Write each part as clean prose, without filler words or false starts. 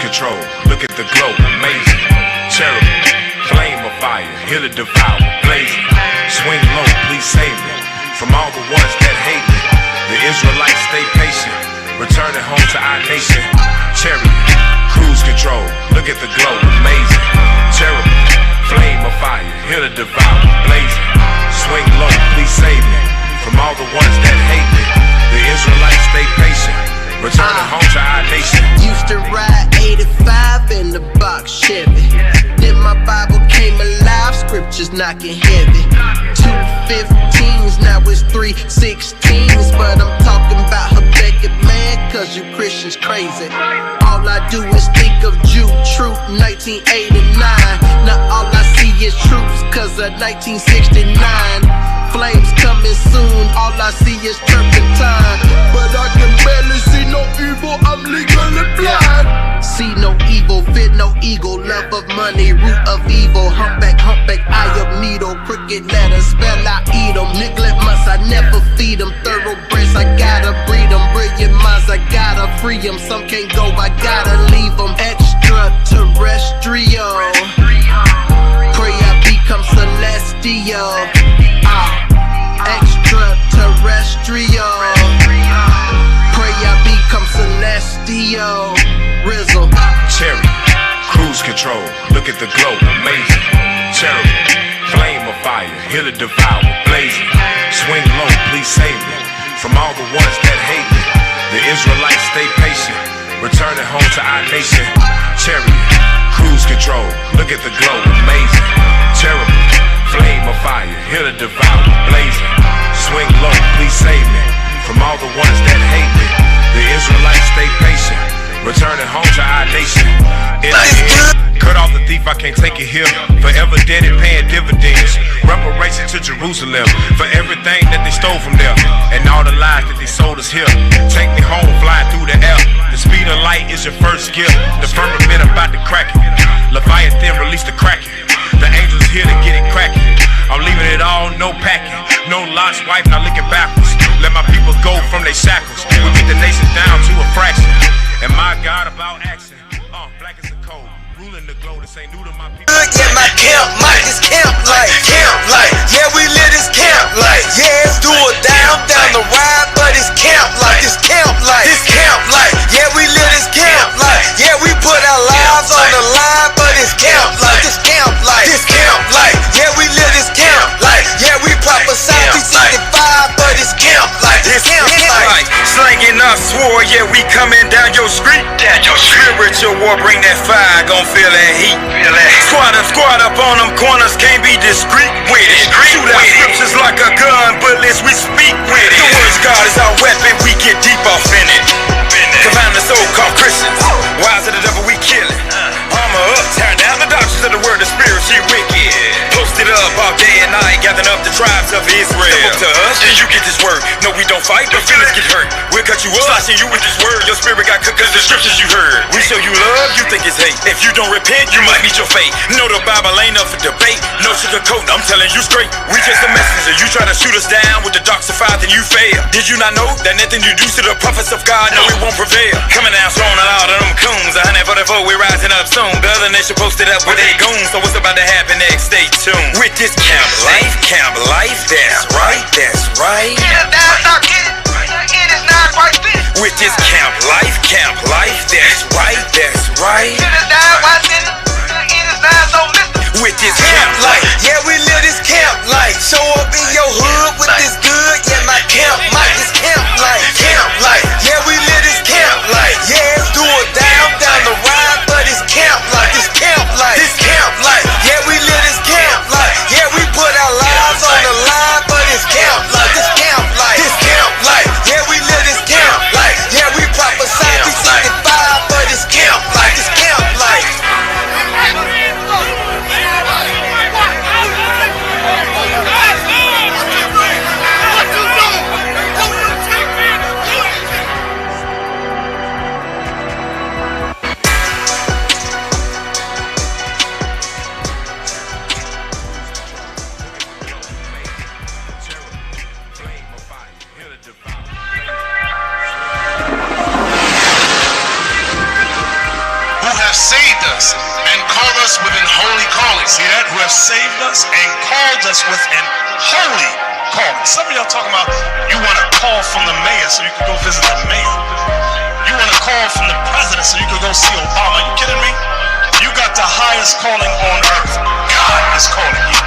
control, look at the glow, amazing. Cherub, flame of fire, here to devour, blazing. Swing low, please save me from all the ones that hate me. The Israelites stay patient, returning home to our nation. Chariot, cruise control, look at the glow, amazing. Cherub, flame of fire, here to devour, blazing. Swing low, please save me from all the ones that hate me. The Israelites stay patient, returning home to our nation. Used to ride 85 in the box Chevy. Then my Bible came alive, scriptures knocking heavy. 215s, now it's 316s. But I'm talking about Habakkuk, man, cause you Christians crazy. All I do is think of Jude, Truth, 1989. Now all I see is troops, cause of 1969. Flames coming soon, all I see is turpentine. But I can barely see no evil, I'm legally blind. See no evil, fit no ego, love of money, root of evil. Humpback, eye of needle, crooked letters, spell I eat them. Neglect must, I never feed them. Thoroughbreds, I gotta breed them. Brilliant minds, I gotta free them. Some can't go, I gotta leave them. Extraterrestrial, pray I become celestial. Extraterrestrial, pray I become celestial. Rizzle, Cherry, cruise control, look at the glow, amazing. Cherub, flame of fire, here to devour, blazing. Swing low, please save me from all the ones that hate me. The Israelites stay patient, returning home to our nation. Cherry, cruise control, look at the glow, amazing. Cherub, flame of fire, here to devour, blazing. Swing low, please save me from all the ones that hate me. The Israelites stay patient, returning home to our nation. In the end, cut off the thief, I can't take it here. Forever dead and paying dividends. Reparation to Jerusalem for everything that they stole from there, and all the lies that they sold us here. Take me home, flying through the air. The speed of light is your first gift. The firmament about to crack it. Leviathan release the kraken. The angels here to get it cracking. I'm leaving it all, no packing. No lost wife, not looking backwards. Let my people go from their shackles. We beat the nations down to a fraction. And my God about action. Black as a cold, ruling the globe. This ain't new to my people. Yeah, my camp life is camp life. Yeah, we live this camp life. Yeah, it's do it down the ride, but it's camp life. This camp life. Yeah, we live this camp life. Yeah, we put our lives on the line, but it's camp life. This camp life. Yeah, we live this camp life. Yeah, we prophesy 365, but it's camp life. This camp life. Slanging our sword, yeah, we coming down your street. Spiritual war, bring that fire, gon' feel that heat. Squad up on them corners, can't be discreet with it. Shoot out scriptures like a gun, bullets, we speak with it. The word's God is our weapon, we get deep off in it. Combine the so-called Christians, wise of the devil, we killin'. Armor up, tearing down the doctrines of the word, the spirit, she wicked. Posted up all day and night, gathering up the tribes of Israel. Step up to us, and you get this word. No, we don't fight, but feelings get hurt. We'll cut you up, slashing you with this word. Your spirit got cooked cause the scriptures you heard. We show you love, you think it's hate. If you don't repent, you might meet your fate. No, the Bible ain't up for debate. No sugarcoat, I'm telling you straight. We just a messenger. You try to shoot us down with the dark side, then you fail. Did you not know that nothing you do to the prophets of God, no, it won't prevail. Coming down strong on all of them coons. 144, we rising up soon. The other nation posted up with their goons. So what's about to happen next? Stay tuned. With this camp life, that's right. With this camp life, that's right. With this camp life, yeah, we live this camp life. Show up in your hood with this good, yeah, my camp life is camp life. Yeah, we live this camp life. Yeah, it's do it down the ride, but it's camp life. This camp life. Yeah, we live this camp life. Yeah, we put our lives on the line, but it's camp life. This camp life. Yeah, we live this camp life. Yeah, we prophesy 365, but it's camp life. This camp life. has saved us and called us with an holy calling. Some of y'all talking about you want a call from the mayor so you can go visit the mayor. You want a call from the president so you can go see Obama. Are you kidding me? You got the highest calling on earth. God is calling you.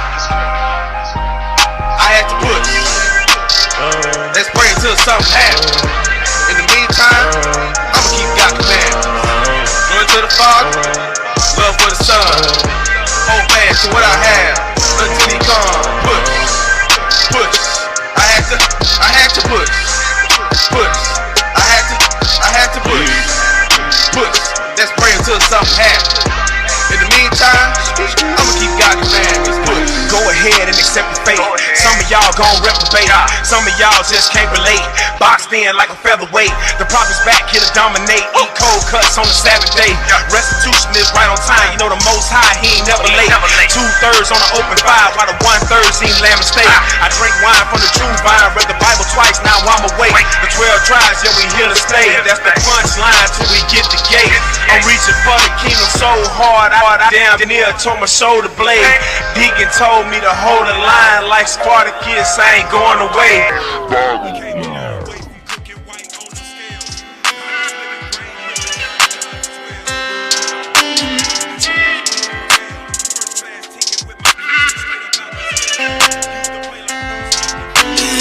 I had to push. Let's pray until something happens. In the meantime, I'ma keep God commandments. Glory to the Father, love for the Son. Hold fast to what I have until He comes. Push. I had to push. I had to push. Let's pray until something happens. In the meantime, I'ma keep God commandments. Push. Go ahead and accept the fate. Some of y'all gon' reprobate. Some of y'all just can't relate. Boxed in like a featherweight. The prophet's back here to dominate. Eat cold cuts on the Sabbath day. Restitution is right on time. You know the Most High, He ain't never late. 2/3 on the open fire, while the 1/3 seem lamb and steak. I drink wine from the true vine. Read the Bible twice, now I'm awake. The 12 tribes, yeah, we here to stay. That's the punchline till we get the gate. I'm reaching for the kingdom so hard, I damn near tore my shoulder blade. Deacon told me to hold the line like Spartacus, I ain't going away.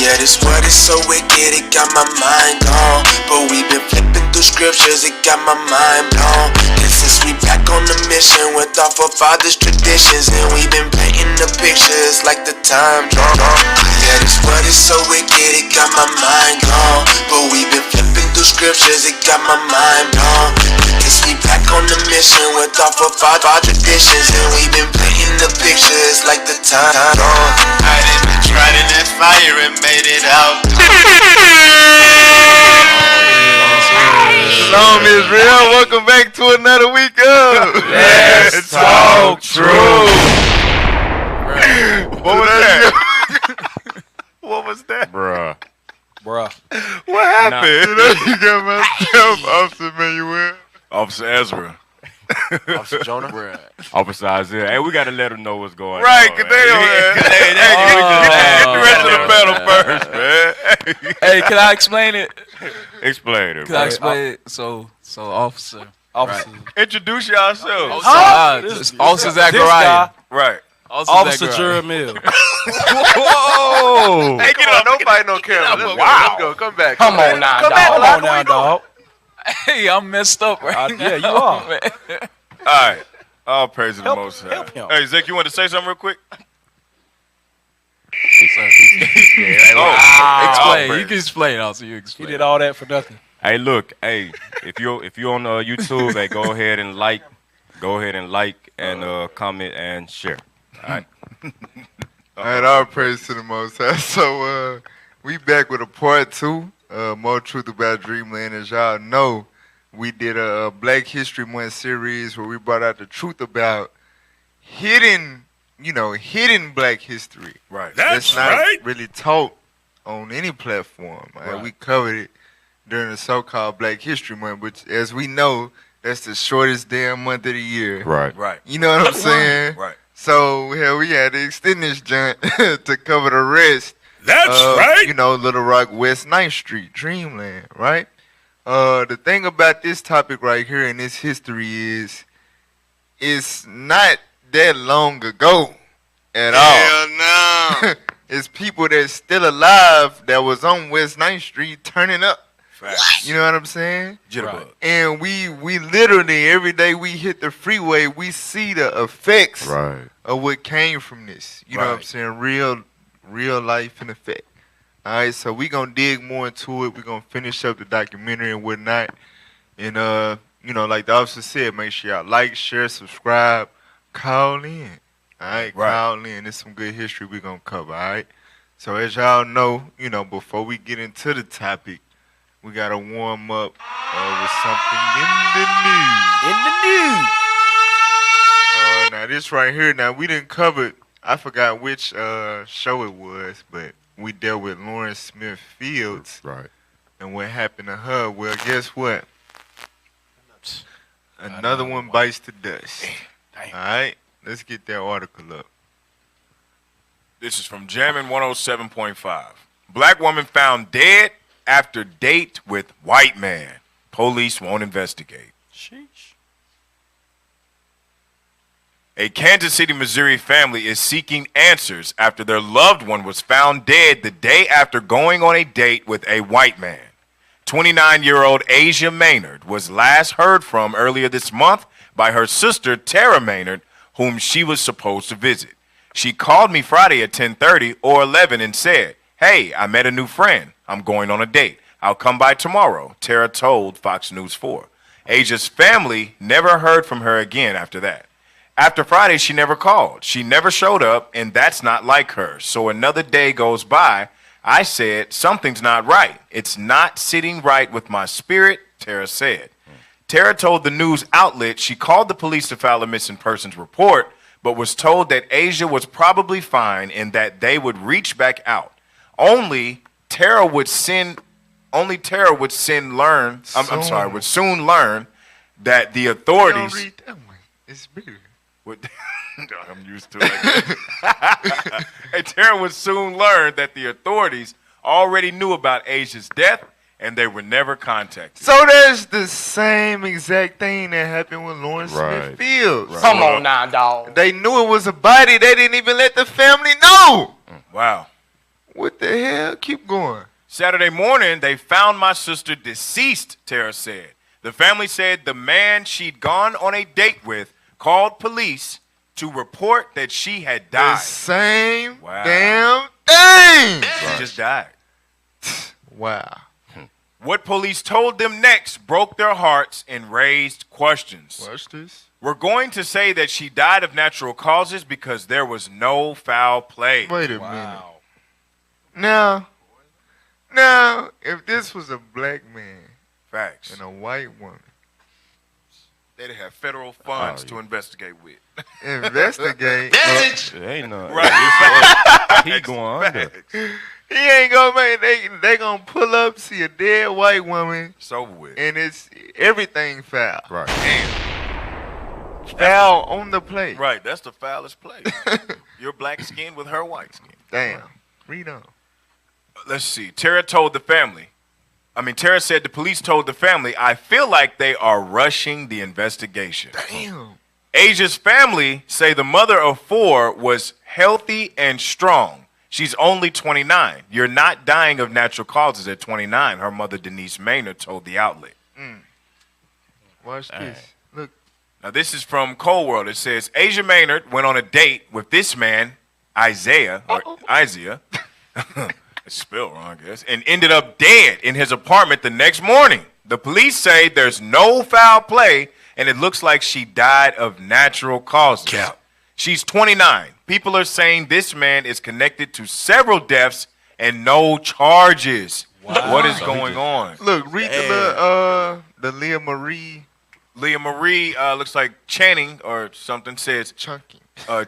Yeah, this what is so wicked, it got my mind gone. But we been flipping through scriptures, it got my mind blown. And since we back on the mission with our forefathers' traditions, and we been painting the pictures like the time drawn. Yeah, this what is so wicked, it got my mind gone. But we been flipping through scriptures, it got my mind blown. Since we back on the mission with our forefathers' traditions, and we been painting the pictures like the time drawn. I done been tried in that fire and made it out. Shalom Israel, welcome back to another week of Let's Talk Truth. What was that? What was that? Bruh. What happened? You got myself, Officer Manuel. Officer Ezra. Officer Jonah. Officer Isaiah. Hey, we gotta let them know what's going Right, on. cause they don't get the rest of the battle first, man. Hey, can I explain it? Explain it, Can I explain it? So officer. Introduce yourselves. Officer Zachariah. Right. Officer Jeremiah. Whoa! Hey, get on, nobody no camera. Let's go. Come back. Come on now, Come back. Come on now, dog. Hey, I'm messed up right now. Yeah, you are. Man. All right. All praise to the Most High. help him. Hey, Zach, you want to say something real quick? Explain. You can explain also. You explain. He did all that for nothing. Hey, look. Hey, if you're on YouTube, hey, go ahead and like. Go ahead and like and comment and share. All right. All right, all praise to the Most High. So, we back with a part 2. More Truth About Dreamland. As y'all know, we did a Black History Month series where we brought out the truth about hidden Black history. Right. That's not right. really taught on any platform. Right. We covered it during the so-called Black History Month, which, as we know, that's the shortest damn month of the year. Right. Right. You know what I'm saying? Right. So, hell, we had to extend this joint to cover the rest. That's right. Little Rock, West 9th Street, Dreamland, right? The thing about this topic right here in this history is it's not that long ago at all. Hell no. It's people that's still alive that was on West 9th Street turning up. Facts. You know what I'm saying? Jitterbug. And we literally, every day we hit the freeway, we see the effects of what came from this. You know what I'm saying? Real life in effect. All right, so we gonna dig more into it. We gonna finish up the documentary and whatnot. And like the officer said, make sure y'all like, share, subscribe, call in. All right, call in. There's some good history we gonna cover. All right. So as y'all know, before we get into the topic, we gotta warm up with something in the news. Now this right here. Now we didn't cover. I forgot which show it was, but we dealt with Lawrence Smith Fields. Right. And what happened to her. Well, guess what? Another one bites the dust. All right? Let's get that article up. This is from Jammin' 107.5. Black woman found dead after date with white man. Police won't investigate. Sheesh. A Kansas City, Missouri family is seeking answers after their loved one was found dead the day after going on a date with a white man. 29-year-old Asia Maynard was last heard from earlier this month by her sister, Tara Maynard, whom she was supposed to visit. She called me Friday at 10:30 or 11 and said, "Hey, I met a new friend. I'm going on a date. I'll come by tomorrow," Tara told Fox News 4. Asia's family never heard from her again after that. After Friday, she never called. She never showed up, and that's not like her. So another day goes by. I said, something's not right. It's not sitting right with my spirit, Tara said. Tara told the news outlet she called the police to file a missing persons report, but was told that Asia was probably fine and that they would reach back out. Only Tara would soon learn that the authorities. Don't read that one. It's bigger. I'm used to it. And Tara would soon learn that the authorities already knew about Asia's death and they were never contacted. So there's the same exact thing that happened with Lawrence Smith Fields. Right. Come on now, dog. They knew it was a body. They didn't even let the family know. Wow. What the hell? Keep going. Saturday morning, they found my sister deceased, Tara said. The family said the man she'd gone on a date with called police to report that she had died. The same damn thing. She just died. Wow. What police told them next broke their hearts and raised questions. Questions? We're going to say that she died of natural causes because there was no foul play. Wait a minute. Now, if this was a black man Facts. and a white woman, they'd have federal funds to investigate with. Investigate? It ain't no. Right. He going under. He ain't gonna make. They gonna pull up, see a dead white woman. It's over with. And it's everything foul. Right. Damn. Foul on the plate. Right. That's the foulest play. Your black skin with her white skin. Damn. Read on. Let's see. Tara said the police told the family, I feel like they are rushing the investigation. Damn. Asia's family say the mother of 4 was healthy and strong. She's only 29. You're not dying of natural causes at 29, her mother Denise Maynard told the outlet. Watch this. Look. Now this is from Cold World. It says, Asia Maynard went on a date with this man, Isaiah. It's spelled wrong, I guess, and ended up dead in his apartment the next morning. The police say there's no foul play, and it looks like she died of natural causes. Cap. She's 29. People are saying this man is connected to several deaths and no charges. Wow. What is going on? Look, read the Leah Marie. Leah Marie looks like Channing or something says.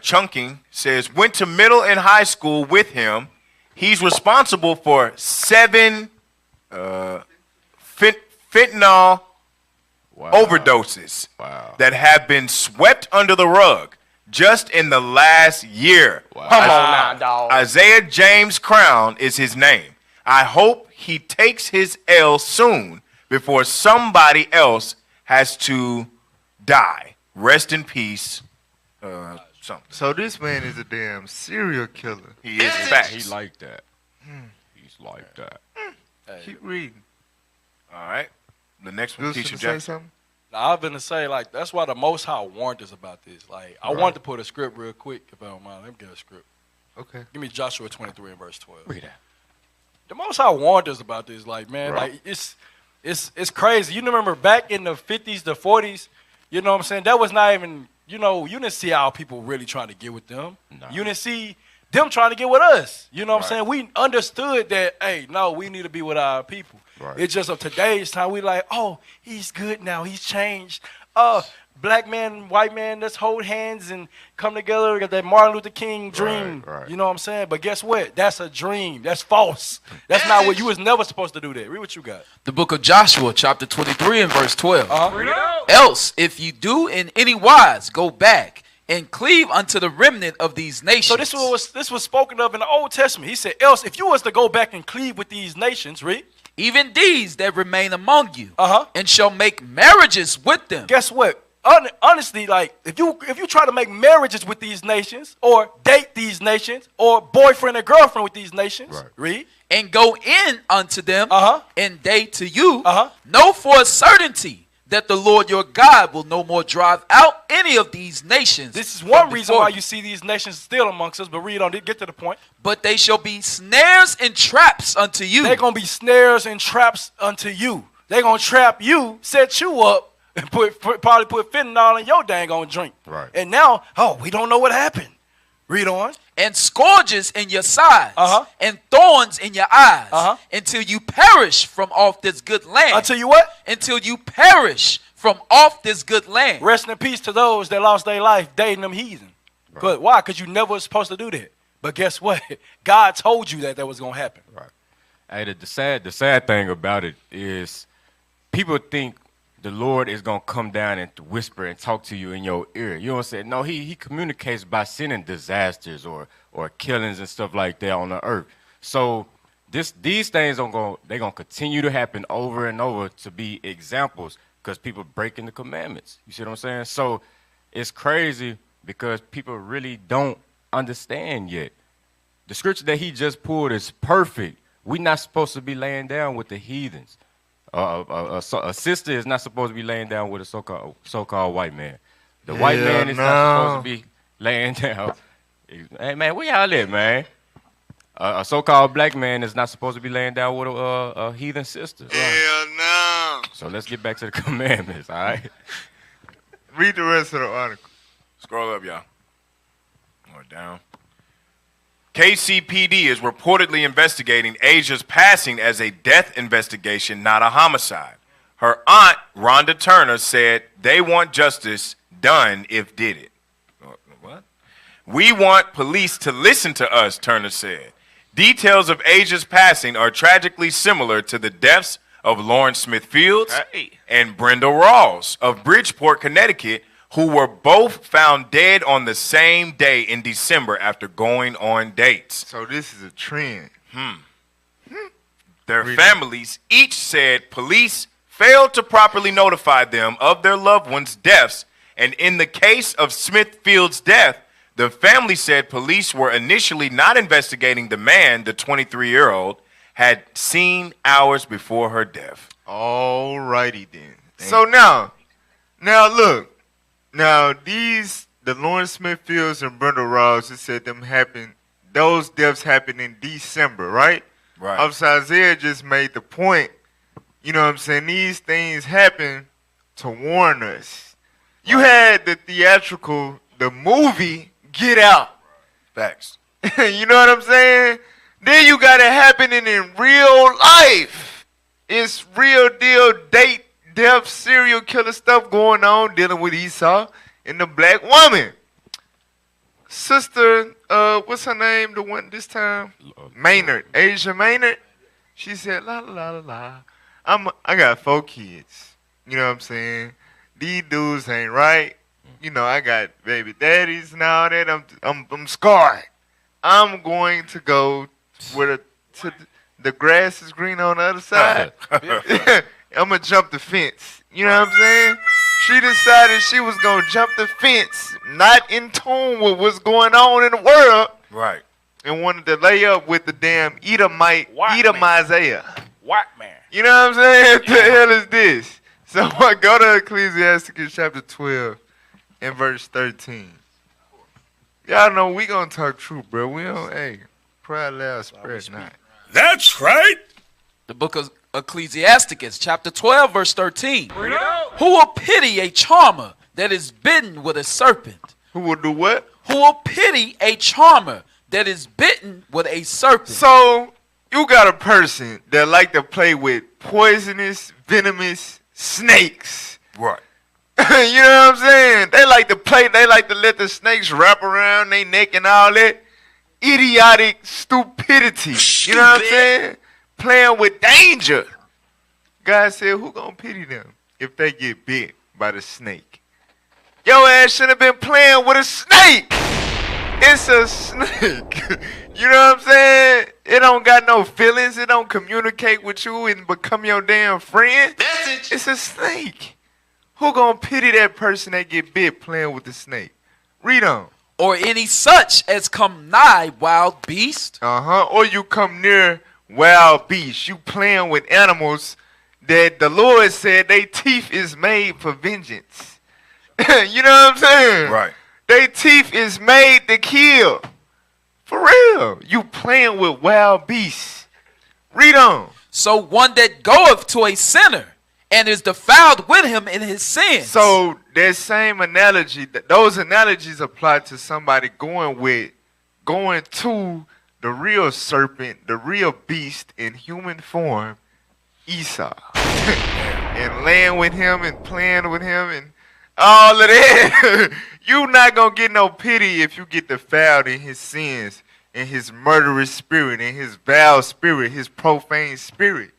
Chunking says, went to middle and high school with him. He's responsible for 7 fentanyl overdoses that have been swept under the rug just in the last year. Wow. Come on now, dog. Isaiah James Crown is his name. I hope he takes his L soon before somebody else has to die. Rest in peace. Something. So this man is a damn serial killer. He is facts. He like that. He's like that. Keep reading. All right. The next one, Teacher Say Jack. something? Now, I've been to say, like, that's why the Most High warned us about this. Like, I want to put a script real quick, if I don't mind. Let me get a script. Okay. Give me Joshua 23 and verse 12. Read that. The Most High warned us about this. Like, man, like, it's crazy. You remember back in the 50s, the 40s, you know what I'm saying? That was not even, you didn't see how people really trying to get with them. No. You didn't see them trying to get with us. You know what I'm saying? We understood that, hey, no, we need to be with our people. Right. It's just of today's time, we like, oh, he's good now. He's changed. Black man, white man, let's hold hands and come together. We got that Martin Luther King dream. Right. You know what I'm saying? But guess what? That's a dream. That's false. That's not what you was never supposed to do that. Read what you got. The book of Joshua, chapter 23 and verse 12. Read it out. Else, if you do in any wise go back and cleave unto the remnant of these nations. So this was spoken of in the Old Testament. He said, else if you was to go back and cleave with these nations, read. Even these that remain among you, Uh-huh. and shall make marriages with them. Guess what? Honestly, like if you try to make marriages with these nations, or date these nations, or boyfriend or girlfriend with these nations, read. And go in unto them, Uh-huh. and they to you, Uh-huh. know for a certainty that the Lord your God will no more drive out any of these nations. This is one reason before why you. you see these nations still amongst us. But read on, get to the point. But they shall be snares and traps unto you. They're gonna be snares and traps unto you. They're gonna trap you, set you up, and probably put fentanyl in your dang on drink. Right. And now, we don't know what happened. Read on. And scourges in your sides, Uh-huh. and thorns in your eyes, Uh-huh. until you perish from off this good land. Until you what? Until you perish from off this good land. Rest in peace to those that lost their life dating them heathen. But why? Because you never was supposed to do that. But guess what? God told you that was gonna happen. Right. Hey, the sad thing about it is people think the Lord is gonna come down and whisper and talk to you in your ear. You know what I'm saying? No, he communicates by sending disasters or killings and stuff like that on the earth. So these things they're gonna continue to happen over and over to be examples because people breaking the commandments. You see what I'm saying? So it's crazy because people really don't understand yet. The scripture that he just pulled is perfect. We're not supposed to be laying down with the heathens. A sister is not supposed to be laying down with a so-called white man. The white man is not supposed to be laying down. Hey, man, where y'all at, man? A so-called black man is not supposed to be laying down with a heathen sister. Hell no. So let's get back to the commandments, all right? Read the rest of the article. Scroll up, y'all. Or down. KCPD is reportedly investigating Asia's passing as a death investigation, not a homicide. Her aunt, Rhonda Turner, said they want justice done if did it. What? We want police to listen to us, Turner said. Details of Asia's passing are tragically similar to the deaths of Lawrence Smith Fields and Brenda Rawls of Bridgeport, Connecticut, who were both found dead on the same day in December after going on dates. So this is a trend. Their families each said police failed to properly notify them of their loved ones' deaths, and in the case of Smithfield's death, the family said police were initially not investigating the man the 23-year-old had seen hours before her death. All righty then. So now look. Now, the Lawrence Smith Fields and Brenda Rawls, it said those deaths happened in December, right? Right. Officer Isaiah just made the point, you know what I'm saying? These things happen to warn us. You had the movie Get Out. Facts. You know what I'm saying? Then you got it happening in real life. It's real deal death, serial killer stuff going on, dealing with Esau and the black woman. Sister, what's her name? The one this time? Maynard, Asia Maynard. She said, la la la la. I got 4 kids. You know what I'm saying? These dudes ain't right. You know, I got baby daddies and all that. I'm scarred. I'm going to go to the grass is green on the other side. I'm going to jump the fence. You know what I'm saying? She decided she was going to jump the fence, not in tune with what's going on in the world. Right. And wanted to lay up with the damn Edomite Isaiah. White man. You know what I'm saying? What the hell is this? So I go to Ecclesiasticus chapter 12 and verse 13. Y'all know we going to talk truth, bro. We don't, cry loud, spread not. That's right. The book of Ecclesiasticus, chapter 12, verse 13. Who will pity a charmer that is bitten with a serpent? Who will do what? Who will pity a charmer that is bitten with a serpent? So, you got a person that like to play with poisonous, venomous snakes. Right. You know what I'm saying? They like to let the snakes wrap around their neck and all that. Idiotic stupidity. You know what I'm saying? Playing with danger. God said, who gonna pity them if they get bit by the snake? Your ass should have been playing with a snake. It's a snake. You know what I'm saying? It don't got no feelings. It don't communicate with you and become your damn friend. It's a snake. Who gonna pity that person that get bit playing with the snake? Read on. Or any such as come nigh wild beast. Or you come near wild beasts. You playing with animals that the Lord said they teeth is made for vengeance. You know what I'm saying? Right. They teeth is made to kill. For real. You playing with wild beasts. Read on. So one that goeth to a sinner and is defiled with him in his sins. So that same analogy, those analogies apply to somebody going to the real serpent, the real beast in human form, Esau. And laying with him and playing with him and all of that. You not going to get no pity if you get defiled in his sins, in his murderous spirit, in his vile spirit, his profane spirit.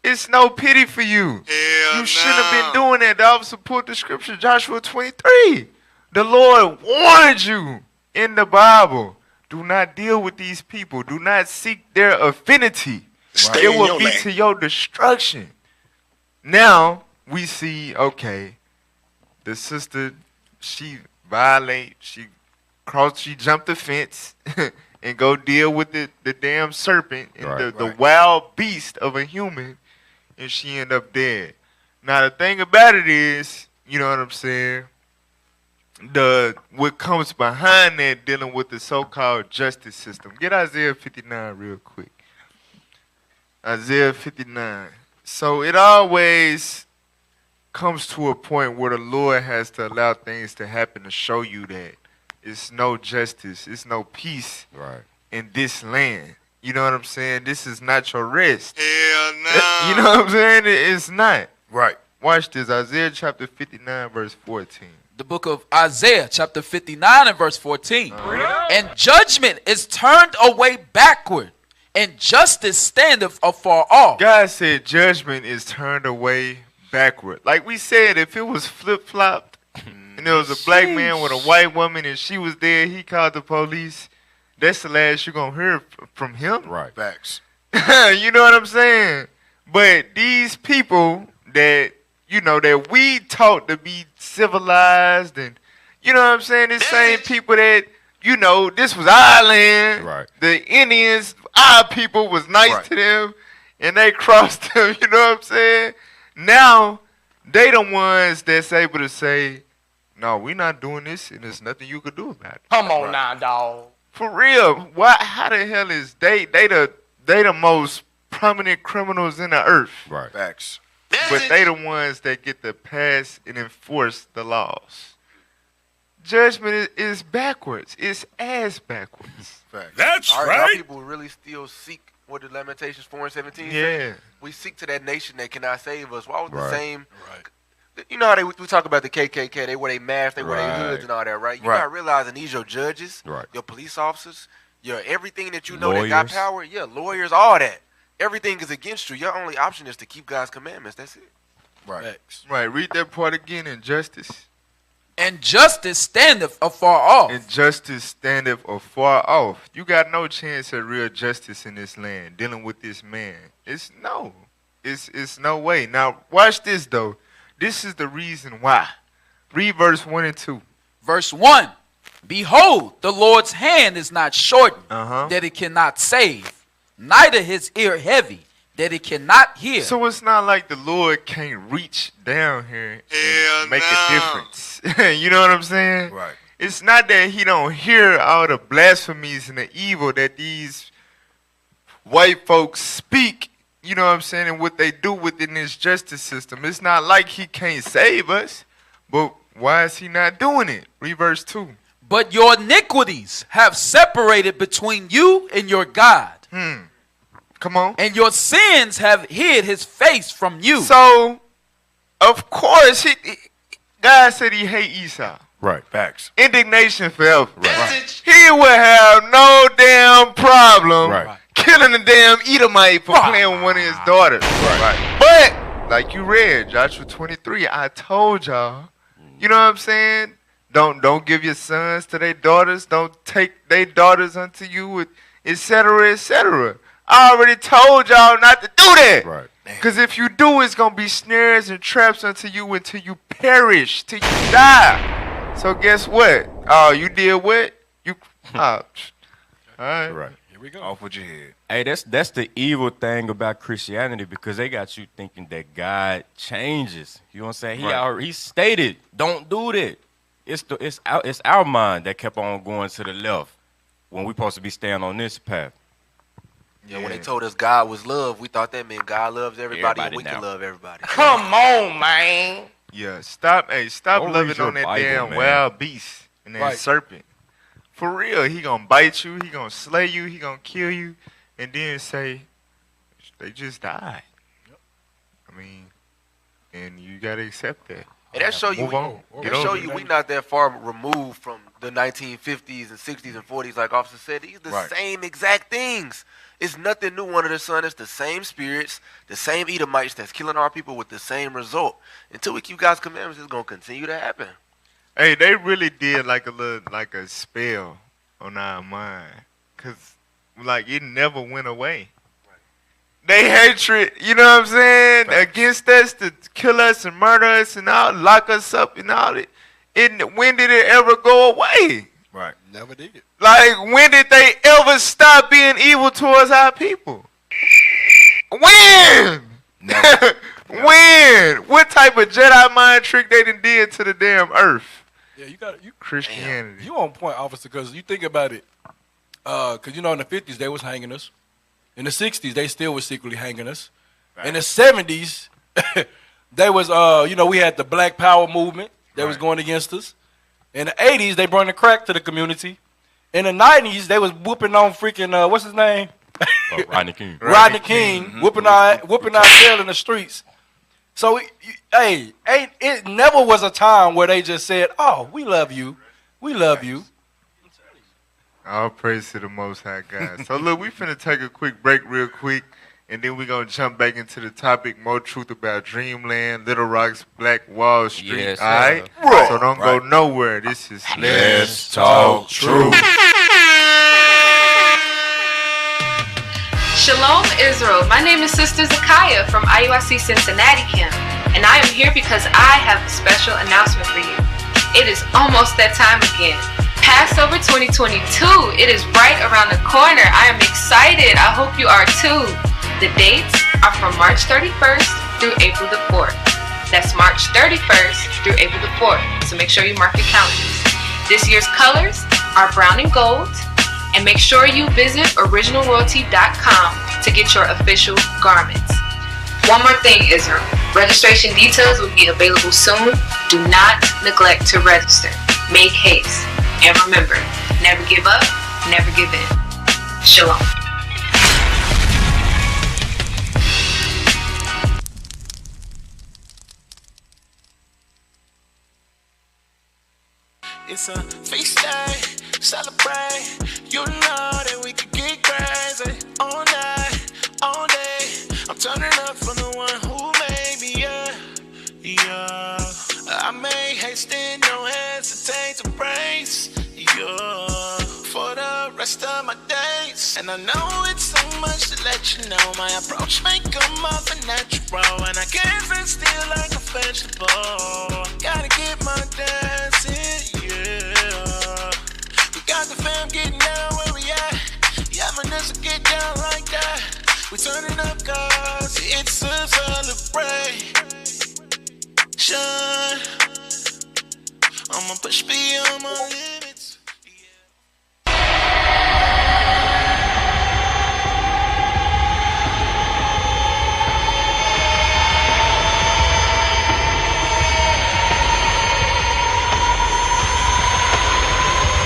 It's no pity for you. You shouldn't have been doing that. The officer put the scripture, Joshua 23. The Lord warned you in the Bible. Do not deal with these people. Do not seek their affinity. Stay It in will your be lane. to your destruction. Now, we see, okay, the sister, she jumped the fence and go deal with the damn serpent and the wild beast of a human, and she end up dead. Now, the thing about it is, you know what I'm saying, what comes behind that dealing with the so-called justice system. Get Isaiah 59 real quick. Isaiah 59. So it always comes to a point where the Lord has to allow things to happen to show you that it's no justice, it's no peace in this land. You know what I'm saying? This is not your rest. Hell no. You know what I'm saying? It's not. Right. Watch this. Isaiah chapter 59, verse 14. The book of Isaiah, chapter 59 and verse 14. And judgment is turned away backward, and justice standeth afar off. God said judgment is turned away backward. Like we said, if it was flip-flopped and there was a black man with a white woman and she was there, he called the police, that's the last you're going to hear from him. Right. Facts. You know what I'm saying? But these people that, you know, that we taught to be civilized and, you know what I'm saying, the same people that, you know, this was our land. Right. The Indians, our people was nice to them and they crossed them, you know what I'm saying? Now, they the ones that's able to say, no, we're not doing this and there's nothing you could do about it. Come on now, dog. For real. Why? How the hell is they the most prominent criminals in the earth? Right. Facts. But they the ones that get to pass and enforce the laws. Judgment is backwards. It's ass backwards. Facts. That's Our right. people really still seek what the Lamentations 4 and 17 Yeah. say? We seek to that nation that cannot save us. Why was the same? You know how we talk about the KKK? They wear their masks, they wear their hoods and all that, right? You're not realizing these your judges, your police officers, your everything that you know that got power. Yeah, lawyers, all that. Everything is against you. Your only option is to keep God's commandments. That's it. Right. Right. Read that part again. Injustice. And justice standeth afar off. And justice standeth afar off. You got no chance at real justice in this land dealing with this man. It's no way. Now watch this though. This is the reason why. Read verse 1 and 2. Verse 1. Behold, the Lord's hand is not shortened, that it cannot save, neither his ear heavy, that it cannot hear. So it's not like the Lord can't reach down here and make a difference. You know what I'm saying? Right. It's not that he don't hear all the blasphemies and the evil that these white folks speak, you know what I'm saying, and what they do within this justice system. It's not like he can't save us, but why is he not doing it? Read verse 2. But your iniquities have separated between you and your God. Come on. And your sins have hid his face from you. So, of course, God said he hate Esau. Right. Facts. Indignation forever. Right. He would have no damn problem killing the damn Edomite for playing with one of his daughters. Right. But, like you read, Joshua 23, I told y'all, you know what I'm saying? Don't give your sons to their daughters. Don't take their daughters unto you, with etc. etc. I already told y'all not to do that. Right. Because if you do, it's gonna be snares and traps unto you until you perish, till you die. So guess what? Oh, you did what? You. All right. Right. Here we go. Off with your head. Hey, that's the evil thing about Christianity, because they got you thinking that God changes. You know what I'm saying? He stated, don't do that. It's our mind that kept on going to the left when we supposed to be staying on this path. Yeah, when they told us God was love, we thought that meant God loves everybody and we can love everybody. Come on, man. Yeah, stop Don't loving read your on that Bible, damn man. wild beast and that serpent. For real, he gonna bite you, he gonna slay you, he gonna kill you, and then say, they just died. I mean, and you gotta accept that. And that show you, Move on. that show you we not that far removed from the 1950s and 60s and 40s, like Officer said. These the same exact things. It's nothing new under the sun. It's the same spirits, the same Edomites that's killing our people with the same result. Until we keep God's commandments, it's gonna continue to happen. Hey, they really did like a spell on our mind, cause like it never went away. They hatred, you know what I'm saying, against us to kill us and murder us and all, lock us up and all it. When did it ever go away? Right. Never did. Like, when did they ever stop being evil towards our people? When? Never. When? What type of Jedi mind trick they done did to the damn earth? Yeah, you got Christianity. You on point, officer, because you think about it. Because, you know, in the 50s, they was hanging us. In the 60s, they still was secretly hanging us. Right. In the 70s, they was, you know, we had the Black Power movement that was going against us. In the 80s, they brought the crack to the community. In the 90s, they was whooping on freaking, what's his name? Rodney King. Rodney King, whooping our tail in the streets. So, it never was a time where they just said, oh, we love you. We love you. All praise to the Most High God. So, look, we finna take a quick break real quick, and then we're going to jump back into the topic, more truth about Dreamland, Little Rock's Black Wall Street. Yes, all right? So don't go nowhere. This is Let's Talk Truth. Shalom, Israel. My name is Sister Zakaya from IUIC Cincinnati Camp, and I am here because I have a special announcement for you. It is almost that time again. Passover 2022, it is right around the corner. I am excited. I hope you are too. The dates are from March 31st through April the 4th. That's March 31st through April the 4th. So make sure you mark your calendars. This year's colors are brown and gold. And make sure you visit originalroyalty.com to get your official garments. One more thing, Israel. Registration details will be available soon. Do not neglect to register. Make haste. And remember, never give up, never give in. Shalom. It's a feast day, celebrate. You know that we could get crazy all night, all day. I'm turning up for the one who made me, yeah. I may hasten, no hesitate to praise, yeah, for the rest of my days. And I know it's so much to let you know. My approach may come off a natural, and I guess it's still like a vegetable. Gotta get my dancing, yeah. We got the fam getting down where we at. Yeah, Vanessa get down like that. We turning up cause it's a celebration. I'ma push beyond my limits.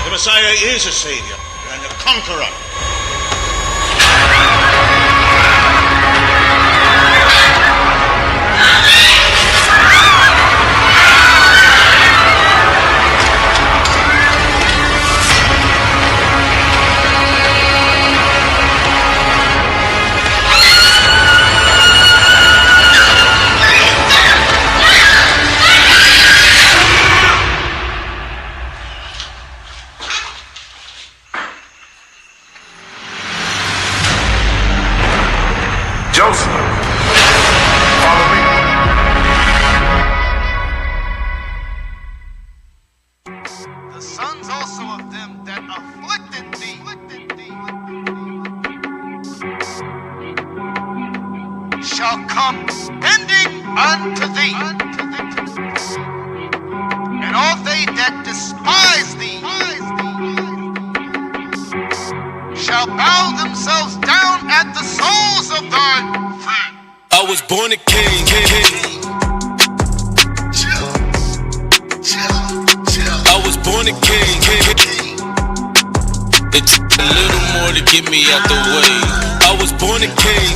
The Messiah is a savior and a conqueror. come bending unto thee, and all they that despise thee shall bow themselves down at the soles of thy feet. I was born a king. I was born a king. It took a little more to get me out the way. I was born a king.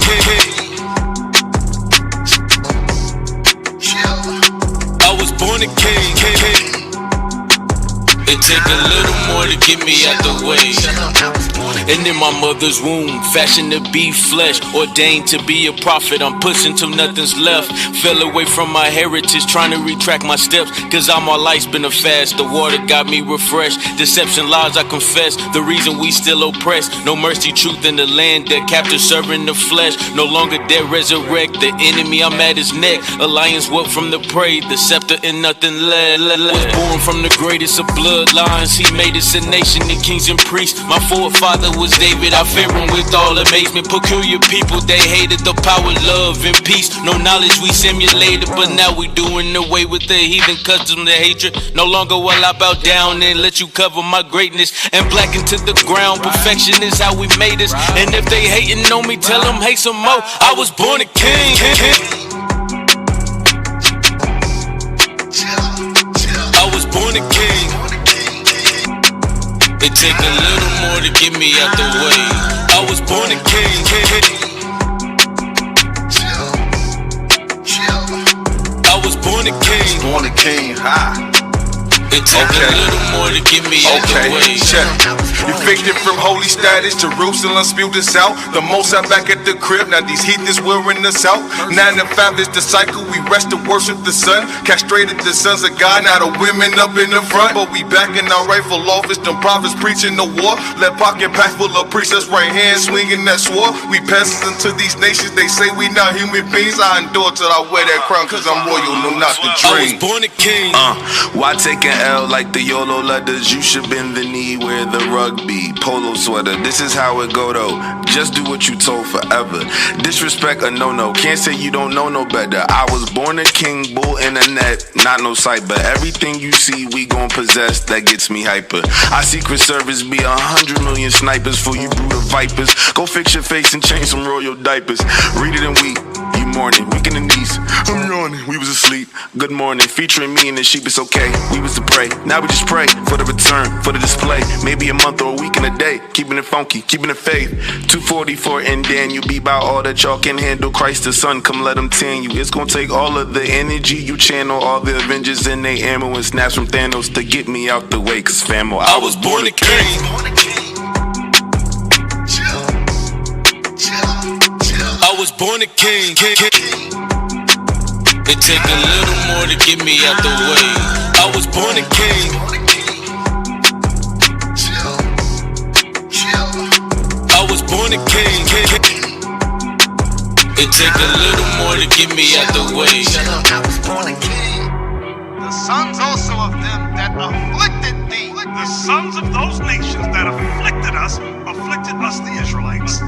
I was born a king. It take a little more to get me out the way. And in my mother's womb, fashioned to be flesh, ordained to be a prophet. I'm pushing till nothing's left. Fell away from my heritage, trying to retract my steps. Cause all my life's been a fast. The water got me refreshed. Deception, lies, I confess. The reason we still oppressed. No mercy, truth in the land. Dead captive serving the flesh. No longer dead, resurrect. The enemy, I'm at his neck. Alliance what from the prey. The scepter and nothing less. Was born from the greatest of bloodlines. He made us a nation of kings and priests. My forefather was David, I fear him with all amazement. Peculiar people, they hated the power, love, and peace. No knowledge we simulated, but now we doing away with the heathen custom, the hatred. No longer will I bow down and let you cover my greatness and blacken to the ground. Perfection is how we made us. And if they hating on me, tell them hate some more. I was born a king. I was born a king. It take a little more to get me out the way. I was born a king. I was born a king. Born a king, ha. It take a little more to get me out the way. Check. Evicted from holy status, Jerusalem spewed us out. The most out back at the crib, now these heathens wearing us out. 9 to 5 is the cycle, we rest to worship the sun. Castrated the sons of God, now the women up in the front. But we back in our rightful office, them prophets preaching the war. Let pocket pack full of preachers, right hand swinging that sword. We passes into these nations, they say we not human beings. I endure till I wear that crown, cause I'm royal, no not the dream. I was born a king. Why take an L like the YOLO letters? You should bend the knee where the rugby polo sweater. This is how it go though. Just do what you told forever. Disrespect a no-no. Can't say you don't know no better. I was born a king, bull in a net, not no sight, but everything you see we gon' possess. That gets me hyper. Our Secret Service be 100 million snipers for you brutal vipers. Go fix your face and change some royal diapers. Read it and weep. You mourning, weak in the knees. I'm yawning. We was asleep. Good morning. Featuring me and the sheep. It's okay. We was to pray. Now we just pray for the return, for the display. Maybe a month or a week and a day. Keeping it funky, keeping it faith. 244 and Dan, you be about all that y'all can handle. Christ the Son, come let him tan you. It's gonna take all of the energy you channel. All the Avengers and they ammo and snaps from Thanos to get me out the way. Cause famo, I was born a king. I was born a king. It take a little more to get me out the way. I was born a king. I was born a king. It take a little more to get me out the way. I was born a king. The sons also of them that afflicted thee. The sons of those nations that afflicted us, the Israelites,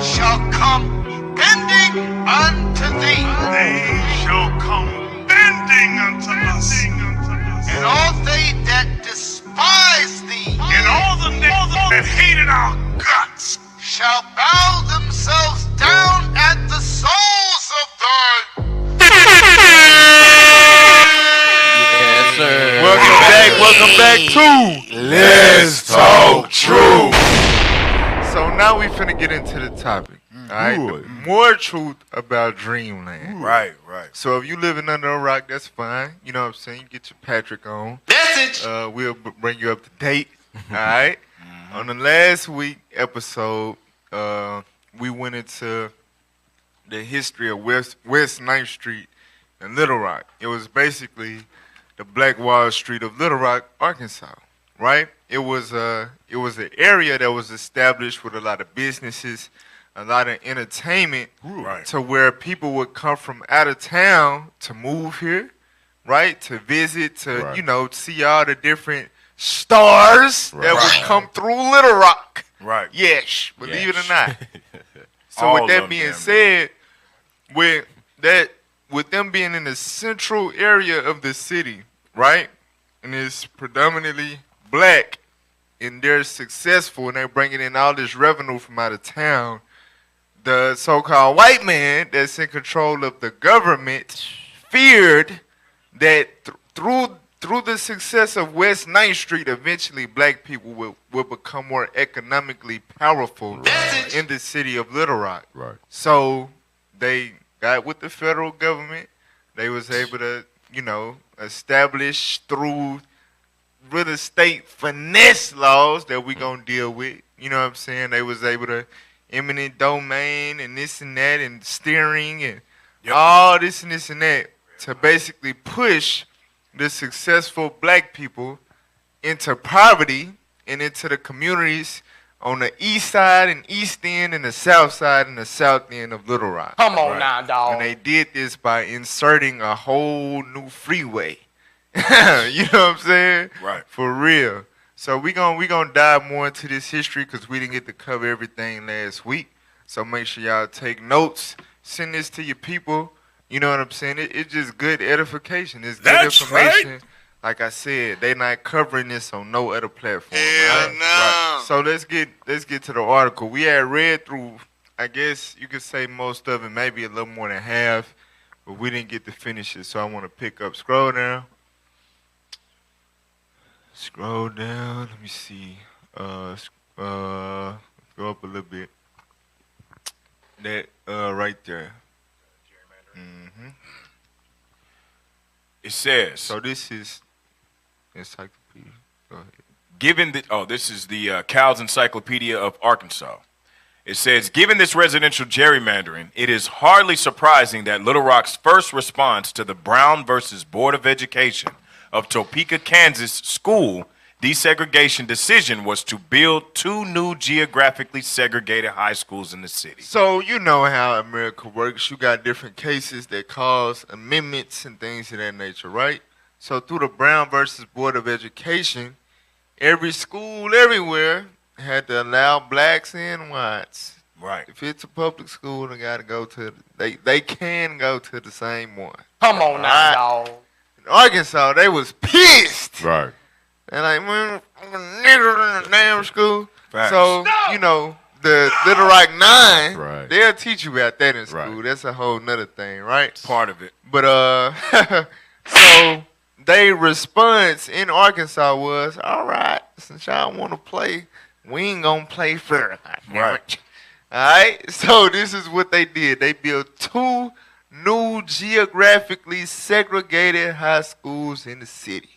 shall come bending unto thee. They shall come bending unto us. And all they that despise thee, and all the that hated our guts, shall bow themselves down at the soles of thy. Yes, sir. Welcome back to Let's Talk Truth. So now we finna get into the topic. Alright, more truth about Dreamland. Right. So if you living under a rock, that's fine. You know what I'm saying? You get your Patrick on. Message. We'll bring you up to date. Alright. On the last week episode, we went into the history of West 9th Street and Little Rock. It was basically the Black Wall Street of Little Rock, Arkansas. Right? It was an area that was established with a lot of businesses, a lot of entertainment, to where people would come from out of town to move here, right? To visit, to see all the different stars that would come through Little Rock. Right. Yes, believe it or not. So with that being said, with that with them being in the central area of the city, right, and it's predominantly black, and they're successful, and they're bringing in all this revenue from out of town, the so-called white man that's in control of the government feared that through the success of West 9th Street, eventually black people will become more economically powerful in the city of Little Rock. Right. So they got with the federal government. They was able to, establish through real estate finesse laws that we gonna deal with. You know what I'm saying? They was able to eminent domain and this and that and steering and all this and this and that to basically push the successful black people into poverty and into the communities on the east side and east end and the south side and the south end of Little Rock. Come on now, dog. And they did this by inserting a whole new freeway. You know what I'm saying? Right. For real. So we gonna dive more into this history because we didn't get to cover everything last week. So make sure y'all take notes. Send this to your people. You know what I'm saying? It's just good edification. It's good information. Right. Like I said, they not covering this on no other platform. Hell right? no. Right. So let's get to the article. We had read through, I guess you could say most of it, maybe a little more than half, but we didn't get to finish it. So I want to pick up. Scroll down. Scroll down. Let me see. Go up a little bit. That right there. Mm-hmm. It says. So this is encyclopedia. Go ahead. This is the Cow's Encyclopedia of Arkansas. It says, given this residential gerrymandering, it is hardly surprising that Little Rock's first response to the Brown versus Board of Education of Topeka, Kansas school desegregation decision was to build 2 new geographically segregated high schools in the city. So you know how America works. You got different cases that cause amendments and things of that nature, right? So through the Brown versus Board of Education, every school everywhere had to allow blacks and whites. Right. If it's a public school, they gotta go to they can go to the same one. Come on now, dog. In Arkansas, they was pissed. Right. And like, man, I'm a nigger in the damn school. Facts. So, the Little Rock 9, right, they'll teach you about that in school. Right. That's a whole nother thing, right? Part of it. But, so their response in Arkansas was, all right, since y'all want to play, we ain't going to play fair. Right. All right? So this is what they did. They built 2 new geographically segregated high schools in the city.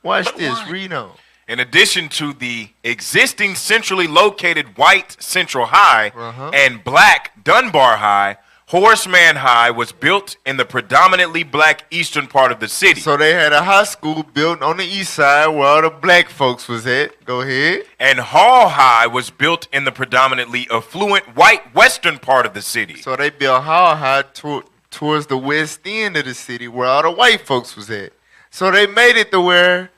Watch this. Read on. In addition to the existing centrally located white Central High and black Dunbar High, Horseman High was built in the predominantly black eastern part of the city. So they had a high school built on the east side where all the black folks was at. Go ahead. And Hall High was built in the predominantly affluent white western part of the city. So they built Hall High towards the west end of the city where all the white folks was at. So they made it to where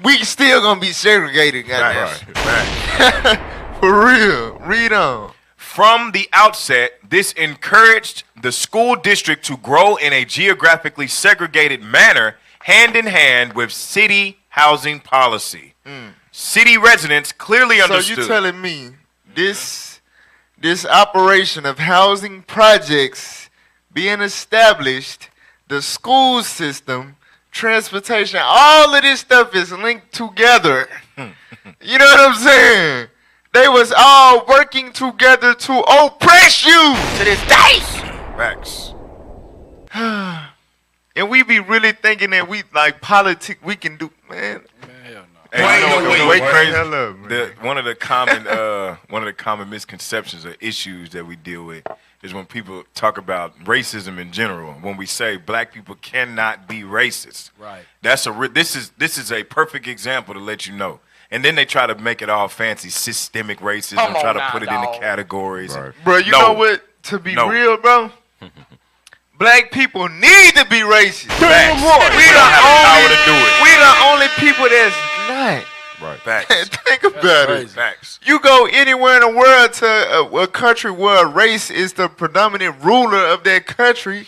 we still gonna be segregated, goddamn. Right. For real. Read on. From the outset, this encouraged the school district to grow in a geographically segregated manner, hand in hand with city housing policy. City residents clearly understood. So you telling me this operation of housing projects being established, the school system, transportation, all of this stuff is linked together. You know what I'm saying? They was all working together to oppress you to this day. Facts. And we be really thinking that we like politics we can do, man. Hell no. Hey, one of the common misconceptions or issues that we deal with is when people talk about racism in general. When we say black people cannot be racist, right? This is a perfect example to let you know. And then they try to make it all fancy, systemic racism, try to put it into categories. Right. Bro, you know what? To be real, bro, black people need to be racist. We the only people that's not. Right. Facts. Think about it. Facts. You go anywhere in the world to a country where race is the predominant ruler of that country,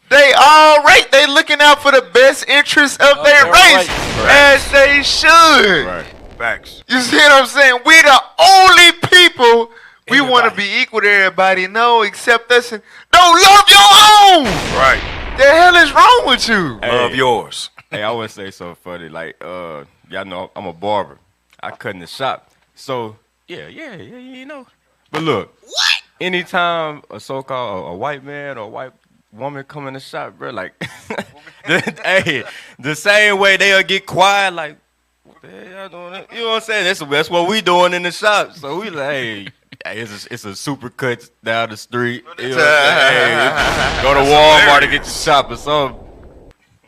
They all right. They looking out for the best interests of their race, as they should. Right. Facts. You see what I'm saying? We the only people we want to be equal to everybody. No, except us. And don't love your own. Right. The hell is wrong with you? Love yours. Hey, I always say something funny. Like, y'all know I'm a barber. I cut in the shop. So, yeah, you know. But look. What? Anytime a so-called a white man or a white woman come in the shop, bro, like, hey, the same way they'll get quiet, like, what the hell y'all doing? You know what I'm saying? That's what we doing in the shop. So we like, hey, it's a super cut down the street. You know what I'm saying? Hey, go to Walmart to get the shop or something.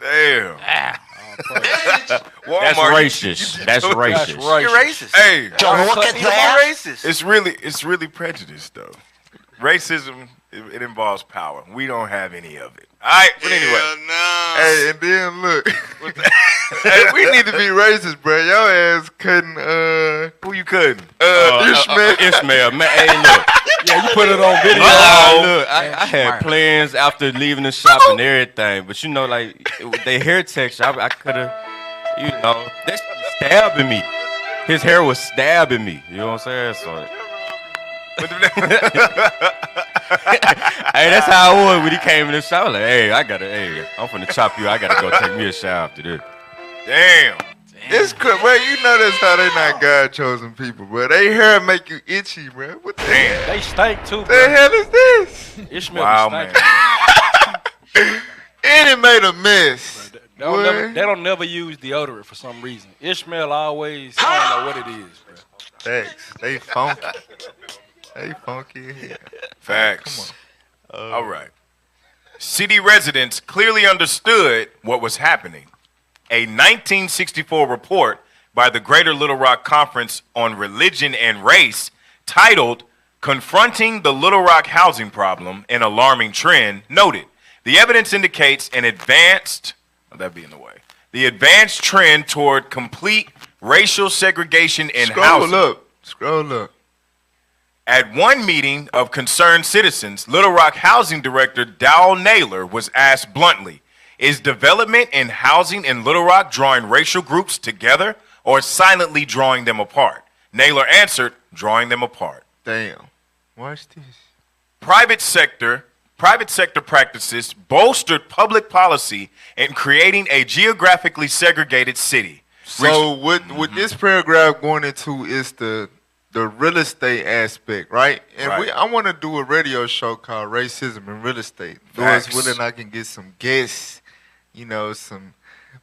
Damn. That's racist. That's racist. You're racist. Hey, don't look at that. Racist. It's really prejudiced though. Racism, it involves power. We don't have any of it. All right, but anyway. Hey, and then look. Hey, we need to be racist, bro. Your ass cutting, who you cutting? Ishmael, man. Hey, look. Yeah, you put it on video. Look, I had plans after leaving the shop and everything, but you know, like, with their hair texture, I could have, you know, that's stabbing me. His hair was stabbing me. You know what I'm saying? So. Hey, that's how I was when he came in the shower. Like, hey, I'm finna chop you. I gotta go take me a shower after this. Damn. It's bro, you know that's how they not God chosen people, bro. They hair make you itchy, bro. What the hell? They stink too, bro. The hell is this? Ishmael man. And it made a mess. They don't never use deodorant for some reason. Ishmael always, I don't know what it is, bro. Thanks. They funky. They funky here. Facts. Come on. All right. City residents clearly understood what was happening. A 1964 report by the Greater Little Rock Conference on Religion and Race titled Confronting the Little Rock Housing Problem, an Alarming Trend, noted, the evidence indicates an advanced trend toward complete racial segregation in housing. Scroll up. At one meeting of concerned citizens, Little Rock Housing Director Dowell Naylor was asked bluntly, is development and housing in Little Rock drawing racial groups together or silently drawing them apart? Naylor answered, drawing them apart. Damn. Watch this. Private sector practices bolstered public policy in creating a geographically segregated city. So what this paragraph going into is the real estate aspect, right? And I want to do a radio show called Racism in Real Estate. Lord's willing, I can get some guests, you know,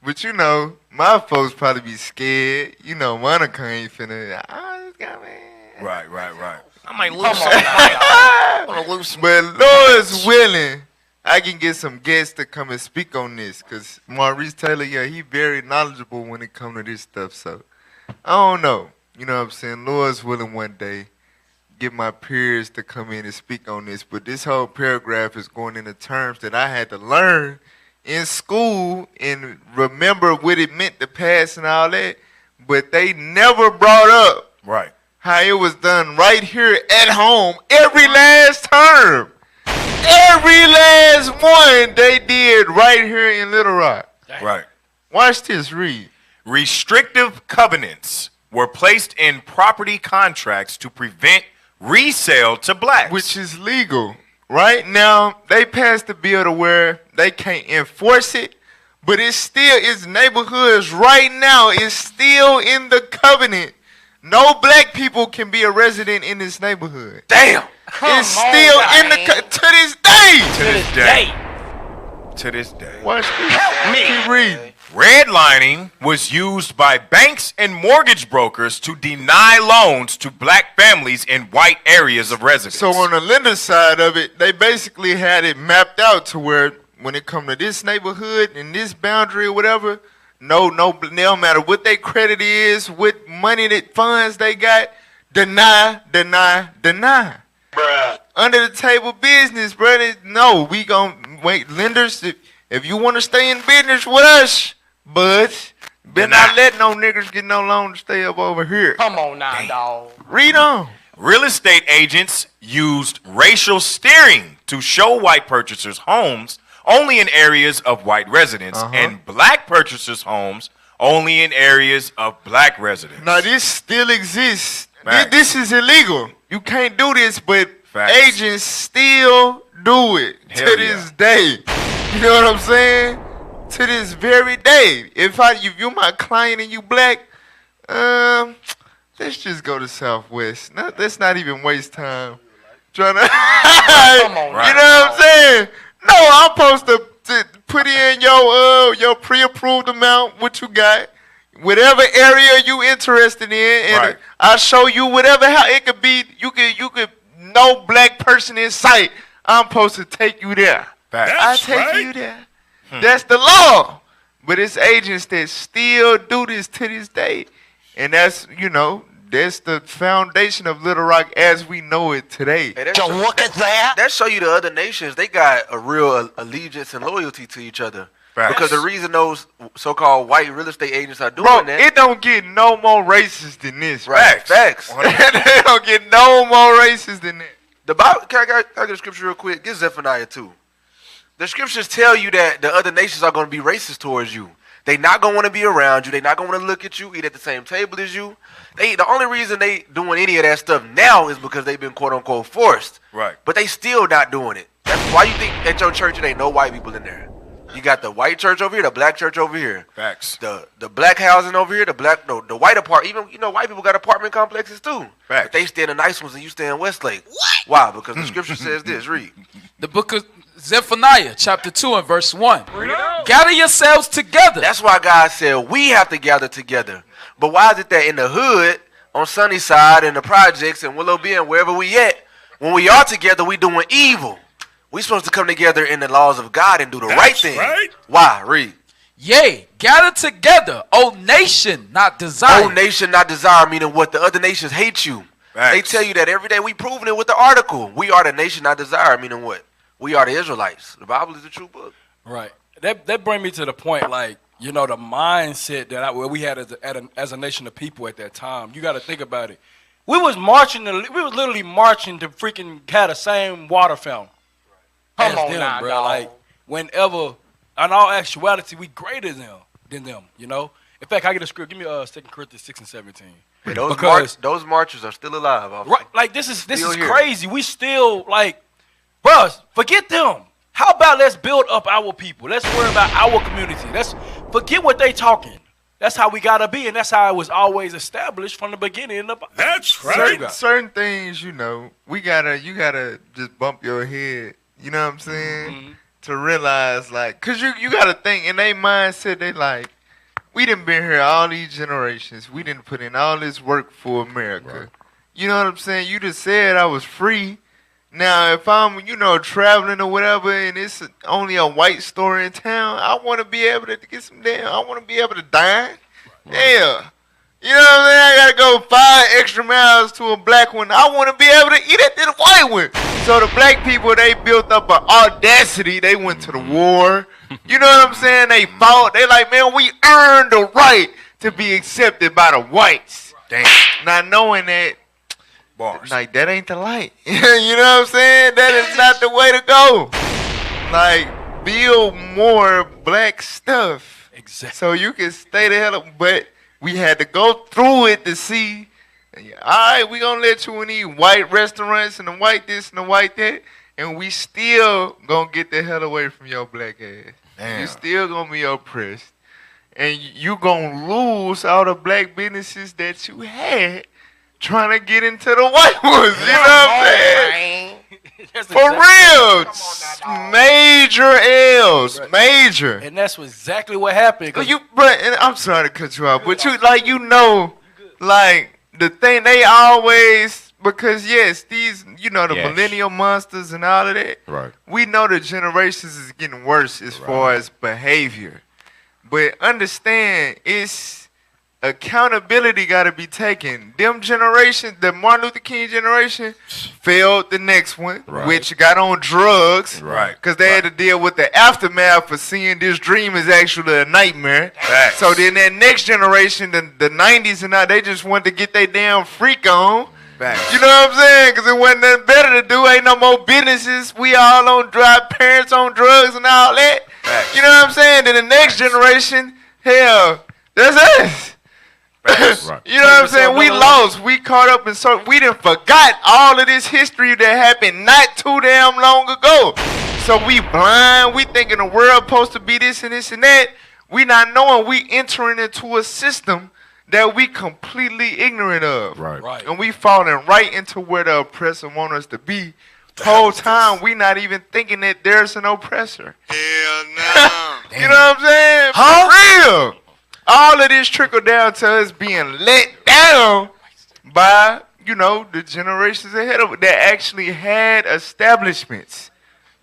but you know, my folks probably be scared. You know, Monica ain't finna, Right. I might lose some. But Lord's willing, I can get some guests to come and speak on this, because Maurice Taylor, he very knowledgeable when it comes to this stuff. So, I don't know. You know what I'm saying? Lord's willing one day get my peers to come in and speak on this. But this whole paragraph is going into terms that I had to learn in school and remember what it meant to pass and all that. But they never brought up how it was done right here at home every last term. Every last one they did right here in Little Rock. Right. Watch this, read. Restrictive covenants were placed in property contracts to prevent resale to blacks. Which is legal. Right now, they passed the bill to where they can't enforce it, but it's neighborhoods right now, it's still in the covenant. No black people can be a resident in this neighborhood. Damn. It's still in the to this day. To this day. Watch this. Help me. Keep reading. Redlining was used by banks and mortgage brokers to deny loans to black families in white areas of residence. So on the lender side of it, they basically had it mapped out to where when it come to this neighborhood and this boundary or whatever, no matter what their credit is, what money that funds they got, deny. Bruh. Under the table business, brother. No, we gon' wait, lenders, if you want to stay in business with us, but better not let no niggers get no loan to stay up over here. Come on now, dog. Read on. Real estate agents used racial steering to show white purchasers homes only in areas of white residents, and black purchasers' homes only in areas of black residents. Now this still exists. This is illegal. You can't do this, but agents still do it to this day. You know what I'm saying? To this very day. If you're my client and you black, let's just go to Southwest. Let's not even waste time trying to. You know what I'm saying? No, I'm supposed to put in your pre-approved amount, what you got, whatever area you interested in, and I'll show you whatever how it could be. You could no black person in sight. I'm supposed to take you there. I take you there. That's the law. But it's agents that still do this to this day. And that's the foundation of Little Rock as we know it today. Hey, look at that. That show you the other nations, they got a real allegiance and loyalty to each other. Because the reason those so-called white real estate agents are doing that. It don't get no more racist than this. Facts. They don't get no more racist than that. The Bible, can I get a scripture real quick? Get Zephaniah 2. The scriptures tell you that the other nations are going to be racist towards you. They not going to want to be around you. They not going to want to look at you, eat at the same table as you. The only reason they doing any of that stuff now is because they've been quote-unquote forced. But they still not doing it. That's why you think at your church there ain't no white people in there. You got the white church over here, the black church over here. Facts. The black housing over here, the white apartment. Even white people got apartment complexes too. But they stay in the nice ones and you stay in Westlake. What? Why? Because the scripture says this. Read. The book of Zephaniah, chapter 2 and verse 1. Gather yourselves together. That's why God said we have to gather together. But why is it that in the hood, on Sunnyside, in the projects, and Willow Bend, wherever we at, when we are together, we doing evil? We supposed to come together in the laws of God and do the right thing. Why? Read. Yea, gather together, O nation, not desire. O nation, not desire, meaning what? The other nations hate you. They tell you that every day. We proving it with the article. We are the nation, not desire, meaning what? We are the Israelites. The Bible is the true book. Right. That bring me to the point, like, the mindset that we had as a nation of people at that time. You got to think about it. We was literally marching to freaking had the same water fountain. Come on them, now, bro. Dog. Like, whenever, in all actuality, we greater than them, In fact, I get a script. Give me 2 Corinthians 6 and 17. Hey, those marchers are still alive. Right. Like, this is crazy. We still, like, bro, forget them. How about let's build up our people? Let's worry about our community. Let's forget what they talking. That's how we gotta be, and that's how it was always established from the beginning. That's right. Certain things, you gotta just bump your head. You know what I'm saying? To realize, like, cause you gotta think in their mindset, they like, we done been here all these generations. We didn't put in all this work for America. Right. You know what I'm saying? You just said I was free. Now, if I'm, traveling or whatever, and it's only a white store in town, I want to be able to get some I want to be able to dine. Right. Yeah. You know what I'm saying? I got to go 5 extra miles to a black one. I want to be able to eat at the white one. So the black people, they built up an audacity. They went to the war. You know what I'm saying? They fought. They like, man, we earned the right to be accepted by the whites. Damn. Not knowing that. Bars. Like, that ain't the light. You know what I'm saying? That is not the way to go. Like, build more black stuff. Exactly. So you can stay the hell up. But we had to go through it to see, all right, we going to let you in these white restaurants and the white this and the white that, and we still going to get the hell away from your black ass. Damn. You still going to be oppressed. And you going to lose all the black businesses that you had trying to get into the white ones, you know what I'm saying? For real, major L's, major. And that's exactly what happened. And I'm sorry to cut you off, but like the thing they always, because yes, these, the millennial monsters and all of that. Right. We know the generations is getting worse as far as behavior, but understand accountability got to be taken. Them generations, the Martin Luther King generation, failed the next one, which got on drugs, because they had to deal with the aftermath of seeing this dream is actually a nightmare. So then that next generation, the 90s and now, they just wanted to get their damn freak on. You know what I'm saying? Because it wasn't nothing better to do. Ain't no more businesses. We all on parents on drugs and all that. You know what I'm saying? Then the next generation, hell, that's us. You know what I'm saying? We lost. We caught up in so we done forgot all of this history that happened not too damn long ago. So we blind. We thinking the world supposed to be this and this and that. We not knowing we entering into a system that we completely ignorant of. Right. And we falling right into where the oppressor want us to be. The whole time we not even thinking that there's an oppressor. Hell no. You know what I'm saying? For real. All of this trickle down to us being let down by, you know, the generations ahead of it that actually had establishments.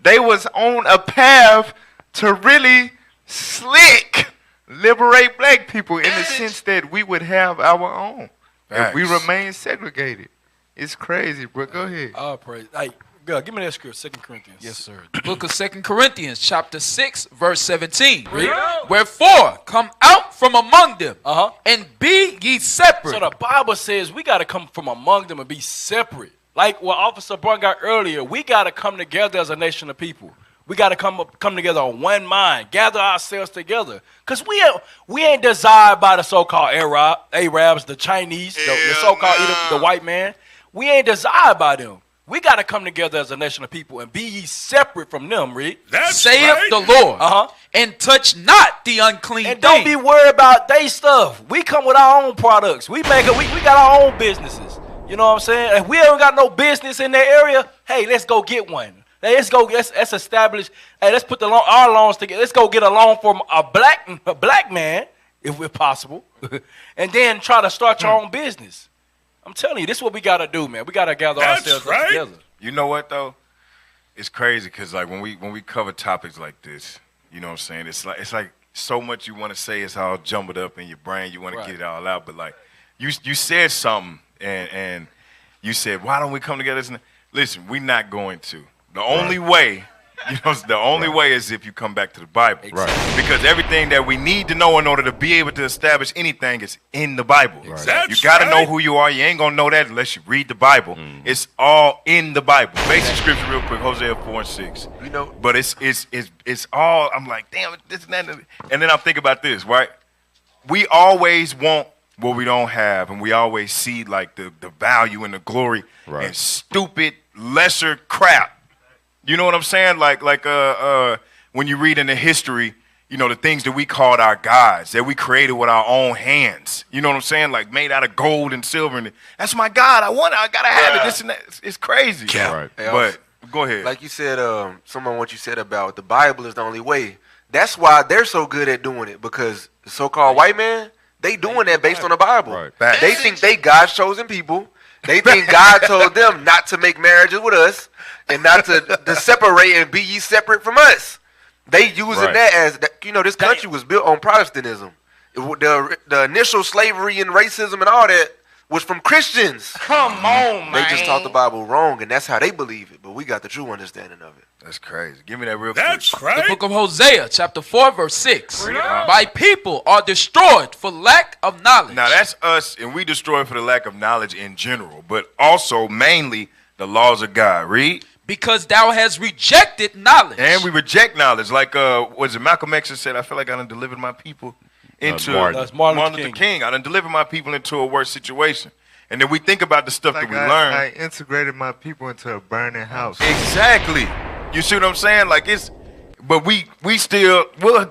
They was on a path to really slick liberate black people in the sense that we would have our own if we remain segregated. It's crazy, bro. Go ahead. Oh, praise. Hey, God, give me that script, 2 Corinthians. Yes, sir. The book of 2 Corinthians, chapter 6, verse 17. Read. Wherefore, come out from among them, and be ye separate. So the Bible says we got to come from among them and be separate. Like what Officer Brun got earlier, we got to come together as a nation of people. We got to come together on one mind, gather ourselves together. Because we ain't desired by the so-called Arabs, the Chinese, the so-called the white man. We ain't desired by them. We got to come together as a nation of people and be ye separate from them, Reed. Saith the Lord, and touch not the unclean and don't be worried about they stuff. We come with our own products. We got our own businesses. You know what I'm saying? If we ain't got no business in that area, hey, let's go get one. Let's establish. Hey, let's put our loans together. Let's go get a loan from a black man, if we're possible, and then try to start your own business. I'm telling you, this is what we gotta do, man. We gotta gather ourselves together. You know what though? It's crazy because like when we cover topics like this, you know what I'm saying? It's like so much you want to say. It's all jumbled up in your brain. You want to get it all out, but like you said something and you said, why don't we come together? Listen, we're not going to. The only way, way is if you come back to the Bible. Right. Because everything that we need to know in order to be able to establish anything is in the Bible. Right. You got to know who you are. You ain't going to know that unless you read the Bible. It's all in the Bible. Basic scripture real quick, Hosea 4:6. You know, but it's all, I'm like, damn, this and that. And then I'm thinking about this, right? We always want what we don't have, and we always see like the value and the glory in stupid, lesser crap. You know what I'm saying? Like when you read in the history, you know, the things that we called our gods, that we created with our own hands. You know what I'm saying? Like made out of gold and silver. And that's my God. I gotta have it. This and that. It's crazy. Yeah. Right. Hey, but go ahead. Like you said, what you said about the Bible is the only way. That's why they're so good at doing it, because the so-called white man, they doing that based on the Bible. Right. They think they God's chosen people. They think God told them not to make marriages with us and not to separate and be ye separate from us. They using that as, this country was built on Protestantism. The initial slavery and racism and all that was from Christians. Come on, man. They just taught the Bible wrong, and that's how they believe it. But we got the true understanding of it. That's crazy. Give me that real That's quick. right. The book of Hosea, chapter 4, verse 6. My people are destroyed for lack of knowledge. Now that's us, and we destroy for the lack of knowledge in general, but also mainly the laws of God. Read. Because thou hast rejected knowledge. And we reject knowledge. Like, was it Malcolm X that said, I feel like I done delivered my people into Martin Luther King. I done delivered my people into a worse situation. And then we think about the stuff that we learn. I integrated my people into a burning house. Exactly. You see what I'm saying? Like but we'll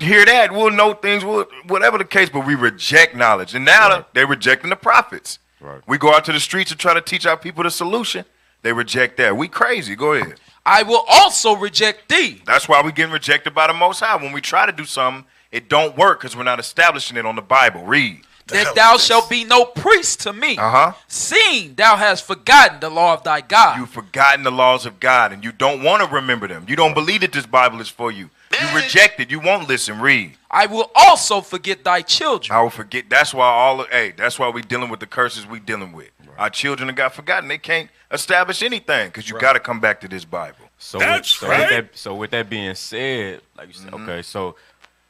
hear that. We'll know things, whatever the case, but we reject knowledge. And now they're rejecting the prophets. Right. We go out to the streets and try to teach our people the solution. They reject that. We crazy. Go ahead. I will also reject thee. That's why we getting rejected by the Most High. When we try to do something, it don't work because we're not establishing it on the Bible. Read. That thou shalt be no priest to me, Uh-huh. seeing thou hast forgotten the law of thy God. You've forgotten the laws of God, and you don't want to remember them. You don't believe that this Bible is for you. You reject it. You won't listen. Read. I will also forget thy children. I will forget. That's why that's why we dealing with the curses we dealing with. Right. Our children have got forgotten. They can't establish anything because you got to come back to this Bible. So with that being said, like you said, okay, so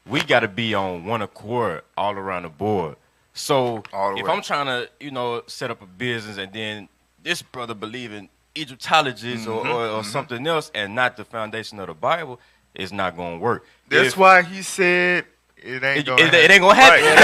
we got to be on one accord all around the board. So if I'm trying to, set up a business and then this brother believe in Egyptologists or something else and not the foundation of the Bible, it's not going to work. That's why he said it ain't going to happen. It ain't going to happen. Right.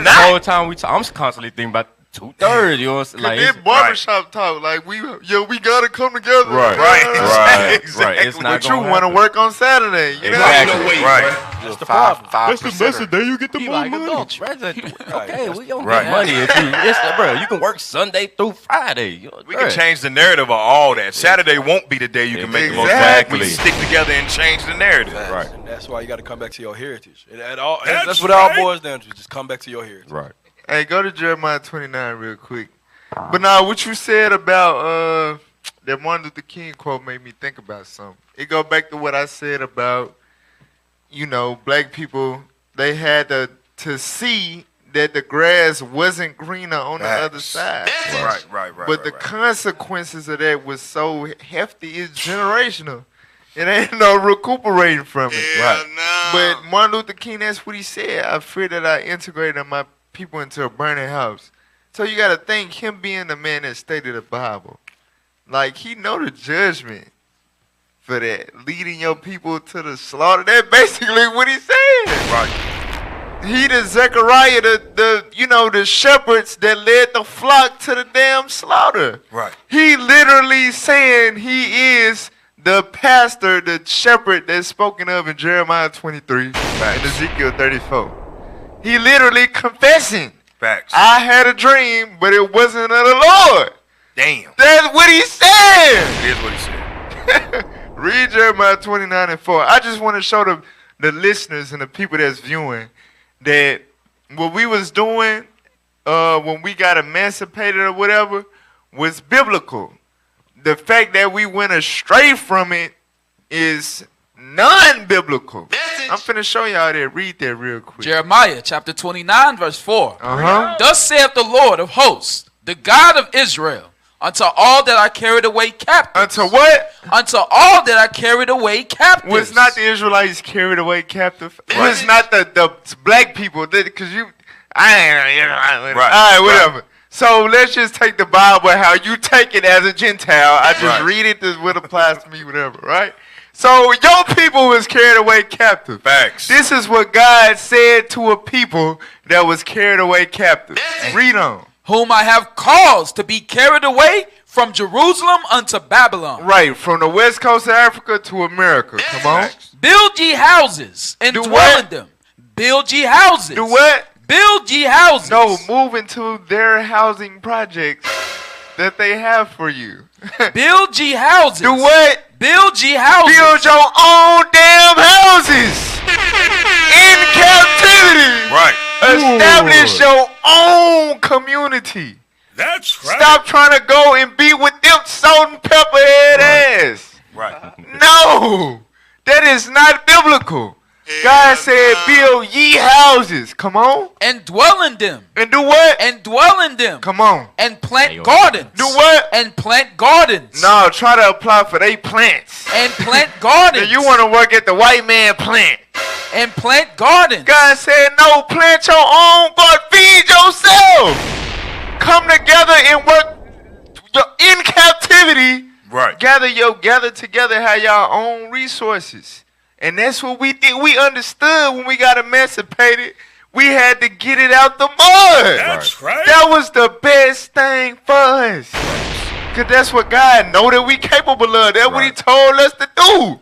The whole time we talk, I'm constantly thinking about 2/3. You know what I'm saying? Like, it's barbershop talk. Like, we got to come together. Right. Exactly. It's not But you want to work on Saturday. You Exactly. That's the problem. That's the day you get the most money. Okay, we don't get money if you, bro. You can work Sunday through Friday. We can change the narrative of all that. Saturday won't be the day you can make the most money. We stick together and change the narrative. Right. And that's why you got to come back to your heritage. That's what it all boils down to. Just come back to your heritage. Right. Hey, go to Jeremiah 29 real quick. But now, what you said about that Martin Luther King quote made me think about something. It go back to what I said about, black people, they had to see that the grass wasn't greener on the other side. Right. But the consequences of that was so hefty, it's generational. It ain't no recuperating from it. But Martin Luther King, that's what he said. I fear that I integrated my people into a burning house. So you got to think, him being the man that stated the Bible, like, he know the judgment for that, leading your people to the slaughter. That's basically what he said. Right. He the Zechariah, the shepherds that led the flock to the damn slaughter. Right. He literally saying he is the pastor, the shepherd that's spoken of in Jeremiah 23 and Ezekiel 34. He literally confessing. Facts. I had a dream, but it wasn't of the Lord. Damn. That's what he said. It is what he said. Read Jeremiah 29 and 4. I just want to show the listeners and the people that's viewing that what we was doing when we got emancipated or whatever was biblical. The fact that we went astray from it is non-biblical. I'm finna show y'all that. Read that real quick. Jeremiah chapter 29 verse 4. Uh-huh. Thus saith the Lord of hosts, the God of Israel, unto all that I carried away captives. Unto what? Unto all that I carried away captives. Was not the Israelites carried away captive? Was not the black people? Because all right, whatever. Right. So let's just take the Bible how you take it as a Gentile. I just read it as what applies to me, whatever, right? So your people was carried away captive. Facts. This is what God said to a people that was carried away captive. Read on. Whom I have caused to be carried away from Jerusalem unto Babylon. Right, from the west coast of Africa to America. Come on. Build ye houses and dwell in them. Build ye houses. Do what? Build ye houses. No, move into their housing projects that they have for you. Build ye houses. Do what? Build ye houses. Build your own damn houses. In captivity. Right. Establish your own community. That's right. Stop trying to go and be with them salt and pepper head ass. Right. No. That is not biblical. God said, build ye houses. Come on. And dwell in them. And do what? And dwell in them. Come on. And plant gardens. Do what? And plant gardens. No, try to apply for they plants. And plant gardens. And you want to work at the white man plant. And plant gardens. God said, no, plant your own garden. Feed yourself. Come together and work in captivity. Right. Gather together, have your own resources. And that's what we did. We understood when we got emancipated. We had to get it out the mud. That's right. That was the best thing for us. Because that's what God know that we capable of. That's what he told us to do.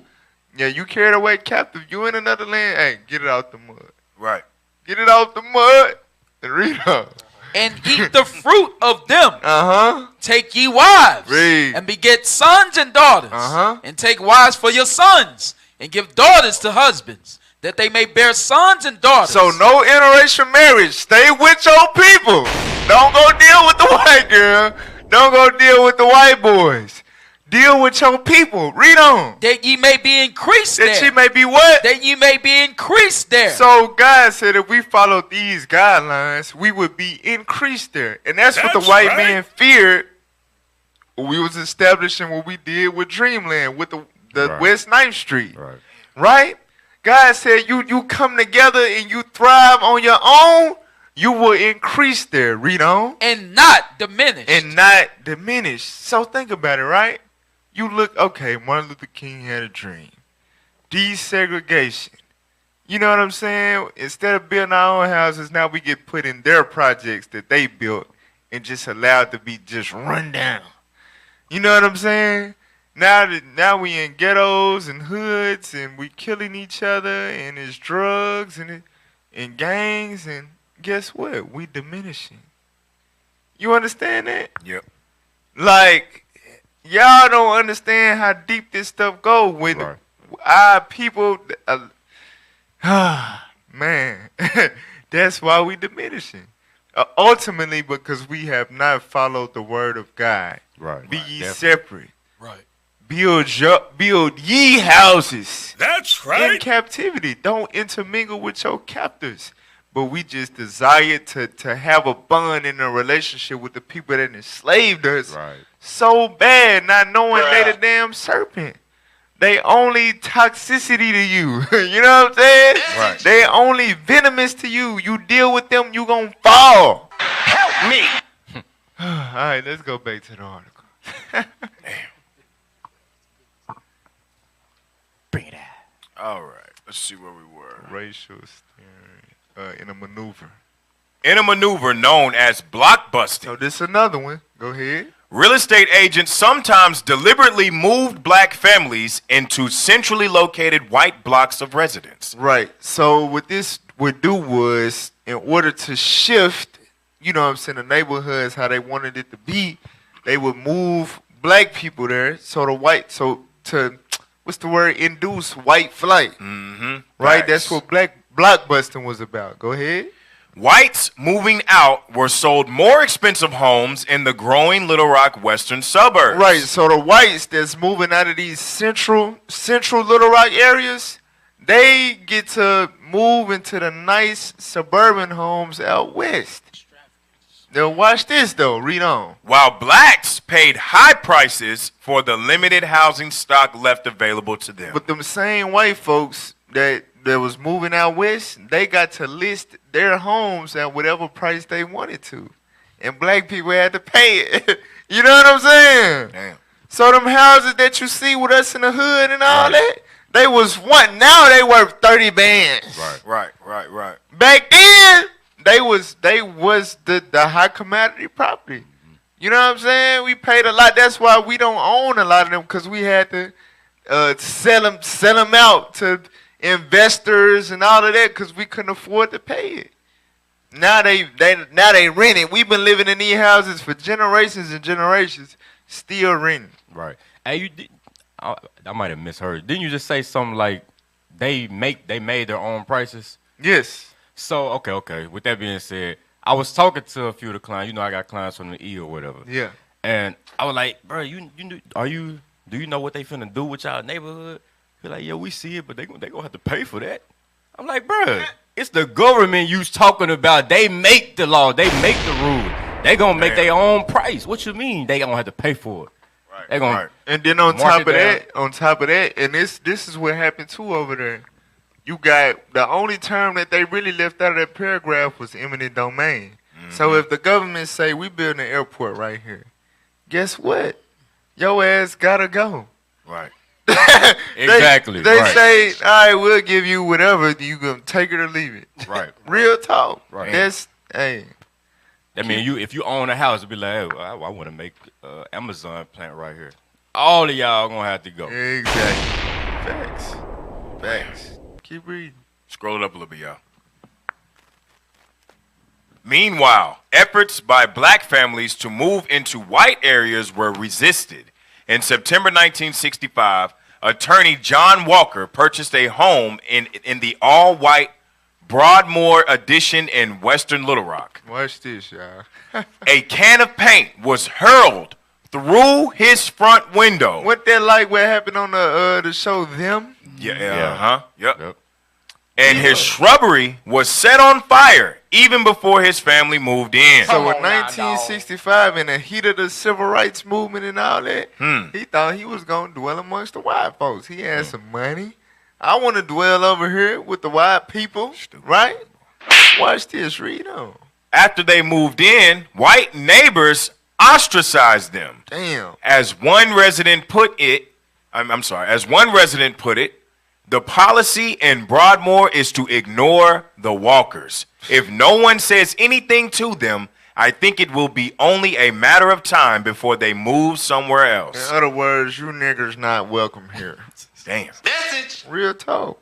Yeah, you carried away captive. You in another land. Hey, get it out the mud. Right. Get it out the mud and read on. And eat the fruit of them. Uh-huh. Take ye wives. Read. And beget sons and daughters. Uh-huh. And take wives for your sons. And give daughters to husbands, that they may bear sons and daughters. So no interracial marriage. Stay with your people. Don't go deal with the white girl. Don't go deal with the white boys. Deal with your people. Read on. That ye may be increased there. That ye may be what? That ye may be increased there. So God said if we followed these guidelines, we would be increased there. And that's what the white man feared. We was establishing what we did with Dreamland, with the West 9th Street. Right? God said you come together and you thrive on your own, you will increase there. Read on. And not diminish. And not diminish. So think about it, right? You look, okay, Martin Luther King had a dream. Desegregation. You know what I'm saying? Instead of building our own houses, now we get put in their projects that they built and just allowed to be just run down. You know what I'm saying? Now we in ghettos and hoods and we killing each other and it's drugs and gangs and guess what? We diminishing. You understand that? Yep. Like, y'all don't understand how deep this stuff go when our people, man, that's why we diminishing. Ultimately, because we have not followed the word of God. Right. Be ye separate. Right. Build ye houses. That's right. In captivity. Don't intermingle with your captors. But we just desire to have a bond in a relationship with the people that enslaved us so bad, not knowing they the damn serpent. They only toxicity to you. You know what I'm saying? Right. They only venomous to you. You deal with them, you gonna fall. Help me. All right, let's go back to the article. Bring it out. All right. Let's see where we were. Racial steering in a maneuver. In a maneuver known as blockbusting. So this is another one. Go ahead. Real estate agents sometimes deliberately moved black families into centrally located white blocks of residence. Right. So what this would do was, in order to shift, you know what I'm saying, the neighborhoods, how they wanted it to be, they would move black people there. So to what's the word? Induce white flight. Mm-hmm. Right? Facts. That's what blockbusting was about. Go ahead. Whites moving out were sold more expensive homes in the growing Little Rock western suburbs. Right, so the whites that's moving out of these central Little Rock areas, they get to move into the nice suburban homes out west. Now watch this though, read on. While blacks paid high prices for the limited housing stock left available to them. But them same white folks that was moving out west, they got to list their homes at whatever price they wanted to. And black people had to pay it. You know what I'm saying? Damn. So them houses that you see with us in the hood and all that, they was one. Now they worth 30 bands. Right. Back then, they was the high commodity property. You know what I'm saying? We paid a lot. That's why we don't own a lot of them, because we had to sell them out to investors and all of that because we couldn't afford to pay it. Now they rent it. We've been living in these houses for generations and generations, still renting. Right. Hey, I might have misheard. Didn't you just say something like they made their own prices? Yes. So okay. With that being said, I was talking to a few of the clients. You know, I got clients from the E or whatever. Yeah. And I was like, bro, do you know what they finna do with y'all neighborhood? They're like, yeah, we see it, but they gonna have to pay for that. I'm like, bro, it's the government you talking about. They make the law. They make the rule. They gonna make their own price. What you mean they gonna have to pay for it? Right. They gonna And then on top of that, and this is what happened too over there. You got the only term that they really left out of that paragraph was eminent domain. Mm-hmm. So if the government say we building an airport right here, guess what? Your ass gotta go. Right. Exactly. They say, all right, we'll give you whatever. You gonna take it or leave it. Right. Real talk. Right. That's hey. I mean, if you own a house, it'd be like, hey, I want to make Amazon plant right here. All of y'all gonna have to go. Exactly. Facts. Keep reading. Scroll it up a little bit, y'all. Meanwhile, efforts by black families to move into white areas were resisted. In September 1965, attorney John Walker purchased a home in the all-white Broadmoor Addition in Western Little Rock. Watch this, y'all. A can of paint was hurled through his front window. What that like what happened on the show Them? Yep. And his shrubbery was set on fire even before his family moved in. So in 1965, in the heat of the civil rights movement and all that, he thought he was going to dwell amongst the white folks. He had some money. I want to dwell over here with the white people, right? Watch this. Read on. After they moved in, white neighbors ostracized them. Damn. As one resident put it, as one resident put it, the policy in Broadmoor is to ignore the walkers. If no one says anything to them, I think it will be only a matter of time before they move somewhere else. In other words, you niggers not welcome here. Damn. Message. Real talk.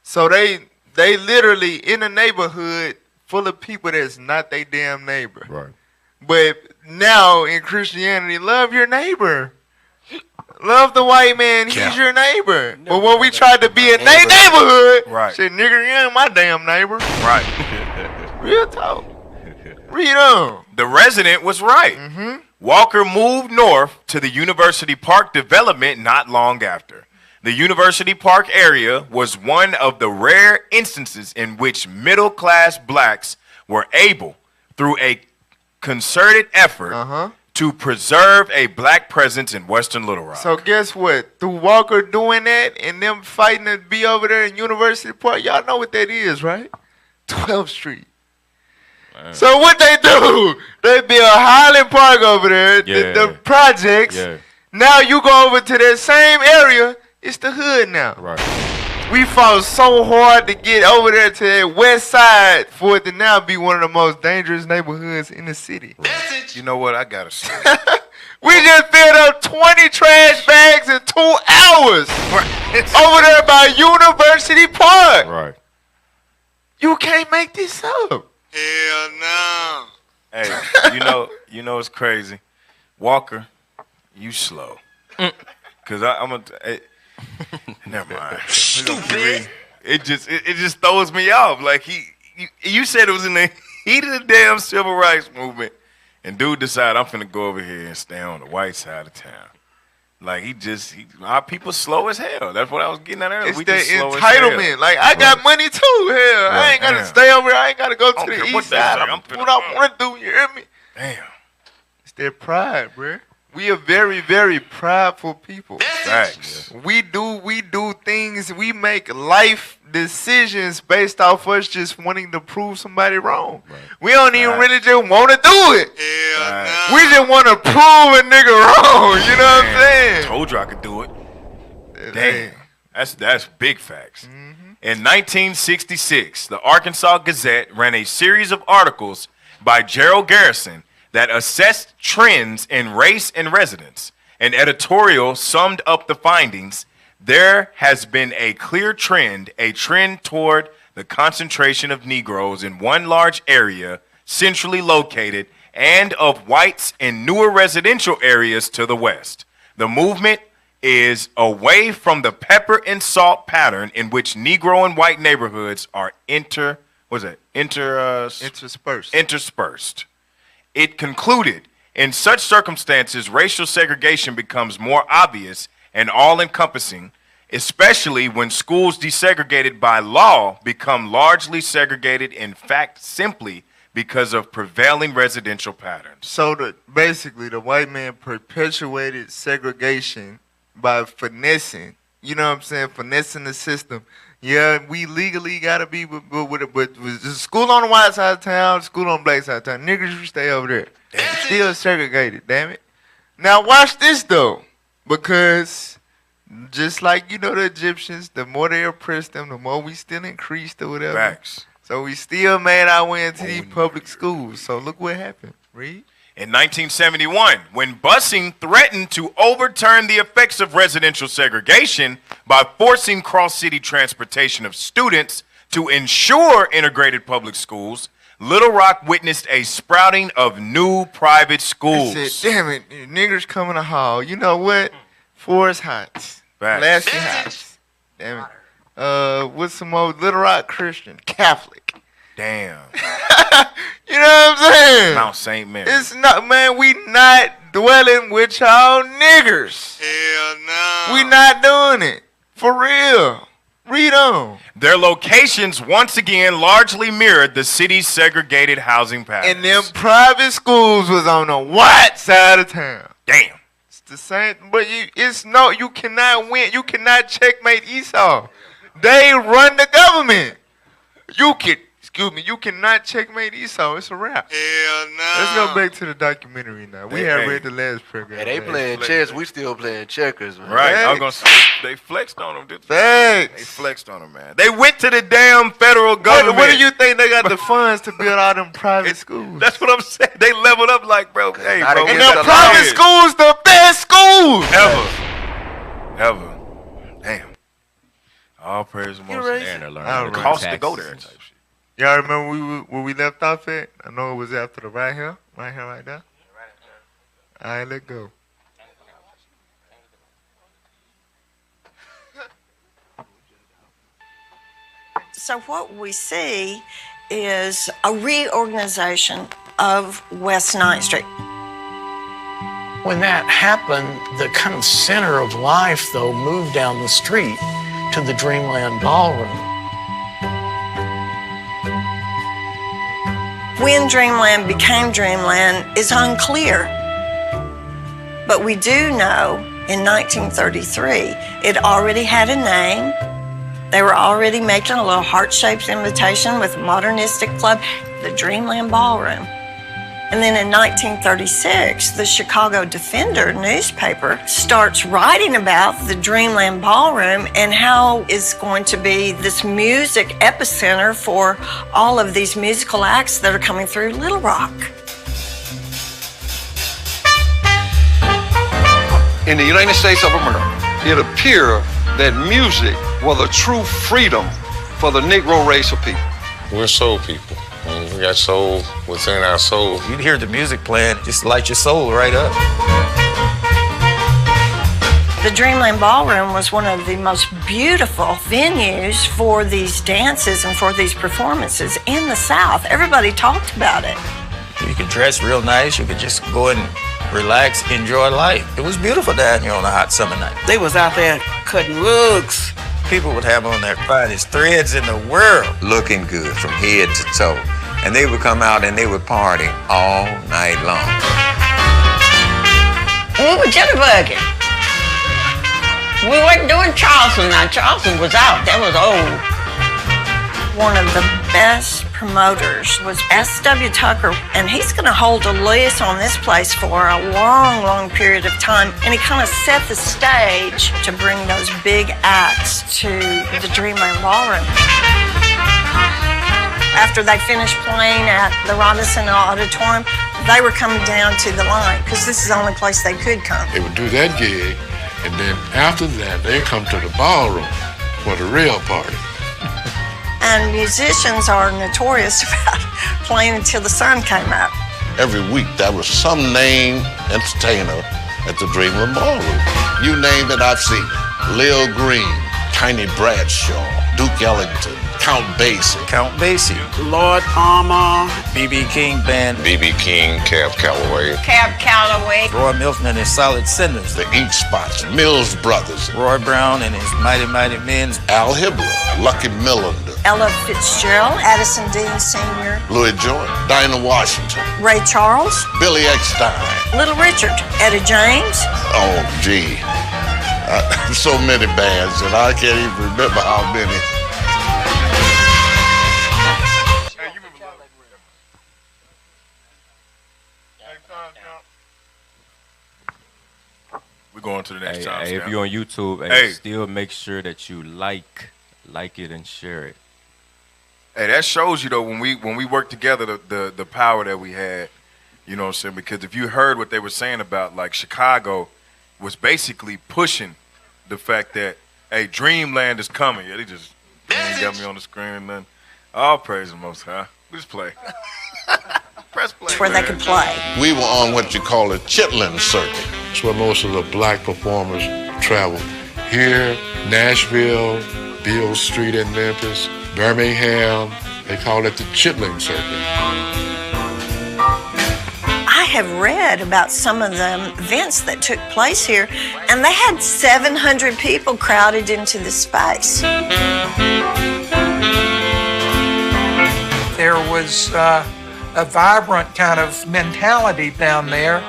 So they literally in a neighborhood full of people that's not their damn neighbor. Right. But now in Christianity, love your neighbor. Love the white man, he's your neighbor. But when we tried to be in their neighborhood, right. Shit, nigga, you ain't my damn neighbor. Right. Real talk. Read on. The resident was right. Mm-hmm. Walker moved north to the University Park development not long after. The University Park area was one of the rare instances in which middle-class blacks were able, through a concerted effort, to preserve a black presence in Western Little Rock. So guess what? Through Walker doing that and them fighting to be over there in University Park, y'all know what that is, right? 12th Street. So what they do? They build Highland Park over there, the projects. Yeah. Now you go over to that same area, it's the hood now. Right. We fought so hard to get over there to that west side for it to now be one of the most dangerous neighborhoods in the city. Message. You know what? I gotta say. We just filled up 20 trash bags in 2 hours over there by University Park. Right. You can't make this up. Hell no. Hey, you know it's crazy. Walker, you slow. Cause I'm gonna. Never mind. Stupid. It just throws me off. Like you said it was in the heat of the damn civil rights movement, and dude decided I'm finna go over here and stay on the white side of town. Like our people slow as hell. That's what I was getting at earlier. It's We that just slow as entitlement. hell. Like I got money too. Hell, I ain't gotta stay over here. I ain't gotta go to the east side. I'm what I want to do. You hear me? Damn. It's that pride, bruh. We are very, very prideful people. Facts. We do things. We make life decisions based off us just wanting to prove somebody wrong. Right. We don't even really just want to do it. Hell no. We just want to prove a nigga wrong. You know what I'm saying? Told you I could do it. Damn. That's big facts. In 1966, the Arkansas Gazette ran a series of articles by Gerald Garrison that assessed trends in race and residence. An editorial summed up the findings. There has been a clear trend toward the concentration of Negroes in one large area, centrally located, and of whites in newer residential areas to the west. The movement is away from the pepper and salt pattern in which Negro and white neighborhoods are interspersed. It concluded, in such circumstances, racial segregation becomes more obvious and all-encompassing, especially when schools desegregated by law become largely segregated in fact simply because of prevailing residential patterns. So basically the white man perpetuated segregation by finessing, you know what I'm saying, finessing the system. Yeah, we legally gotta be with it, but there's school on the white side of town, school on the black side of town. Niggas, you stay over there. Still segregated, damn it. Now watch this though, because just like the Egyptians, the more they oppressed them, the more we still increased or whatever. Facts. So we still made our way into these public schools. So look what happened. Read. In 1971, when busing threatened to overturn the effects of residential segregation by forcing cross-city transportation of students to ensure integrated public schools, Little Rock witnessed a sprouting of new private schools. I said, damn it, niggers coming to hall. You know what? Forest Heights. Lassie Heights. Damn it. What's some more? Little Rock Christian. Catholic. Damn. You know what I'm saying? Mount St. Mary. It's not, man, we not dwelling with y'all niggers. Hell no. We not doing it. For real. Read on. Their locations once again largely mirrored the city's segregated housing patterns. And them private schools was on the white side of town. Damn. It's the same, but you cannot win. You cannot checkmate Esau. They run the government. You can excuse me, you cannot checkmate Esau. It's a wrap. Hell no. Let's go back to the documentary now. We had read the last program. Hey, they playing chess. We still playing checkers, man. Right. I'm gonna say they flexed on them. Didn't they? Thanks. They flexed on them, man. They went to the damn federal government. What do you think they got the funds to build all them private schools? That's what I'm saying. They leveled up like, bro. Hey, bro. And the private schools, the best schools ever. Damn. All praise the Most High. And they're learning All the right. Cost to go there and type shit. Y'all remember where we left off at? I know it was after the right here, right there. All right, let's go. So what we see is a reorganization of West 9th Street. When that happened, the kind of center of life, though, moved down the street to the Dreamland Ballroom. When Dreamland became Dreamland is unclear. But we do know in 1933, it already had a name. They were already making a little heart-shaped invitation with Modernistic Club, the Dreamland Ballroom. And then in 1936, the Chicago Defender newspaper starts writing about the Dreamland Ballroom and how it's going to be this music epicenter for all of these musical acts that are coming through Little Rock. In the United States of America, it appeared that music was a true freedom for the Negro race of people. We're soul people. We got soul within our soul. You'd hear the music playing, just light your soul right up. The Dreamland Ballroom was one of the most beautiful venues for these dances and for these performances in the South. Everybody talked about it. You could dress real nice, you could just go and relax, enjoy life. It was beautiful down here on a hot summer night. They was out there cutting rugs. People would have on their finest threads in the world. Looking good from head to toe. And they would come out and they would party all night long. We were jitterbugging. We weren't doing Charleston now. Charleston was out. That was old. One of the best promoters was S.W. Tucker, and he's going to hold a lease on this place for a long, long period of time. And he kind of set the stage to bring those big acts to the Dreamland Ballroom. After they finished playing at the Robinson Auditorium, they were coming down to the line because this is the only place they could come. They would do that gig, and then after that, they'd come to the ballroom for the real party. And musicians are notorious about playing until the sun came up. Every week, there was some named entertainer at the Dreamland Ballroom. You name it, I've seen it. Lil Green, Tiny Bradshaw, Duke Ellington, Count Basie. Count Basie. Lord Palmer. B.B. King Band. B.B. King, Cab Calloway. Cab Calloway. Roy Milton and his Solid Cinders. The Ink Spots, Mills Brothers. Roy Brown and his Mighty Mighty Men. Al Hibbler, Lucky Millender. Ella Fitzgerald, Addison Dean Sr., Louis Jordan, Dinah Washington. Ray Charles. Billy Eckstein. Little Richard. Etta James. Oh, gee. So many bands, and I can't even remember how many. We're going to the next time. Hey, if you're on YouTube, still make sure that you like it and share it. Hey, that shows you though when we work together the power that we had. You know what I'm saying? Because if you heard what they were saying about like Chicago was basically pushing the fact that hey, Dreamland is coming. Yeah, they ain't got me on the screen and nothing. All praise the Most High. We just play. Press play. Where they could play. We were on what you call a Chitlin circuit. That's where most of the black performers travel. Here, Nashville, Beale Street in Memphis, Birmingham, they call it the Chitlin circuit. I have read about some of the events that took place here, and they had 700 people crowded into the space. There was a vibrant kind of mentality down there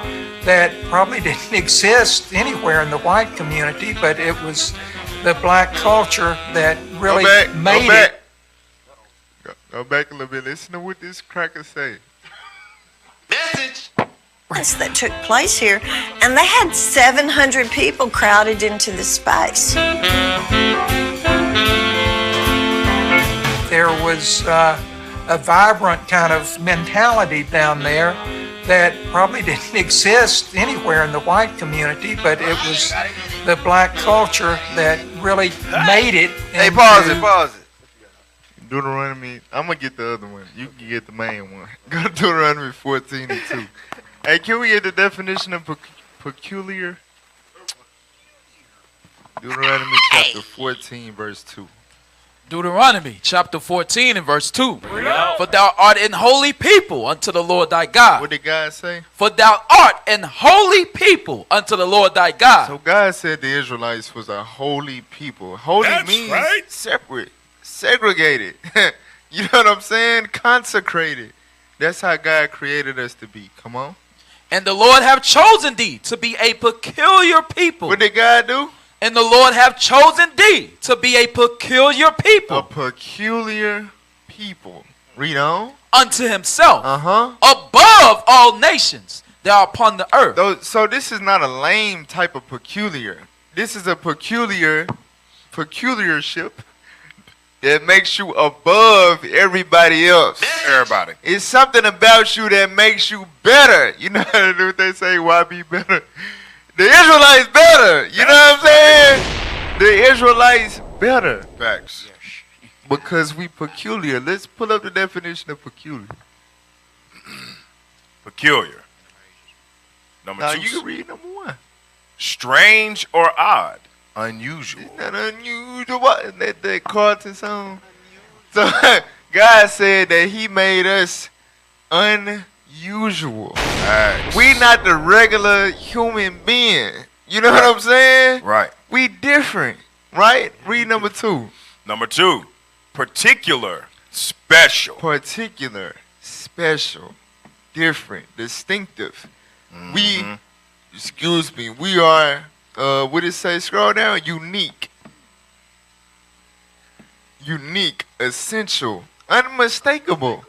that probably didn't exist anywhere in the white community, but it was the black culture that really made it. Go back a little bit. Listen to what this cracker say. Message. That took place here, and they had 700 people crowded into the space. There was a vibrant kind of mentality down there that probably didn't exist anywhere in the white community, but it was the black culture that really made it. Hey, pause it. Deuteronomy, I'm going to get the other one. You can get the main one. Go to Deuteronomy 14:2. Hey, can we get the definition of peculiar? Deuteronomy chapter 14, verse 2. Deuteronomy chapter 14 and verse 2. For thou art an holy people unto the Lord thy God. What did God say? For thou art an holy people unto the Lord thy God. So God said the Israelites was a holy people. Holy means separate, segregated. You know what I'm saying? Consecrated. That's how God created us to be. Come on. And the Lord have chosen thee to be a peculiar people. What did God do? And the Lord have chosen thee to be a peculiar people. A peculiar people. Read on. Unto himself. Uh-huh. Above all nations that are upon the earth. So this is not a lame type of peculiar. This is a peculiarship that makes you above everybody else. Everybody. It's something about you that makes you better. You know what they say, why be better? The Israelites better. You know what I'm saying? The Israelites better. Facts. Because we peculiar. Let's pull up the definition of peculiar. Peculiar. Number Now 2. you can read number 1. Strange or odd. Unusual. It's not unusual. That Carlton song. So God said that he made us unusual. Nice. We not the regular human being. You know what I'm saying? Right. We different. Right? Read number 2. Number 2. Particular. Special. Particular. Special. Different. Distinctive. We are what did it say? Scroll down. Unique. Unique. Essential. Unmistakable.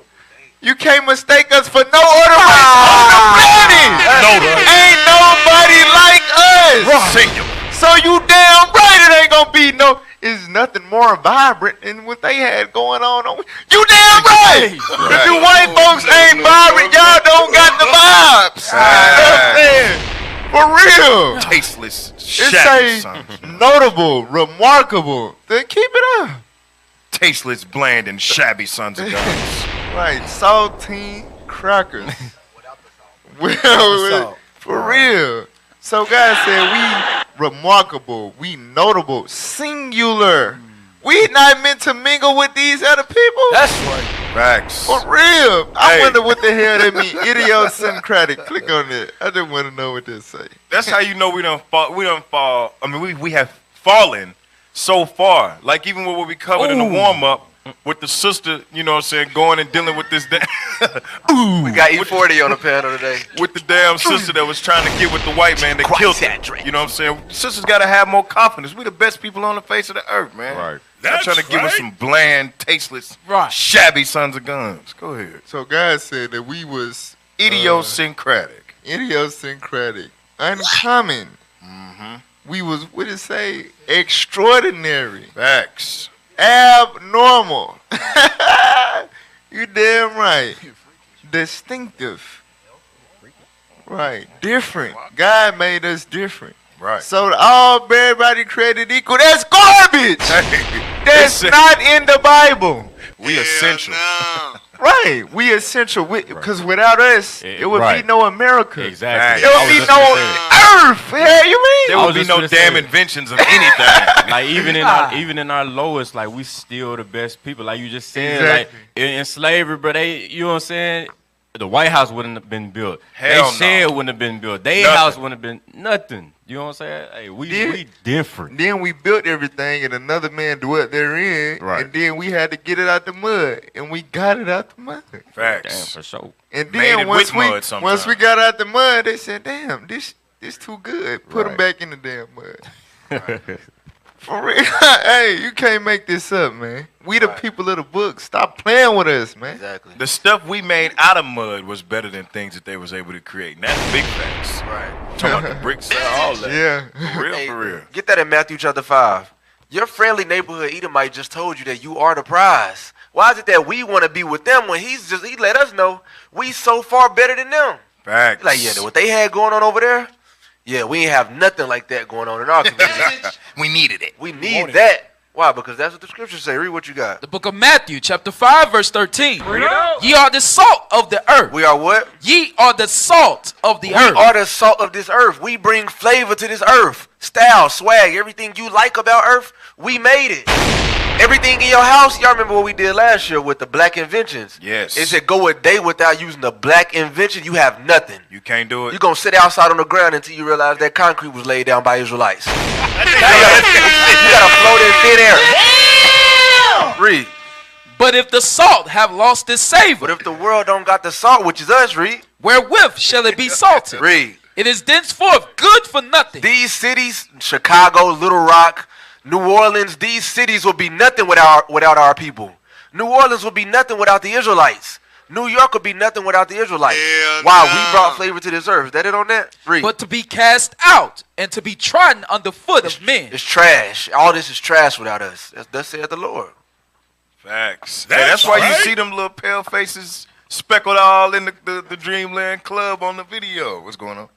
You can't mistake us for no other race on the planet. Ain't nobody like us. Singular. So you damn right it ain't gonna be no. It's nothing more vibrant than what they had going on. You damn right. If you white folks ain't vibrant, y'all don't got the vibes. For real. Tasteless. It say notable, remarkable. Then keep it up. Tasteless, bland, and shabby sons of guns. Right, saltine crackers. Well, for real. So God said we remarkable, we notable, singular. We not meant to mingle with these other people. That's right. Facts. For real. I wonder what the hell that mean. Idiosyncratic. Click on it. I just want to know what they say. That's how you know we don't fall. I mean, we have fallen so far. Like even what we covered in the warm up with the sister, you know what I'm saying, going and dealing with this. We got E40 on the panel today. With the damn sister that was trying to get with the white man that killed her. You know what I'm saying? Sisters got to have more confidence. We the best people on the face of the earth, man. Right. Not trying to give us some bland, tasteless, shabby sons of guns. Go ahead. So God said that we was idiosyncratic. Idiosyncratic. Uncommon. We was, what did it say? Extraordinary. Facts. Abnormal. You damn right. Distinctive. Right. Different. God made us different. Right. So everybody created equal. That's garbage. That's not in the Bible. We essential. Right. We essential. Because without us, it would be no America. Exactly. There would be no earth. Hell, you mean? There would be no damn inventions of anything. Like even in our lowest, like we still the best people. Like you just said, Exactly. like in slavery, bro, you know what I'm saying? The White House wouldn't have been built. Hell they shed wouldn't have been built. Their house wouldn't have been nothing. You know what I'm saying? Hey, we different. Then we built everything and another man dwelt therein. Right. And then we had to get it out the mud. And we got it out the mud. Facts. Damn, for sure. And Made then it once with mud sometimes. once we got out the mud, they said, damn, this too good. Put them back in the damn mud. For real. Hey, you can't make this up, man. We the people of the book. Stop playing with us, man. Exactly. The stuff we made out of mud was better than things that they was able to create. And that's big facts. Right. Talking about the bricks and all that. Yeah. For real, Hey, for real. Get that in Matthew chapter 5. Your friendly neighborhood Edomite just told you that you are the prize. Why is it that we want to be with them when he let us know we so far better than them? Facts. Like, yeah, what they had going on over there, yeah, we ain't have nothing like that going on in our community. We needed it. We need that. Why? Because that's what the scriptures say. Read what you got. The book of Matthew, chapter 5, verse 13. Ye are the salt of the earth. We are what? Ye are the salt of the earth. We are the salt of this earth. We bring flavor to this earth. Style, swag, everything you like about earth, we made it. Everything in your house, y'all remember what we did last year with the black inventions? Yes. It said go a day without using the black invention, you have nothing. You can't do it. You're going to sit outside on the ground until you realize that concrete was laid down by Israelites. You got to float in thin air. Read. But if the salt have lost its savor. But if the world don't got the salt, which is us, read. Wherewith shall it be salted? Read. It is thenceforth good for nothing. These cities, Chicago, Little Rock, New Orleans, these cities will be nothing without our people. New Orleans will be nothing without the Israelites. New York will be nothing without the Israelites. Wow, we brought flavor to this earth. Is that it on that? Read. But to be cast out and to be trodden underfoot of men. It's trash. All this is trash without us. Thus saith the Lord. Facts. That's why you see them little pale faces speckled all in the Dreamland Club on the video. What's going on?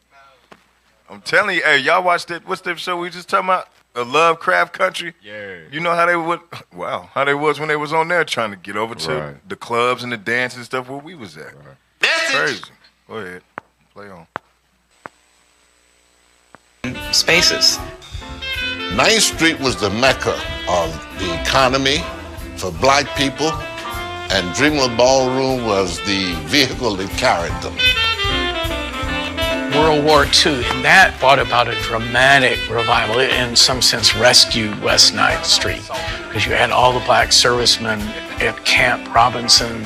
I'm telling you, hey, y'all watch that? What's that show we just talking about? A Lovecraft Country. Yeah. You know how they would? Wow, how they was when they was on there trying to get over to the clubs and the dance and stuff where we was at. Crazy. Go ahead, play on. Spaces. 9th Street was the mecca of the economy for black people, and Dreamland Ballroom was the vehicle that carried them. World War II, and that brought about a dramatic revival. It, in some sense, rescued West 9th Street, because you had all the black servicemen at Camp Robinson,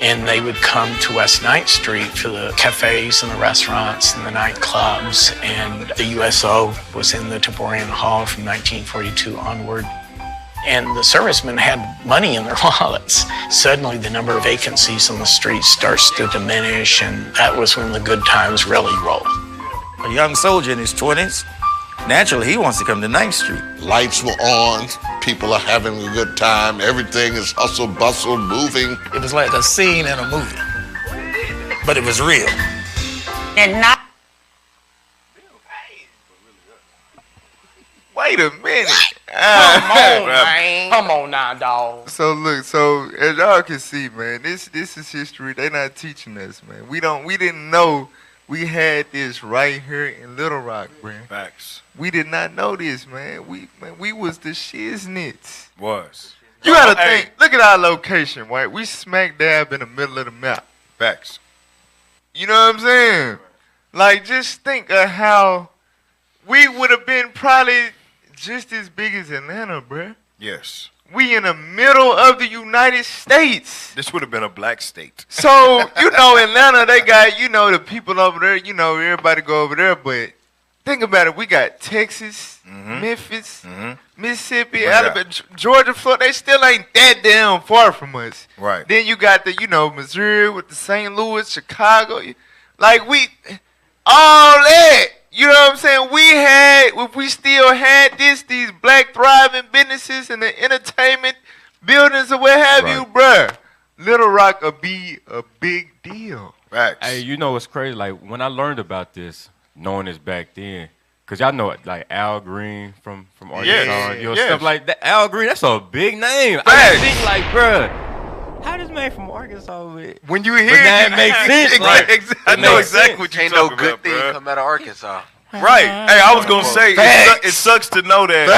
and they would come to West 9th Street to the cafes and the restaurants and the nightclubs, and the USO was in the Taborian Hall from 1942 onward. And the servicemen had money in their wallets. Suddenly the number of vacancies on the streets starts to diminish, and that was when the good times really rolled. A young soldier in his 20s, naturally he wants to come to 9th Street. Lights were on, people are having a good time, everything is hustle, bustle, moving. It was like a scene in a movie, but it was real. And not. Wait a minute. Come on, man. Come on now, dog. So look, so as y'all can see, man, this is history. They not teaching us, man. We didn't know we had this right here in Little Rock, man. Facts. We did not know this, man. We was the shiznits. Was. You gotta think. Look at our location, right? We smack dab in the middle of the map. Facts. You know what I'm saying? Like, just think of how we would have been probably just as big as Atlanta, bruh. Yes. We in the middle of the United States. This would have been a black state. So, Atlanta, they got, the people over there, everybody go over there. But think about it. We got Texas, Memphis, Mississippi, Alabama, Georgia, Florida. They still ain't that damn far from us. Right. Then you got the, Missouri with the St. Louis, Chicago. Like, all that. You know what I'm saying? If we still had these black thriving businesses and the entertainment buildings or what have you, bruh, Little Rock would be a big deal. Facts. Hey, you know what's crazy? Like, when I learned about this, knowing this back then, because y'all know it, like Al Green from Arkansas, stuff like that. Al Green, that's a big name. Facts. I think, like, bruh, how this man from Arkansas with? When you hear that makes sense. Like, I know exactly what you're Ain't talking no good about, thing bro. come out of Arkansas. Right. Hey, I was going to say, it sucks to know that,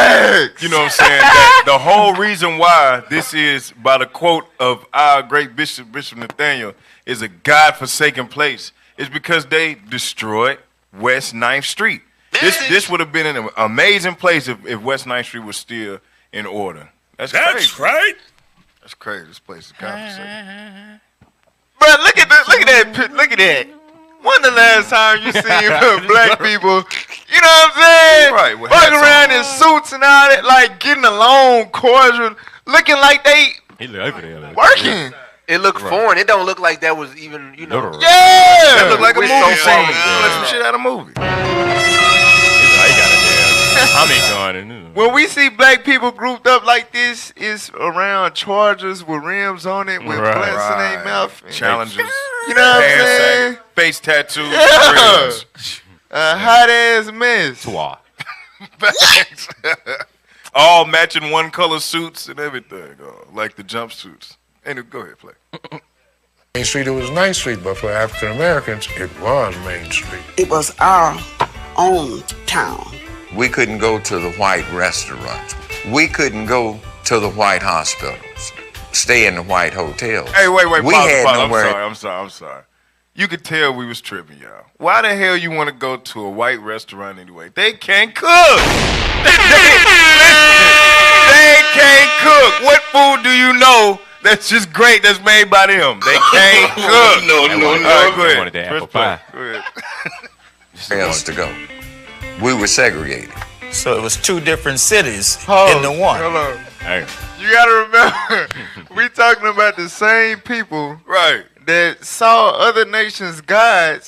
Facts. you know what I'm saying, that the whole reason why this is, by the quote of our great Bishop Nathaniel, is a God-forsaken place, is because they destroyed West 9th Street. This would have been an amazing place if West 9th Street was still in order. That's crazy. Right. That's crazy. This place is God-forsaken. Bro, look at that. When the last time you seen black people, you know what I'm saying? Right, with walking hats around on. in suits and all that, like getting along, cordial, looking like they He look over there. working. It looked foreign. It don't look like that was even, you know. Yeah. That look like a We're movie so far scene. removed. Like some shit out of a movie. He got a damn Tommy gun and When we see black people grouped up like this, it's around Chargers with rims on it, with plants in their mouth. and- Challenges. You know what I'm Hand saying? sagging, face tattoos. Yeah. ribs. A hot ass mess. Facts. All matching one color suits and everything. Like the jumpsuits. Anyway, go ahead, play. Main Street, it was 9th Street, but for African Americans, it was Main Street. It was our own town. We couldn't go to the white restaurants. We couldn't go to the white hospitals, stay in the white hotels. Hey, wait, We pause, had pause. nowhere. I'm sorry. You could tell we was tripping, y'all. Why the hell you want to go to a white restaurant anyway? They can't cook. They can't cook. What food do you know that's just great that's made by them? They can't cook. No. All right, go ahead. wanted that Press apple pie. play. Go ahead. Where else to go? We were segregated. So it was two different cities Hold in the one. Hold on. Hey. You gotta remember, we talking about the same people Right. that saw other nations' gods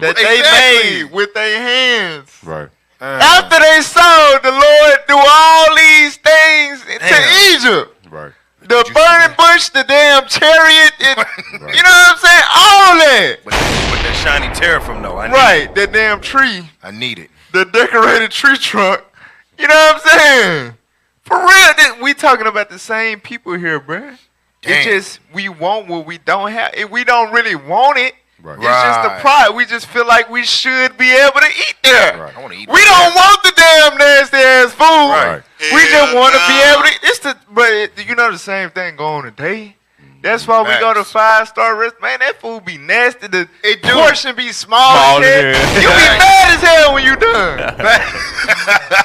that they Exactly. made with their hands. Right. After they saw the Lord do all these things to Egypt. Right. The burning bush, the damn chariot, you know what I'm saying? All that. But that shiny teraphim, though. I need Right, that damn tree. I need it. The decorated tree trunk. You know what I'm saying? For real, we talking about the same people here, bruh. It's just we want what we don't have. If we don't really want it, Right. it's just the pride. We just feel like we should be able to eat there. Right. I want to eat We don't want the damn nasty ass food. Right. We just want to be able to. But you know the same thing going today. That's why we go to 5-star restaurant. Man, that food be nasty. The portion be small as hell. You be mad as hell when you done.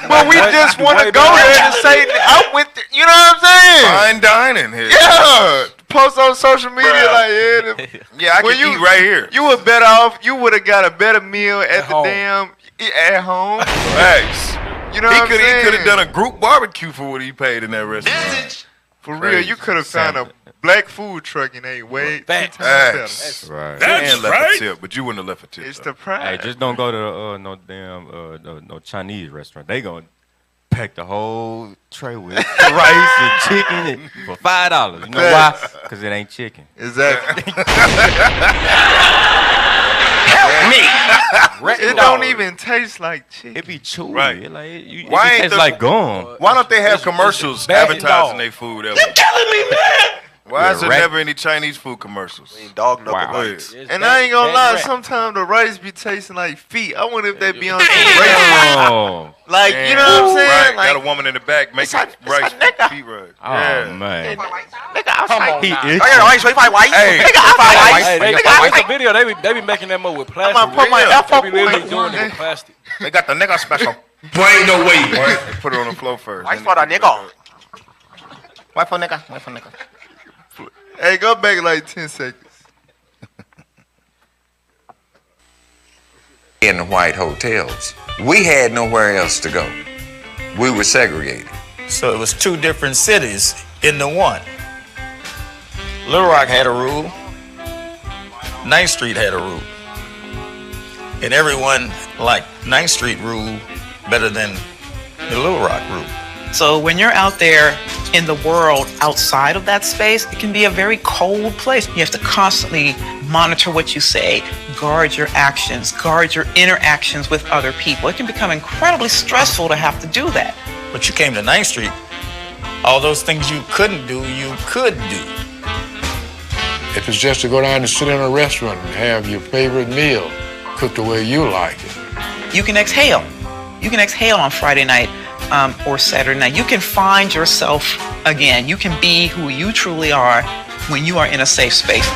But we just want to go there and say, I went there. You know what I'm saying? Fine dining here. Yeah. Post on social media like, Yeah, I when can eat right here. You were better off. You would have got a better meal at the home. at home. Facts. You know what I'm saying? He could have done a group barbecue for what he paid in that restaurant. For real, you could have found a black food truck and ate way 2 times better. Right. And left a tip, but you wouldn't have left a tip. It's though. the pride. Hey, just don't go to no damn no Chinese restaurant. They gonna pack the whole tray with rice and chicken and for $5. You know why? Because it ain't chicken. Exactly. Help me. It don't even taste like chicken. It be chewy. Right. It Why Why ain't tastes the- like gum. Why don't they have commercials advertising their food? Ever? Telling me, man. Why is there rat- never any Chinese food commercials? Dog knuckle Wow. bites. And I ain't gonna lie, sometimes the rice be tasting like feet. I wonder if they be on some race. Oh, Like, you know what I'm saying? Right. Like, Got a woman in the back making rice feet right. oh man. He I got ice, if I white. Hey, Nigga, if I white. Hey, Nigga, watch the video. They be making that move with plastic. I'm gonna put my They F be literally doing it up. with plastic. They got the nigga special. Boy, ain't no way, boy. They put it on the floor first. White for that nigga. White for nigga. White for nigga. Hey, go back like 10 seconds. In the white hotels. We had nowhere else to go. We were segregated. So it was two different cities in the one. Little Rock had a rule. 9th Street had a rule. And everyone liked 9th Street rule better than the Little Rock rule. So when you're out there in the world outside of that space, it can be a very cold place. You have to constantly monitor what you say, guard your actions, guard your interactions with other people. It can become incredibly stressful to have to do that. But you came to 9th Street, all those things you couldn't do, you could do. If it's just to go down and sit in a restaurant and have your favorite meal cooked the way you like it. You can exhale. You can exhale on Friday night or Saturday night. You can find yourself again. You can be who you truly are when you are in a safe space.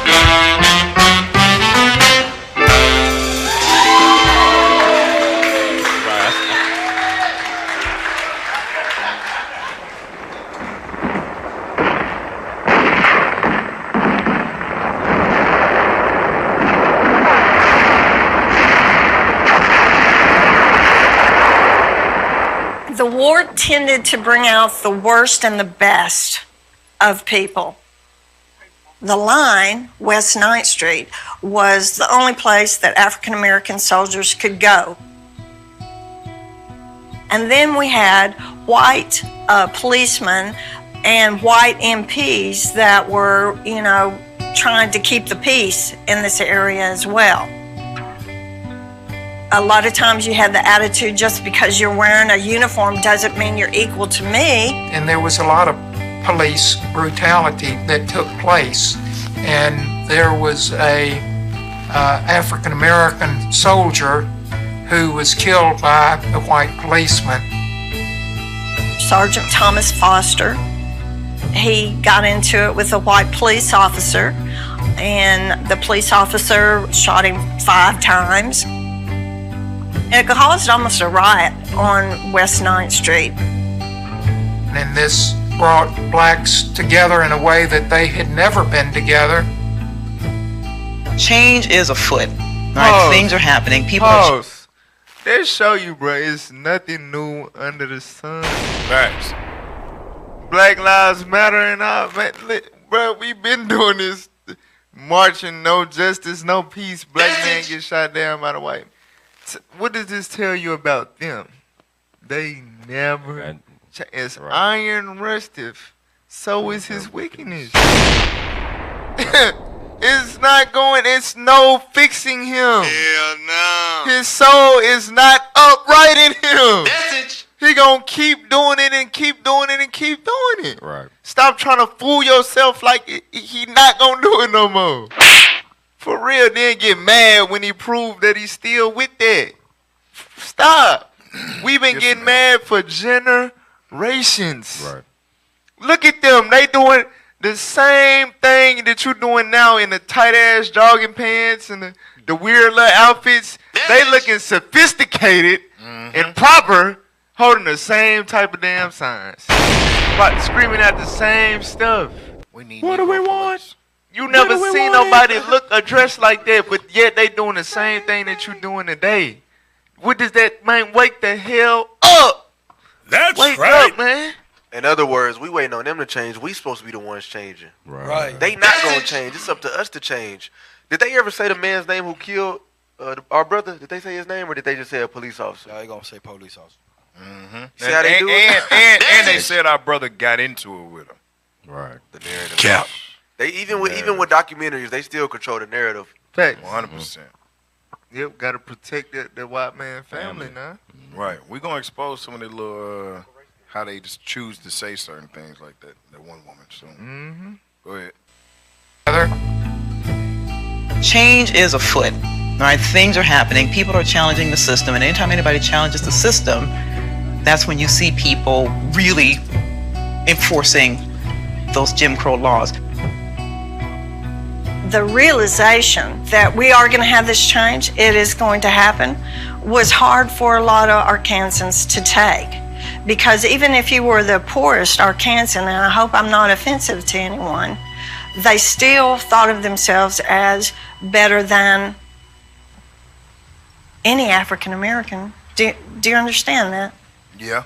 war tended to bring out the worst and the best of people. The line, West 9th Street, was the only place that African American soldiers could go. And then we had white policemen and white MPs that were, you know, trying to keep the peace in this area as well. A lot of times you had the attitude, just because you're wearing a uniform doesn't mean you're equal to me. And there was a lot of police brutality that took place. And there was a African American soldier who was killed by a white policeman. Sergeant Thomas Foster, he got into it with a white police officer, and the police officer shot him 5 times. It caused almost a riot on West 9th Street. And this brought blacks together in a way that they had never been together. Change is afoot. Right? Things are happening. People are... They show you, bro, it's nothing new under the sun. Facts. Black Lives Matter and all, man. Bro, we been doing this. Marching, no justice, no peace. Black man get shot down by the white. What does this tell you about them? They never... As iron rusteth, so is his wickedness. It's not going, it's no fixing him. Hell no. His soul is not upright in him. Message. He gonna keep doing it and keep doing it and keep doing it. Right. Stop trying to fool yourself like he not gonna do it no more. For real, then get mad when he proved that he's still with that. Stop. We've been getting mad for generations. Right. Look at them. They doing the same thing that you're doing now in the tight-ass jogging pants and the weird little outfits. They looking sophisticated and proper, holding the same type of damn signs. But screaming at the same stuff. What do we want? You never seen nobody look or dress like that, but yet they doing the same thing that you doing today. What does that mean? Wake the hell up! That's Wake right. up, man. In other words, we waiting on them to change. We supposed to be the ones changing. Right. They not gonna change. It's up to us to change. Did they ever say the man's name who killed our brother? Did they say his name, or did they just say a police officer? No, they gonna say police officer. See how they do it? And they said our brother got into it with him. Right. The narrative. Cap. They even with documentaries, they still control the narrative. Facts. 100%. Yep, gotta protect the white man family now. Right. We're gonna expose some of the little how they just choose to say certain things like that. That one woman. So go ahead. Change is afoot. All right, things are happening. People are challenging the system, and anytime anybody challenges the system, that's when you see people really enforcing those Jim Crow laws. The realization that we are going to have this change, it is going to happen, was hard for a lot of Arkansans to take. Because even if you were the poorest Arkansan, and I hope I'm not offensive to anyone, they still thought of themselves as better than any African American. Do you understand that? Yeah.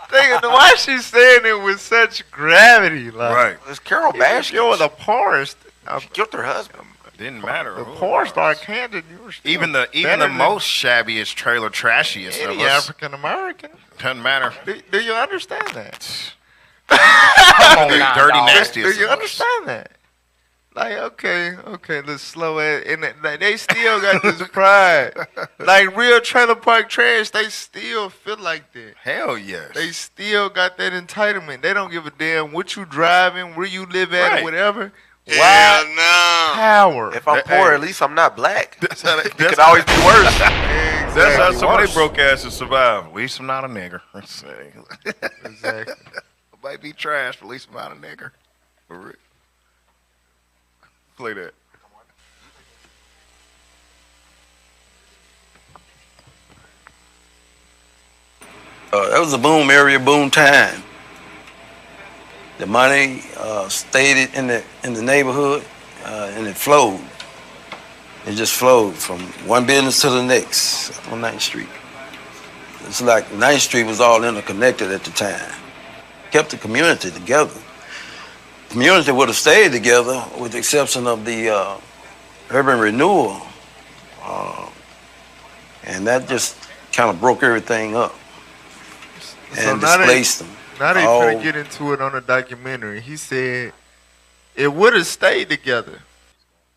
Why is she saying it with such gravity? Like, Right. It's Carol Baskins. You're the poorest. She killed her husband. Didn't matter. The poorest Arkansan. You were still Even the better than most shabbiest trailer trashiest of any us. African American. Doesn't matter. Do you understand that? Come on, dirty nastiest. Do you of us. understand that? Like, okay, let's slow it. And they still got this pride. Like real trailer park trash, they still feel like that. Hell yes. They still got that entitlement. They don't give a damn what you driving, where you live at, Right. or whatever. Hell no. Power. If I'm poor, at least I'm not black. It could always be worse. That's how some of they broke asses survive. At least I'm not a nigger. Exactly. I might be trash, but at least I'm not a nigger. For real. Play that. That was a boom area, boom time. The money stayed in the neighborhood, and it flowed. It just flowed from one business to the next on 9th Street. It's like 9th Street was all interconnected at the time. Kept the community together. Community would have stayed together with the exception of the urban renewal. And that just kind of broke everything up and displaced them. Now they finna get into it on a documentary. He said it would have stayed together.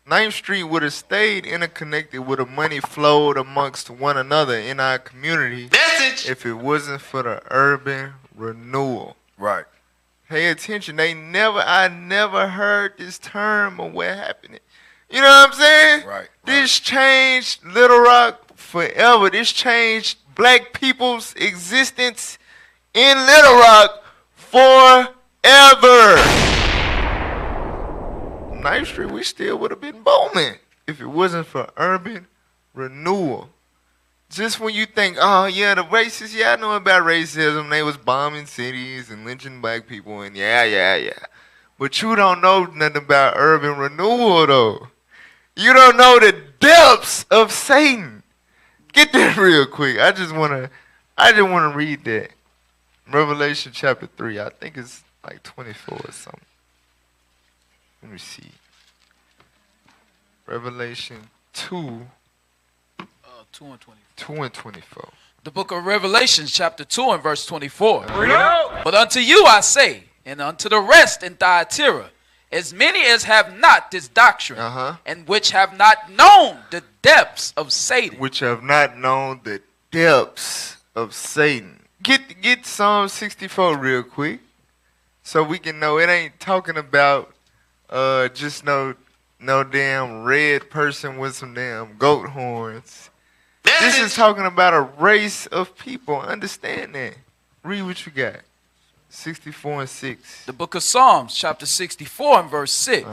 9th Street would have stayed interconnected, would have money flowed amongst one another in our community if it wasn't for the urban renewal. Right. Pay attention. I never heard this term or what happened. You know what I'm saying? Right. This changed Little Rock forever. This changed black people's existence in Little Rock forever. 9th Street, we still would have been booming if it wasn't for urban renewal. Just when you think, oh yeah, the racists, yeah, I know about racism. They was bombing cities and lynching black people, and yeah. But you don't know nothing about urban renewal, though. You don't know the depths of Satan. Get that real quick. I just wanna read that. Revelation chapter 3. I think it's like 24 or something. Let me see. Revelation 2. 2 and 24. 2 and 24. The book of Revelation, chapter 2 and verse 24. But unto you I say, and unto the rest in Thyatira, as many as have not this doctrine, and which have not known the depths of Satan. Which have not known the depths of Satan. Get Psalm 64 real quick, so we can know it ain't talking about just no damn red person with some damn goat horns. This is talking about a race of people. Understand that. Read what you got. 64 and 6. The book of Psalms, chapter 64 and verse 6.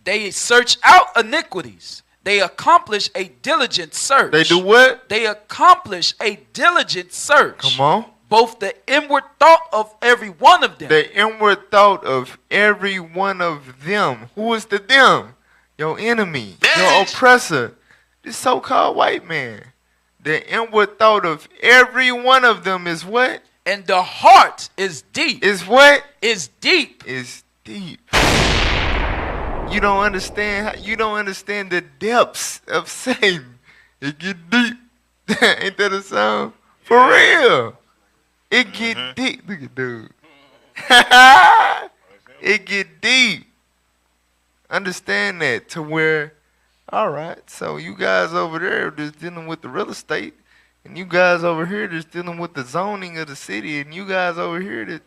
They search out iniquities. They accomplish a diligent search. They do what? They accomplish a diligent search. Come on. Both the inward thought of every one of them. The inward thought of every one of them. Who is the them? Your enemy. Your oppressor. This so-called white man. The inward thought of every one of them is what? And the heart is deep. Is what? Is deep. Is deep. You don't understand. You don't understand the depths of Satan. It get deep. Ain't that a sound? For real. It get deep. Look at dude. It get deep. Understand that to where, all right, so you guys over there just dealing with the real estate, and you guys over here just dealing with the zoning of the city, and you guys over here that,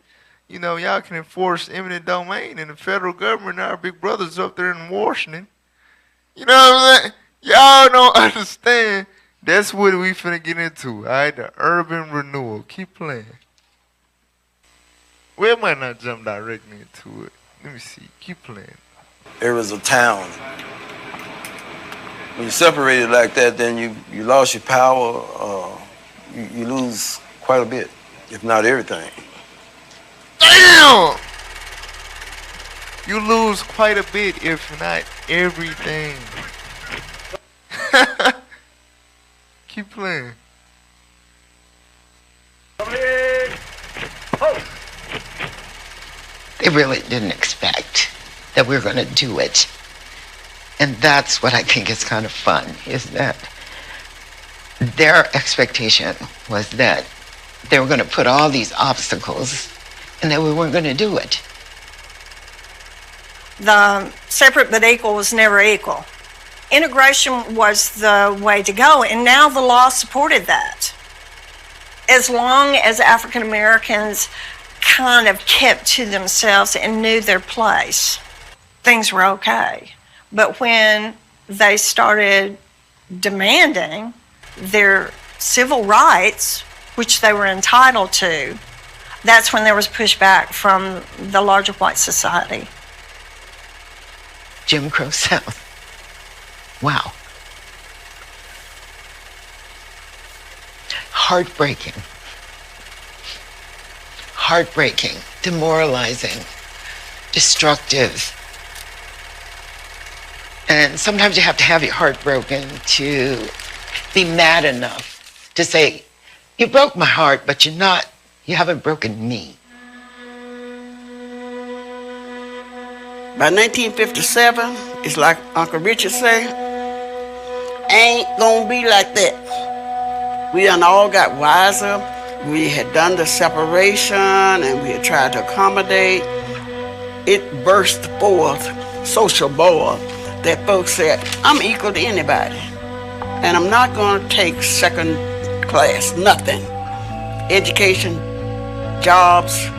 you know, y'all can enforce eminent domain, and the federal government, our big brothers up there in Washington. You know what I'm saying? Y'all don't understand. That's what we finna get into, all right? The urban renewal. Keep playing. We might not jump directly into it. Let me see. Keep playing. There was a town. When you separated like that, then you lost your power. You lose quite a bit, if not everything. Damn! You lose quite a bit, if not everything. Keep playing. They really didn't expect that we were going to do it. And that's what I think is kind of fun, is that their expectation was that they were going to put all these obstacles and that we weren't going to do it. The separate but equal was never equal. Integration was the way to go, and now the law supported that. As long as African Americans kind of kept to themselves and knew their place, things were okay. But when they started demanding their civil rights, which they were entitled to, that's when there was pushback from the larger white society. Jim Crow South. Wow. Heartbreaking. Heartbreaking, demoralizing, destructive. And sometimes you have to have your heart broken to be mad enough to say, You broke my heart, but you haven't broken me. By 1957, it's like Uncle Richard say, ain't gonna be like that. We done all got wiser. We had done the separation and we had tried to accommodate. It burst forth, social board, that folks said, I'm equal to anybody. And I'm not gonna take second class, nothing. Education, jobs,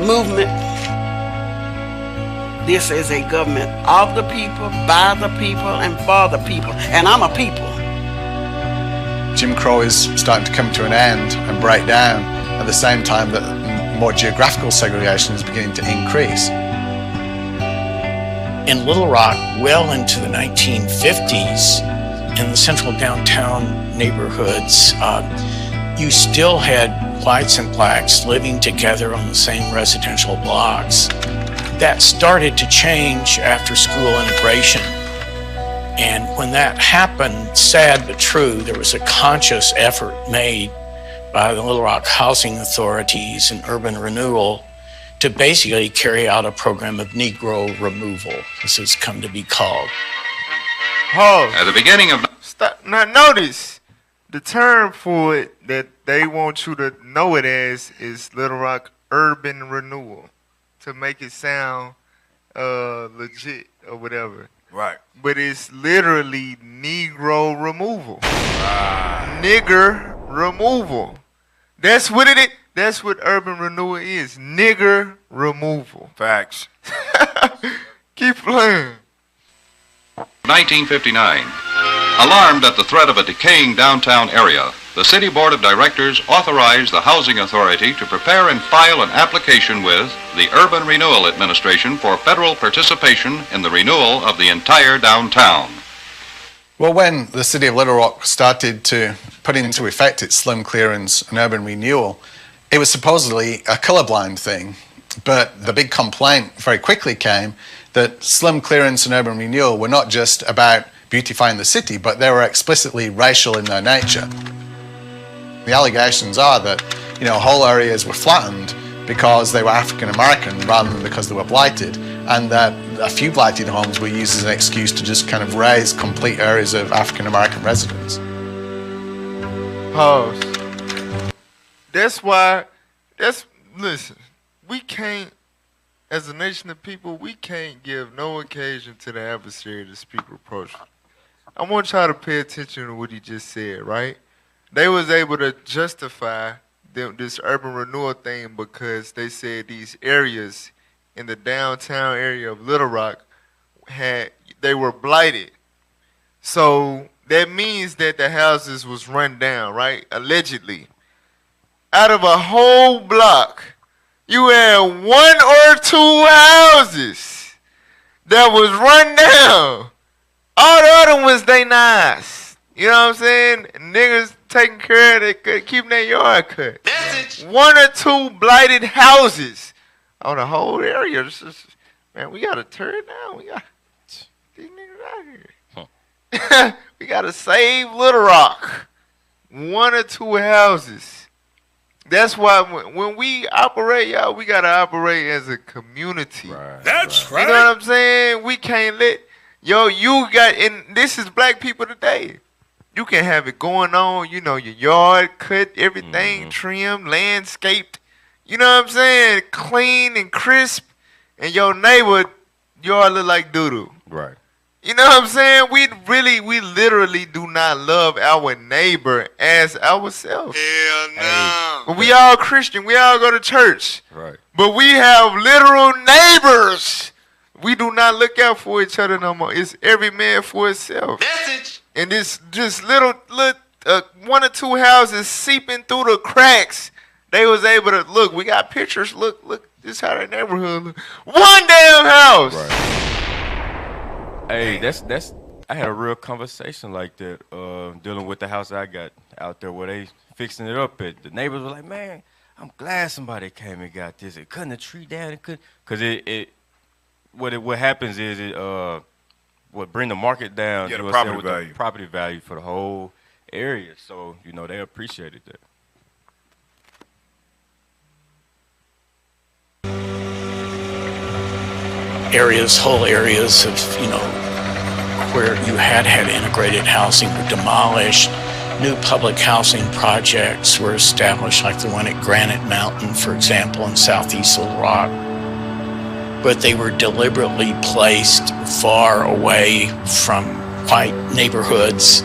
movement. This is a government of the people, by the people, and for the people. And I'm a people. Jim Crow is starting to come to an end and break down at the same time that more geographical segregation is beginning to increase. In Little Rock, well into the 1950s, in the central downtown neighborhoods, you still had whites and blacks living together on the same residential blocks. That started to change after school integration. And when that happened, sad but true, there was a conscious effort made by the Little Rock housing authorities and urban renewal to basically carry out a program of Negro removal, as it's come to be called. At the beginning of... Stop. Now notice, the term for it that they want you to know it as is Little Rock urban renewal, to make it sound legit or whatever. Right. But it's literally Negro removal. Nigger removal. That's what it is. That's what urban renewal is. Nigger removal. Facts. Keep playing. 1959. Alarmed at the threat of a decaying downtown area, the City Board of Directors authorized the Housing Authority to prepare and file an application with the Urban Renewal Administration for federal participation in the renewal of the entire downtown. Well, when the City of Little Rock started to put into effect its slum clearance and urban renewal, it was supposedly a colorblind thing. But the big complaint very quickly came that slum clearance and urban renewal were not just about beautifying the city, but they were explicitly racial in their nature. The allegations are that, whole areas were flattened because they were African American rather than because they were blighted, and that a few blighted homes were used as an excuse to just kind of raise complete areas of African American residents. Pause. Listen, we can't, as a nation of people, we can't give no occasion to the adversary to speak reproachfully. I want y'all to pay attention to what he just said, right? They was able to justify this urban renewal thing because they said these areas in the downtown area of Little Rock they were blighted. So that means that the houses was run down, right? Allegedly. Out of a whole block, you had one or two houses that was run down. All the other ones, they nice. You know what I'm saying? Niggas taking care of it, keeping their yard cut. One or two blighted houses on the whole area. Man, we got to tear it down. We got these niggas out here. We got to save Little Rock. One or two houses. That's why when we operate, y'all, we got to operate as a community. That's right. You know what I'm saying? We can't let... and this is black people today. You can have it going on, your yard cut, everything trimmed, landscaped. You know what I'm saying? Clean and crisp. And your neighbor, yard look like doo-doo. Right. You know what I'm saying? We literally do not love our neighbor as ourselves. Hell no. But we all Christian. We all go to church. Right. But we have literal neighbors. We do not look out for each other no more. It's every man for himself. Message. And this just little one or two houses seeping through the cracks. They was able to look. We got pictures. Look. This is how their neighborhood look. One damn house. Right. Hey, that's. I had a real conversation like that dealing with the house I got out there where they fixing it up at. The neighbors were like, "Man, I'm glad somebody came and got this. It cutting the tree down. It could, cause what happens is it bring the market down. Yeah, the property value. Property value for the whole area. So, you know, they appreciated that. Whole areas of, you know, where you had integrated housing were demolished. New public housing projects were established, like the one at Granite Mountain, for example, in southeast Little Rock. But they were deliberately placed far away from white neighborhoods.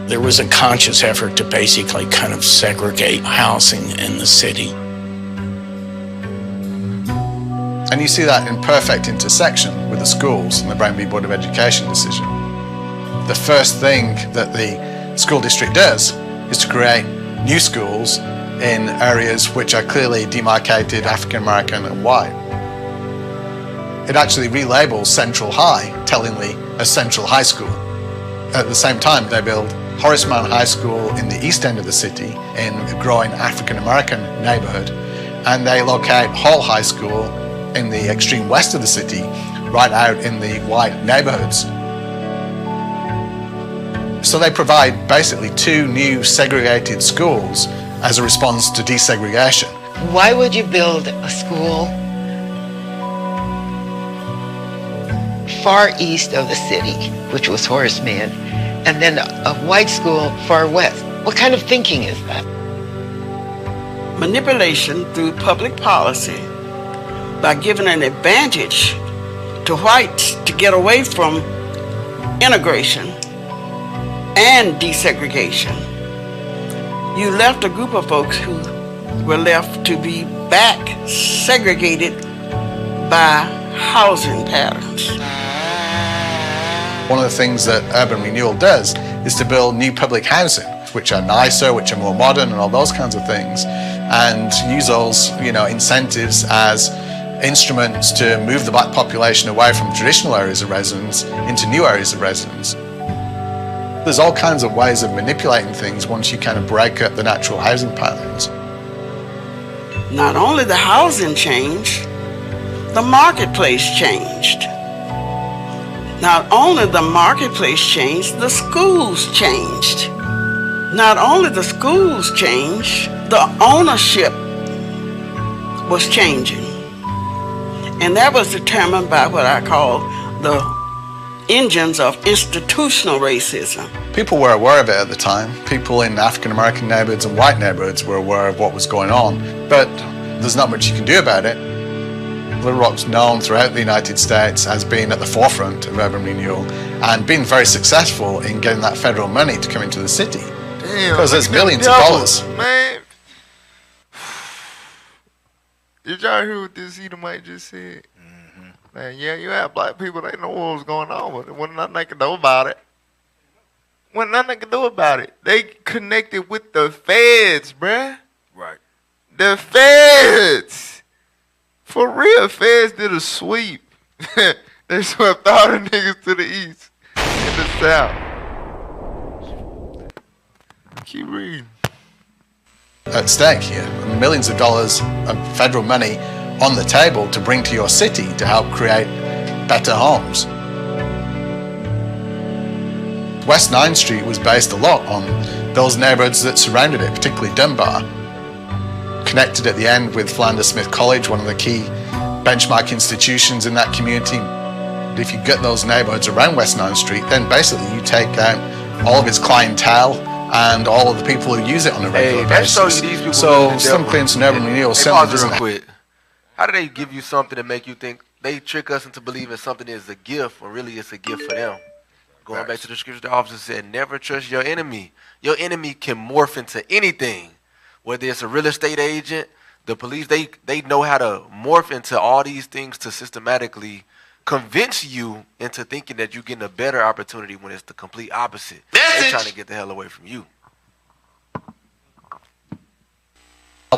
There was a conscious effort to basically kind of segregate housing in the city. And you see that in perfect intersection with the schools and the Brown v. Board of Education decision. The first thing that the school district does is to create new schools in areas which are clearly demarcated African American and white. It actually relabels Central High, tellingly, as Central High School. At the same time, they build Horace Mann High School in the east end of the city in a growing African American neighborhood, and they locate Hall High School in the extreme west of the city, right out in the white neighborhoods. So they provide basically two new segregated schools as a response to desegregation. Why would you build a school far east of the city, which was Horace Mann, and then a white school far west? What kind of thinking is that? Manipulation through public policy by giving an advantage to whites to get away from integration and desegregation. You left a group of folks who were left to be back segregated by housing patterns. One of the things that urban renewal does is to build new public housing, which are nicer, which are more modern, and all those kinds of things, and use those, you know, incentives as instruments to move the black population away from traditional areas of residence into new areas of residence. There's all kinds of ways of manipulating things once you kind of break up the natural housing patterns. Not only the housing changed, the marketplace changed. Not only the marketplace changed, the schools changed. Not only the schools changed, the ownership was changing. And that was determined by what I call the engines of institutional racism. People were aware of it at the time. People in African American neighborhoods and white neighborhoods were aware of what was going on, but there's not much you can do about it. Little Rock's known throughout the United States as being at the forefront of urban renewal and being very successful in getting that federal money to come into the city. Damn, because there's millions of dollars. Man. Did y'all hear what this Edomite just said? Man, yeah, you have black people, they know what was going on, but there wasn't nothing they could do about it. Wasn't nothing they could do about it. They connected with the feds, bruh. Right. The feds. For real, feds did a sweep. They swept all the niggas to the east and the south. Keep reading. At stake here, millions of dollars of federal money on the table to bring to your city to help create better homes. West 9th Street was based a lot on those neighborhoods that surrounded it, particularly Dunbar. Connected at the end with Philander Smith College, one of the key benchmark institutions in that community. If you get those neighborhoods around West 9th Street, then basically you take out all of its clientele and all of the people who use it on a regular basis. So slum clearance and urban renewal certainly doesn't have. How do they give you something to make you think, they trick us into believing something is a gift when really it's a gift for them? Going back to the scripture, the officer said, never trust your enemy. Your enemy can morph into anything. Whether it's a real estate agent, the police, they know how to morph into all these things to systematically convince you into thinking that you're getting a better opportunity when it's the complete opposite. They're trying to get the hell away from you.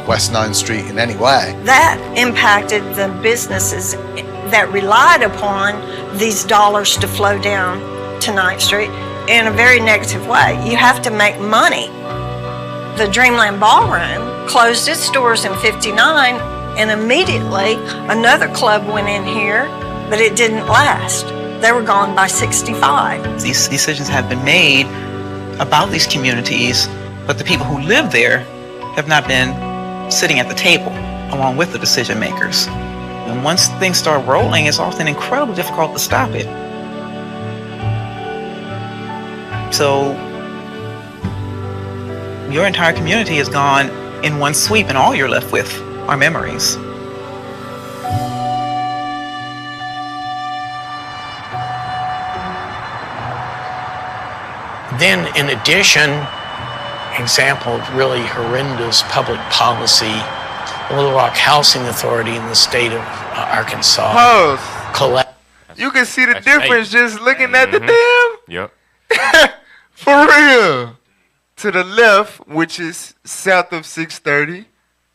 West 9th Street in any way. That impacted the businesses that relied upon these dollars to flow down to 9th Street in a very negative way. You have to make money. The Dreamland Ballroom closed its doors in '59, and immediately another club went in here, but it didn't last. They were gone by '65. These decisions have been made about these communities, but the people who live there have not been sitting at the table along with the decision makers. And once things start rolling, it's often incredibly difficult to stop it. So your entire community is gone in one sweep, and all you're left with are memories. Then, in addition, example of really horrendous public policy, the Little Rock Housing Authority in the state of Arkansas. You can see the difference just looking at the damn. Yep. For real. To the left, which is south of 630.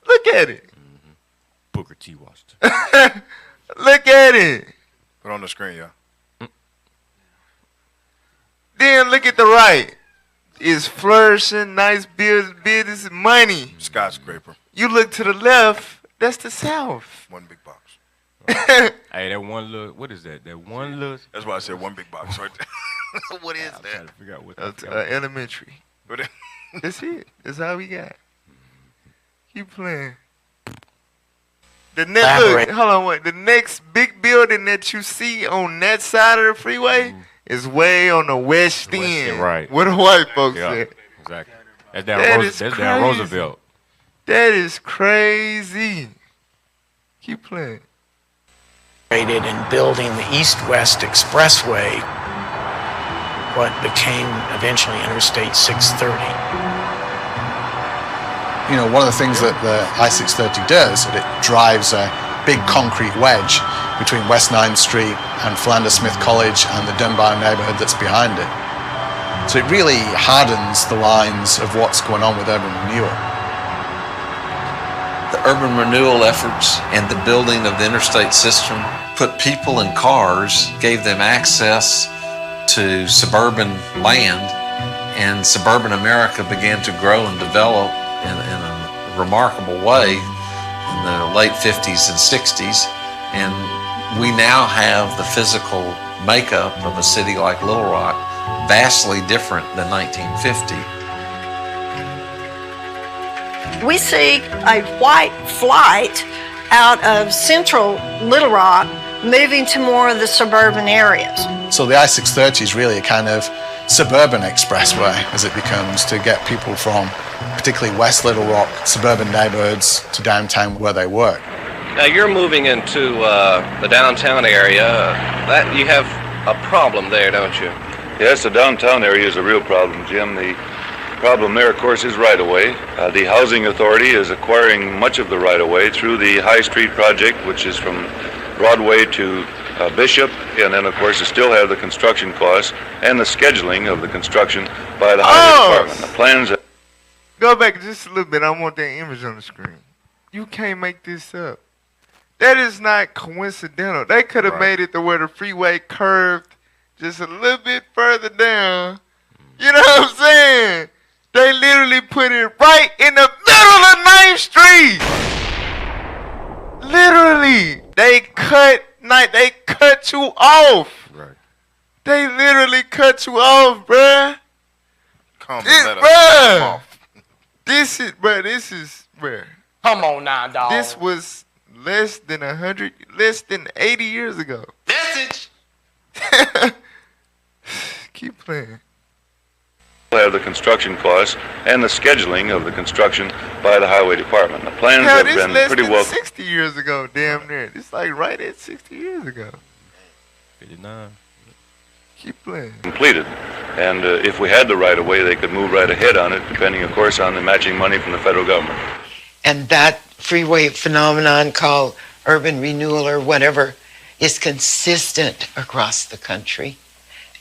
Look at it. Booker T. Washington. Look at it. Put it on the screen, y'all. Then look at the right. It's flourishing, nice business, money. Skyscraper. You look to the left, that's the south. One big box. Hey, that one little, what is that? That one little. That's why I said one big box right there. What is I'm that? trying to figure out what That's that elementary. That's it. That's all we got. Keep playing. The next, look, hold on, wait. The next big building that you see on that side of the freeway is way on the west end. Right. Where the white folks at. Exactly. That's down, that's down Roosevelt. That is crazy. Keep playing. In building the East-West Expressway, what became eventually Interstate 630. You know, one of the things that the I-630 does is it drives a big concrete wedge between West 9th Street and Philander Smith College and the Dunbar neighborhood that's behind it. So it really hardens the lines of what's going on with urban renewal. The urban renewal efforts and the building of the interstate system put people in cars, gave them access to suburban land, and suburban America began to grow and develop in a remarkable way in the late 50s and 60s. And we now have the physical makeup of a city like Little Rock, vastly different than 1950. We see a white flight out of central Little Rock moving to more of the suburban areas. So the I-630 is really a kind of suburban expressway as it becomes to get people from particularly West Little Rock suburban neighborhoods to downtown where they work. Now you're moving into the downtown area. That you have a problem there, don't you? Yes, the downtown area is a real problem, Jim. The problem there, of course, is right-of-way. The Housing Authority is acquiring much of the right-of-way through the High Street project, which is from Broadway to Bishop, and then, of course, you still have the construction costs and the scheduling of the construction by the Highway Department. The plans. Go back just a little bit. I want that image on the screen. You can't make this up. That is not coincidental. They could have made it to where the freeway curved just a little bit further down. You know what I'm saying? They literally put it right in the middle of 9th Street. Literally. They cut you off. Right. They literally cut you off, bruh. This is, bruh. Come on now, dog. This was less than 80 years ago. Message. Keep playing. Have the construction costs and the scheduling of the construction by the Highway Department. The plans have been pretty well. 60 years ago, damn near. It's like right at 60 years ago. 59. Keep playing. Completed, and if we had the right of way, they could move right ahead on it, depending, of course, on the matching money from the federal government. And that freeway phenomenon called urban renewal or whatever is consistent across the country.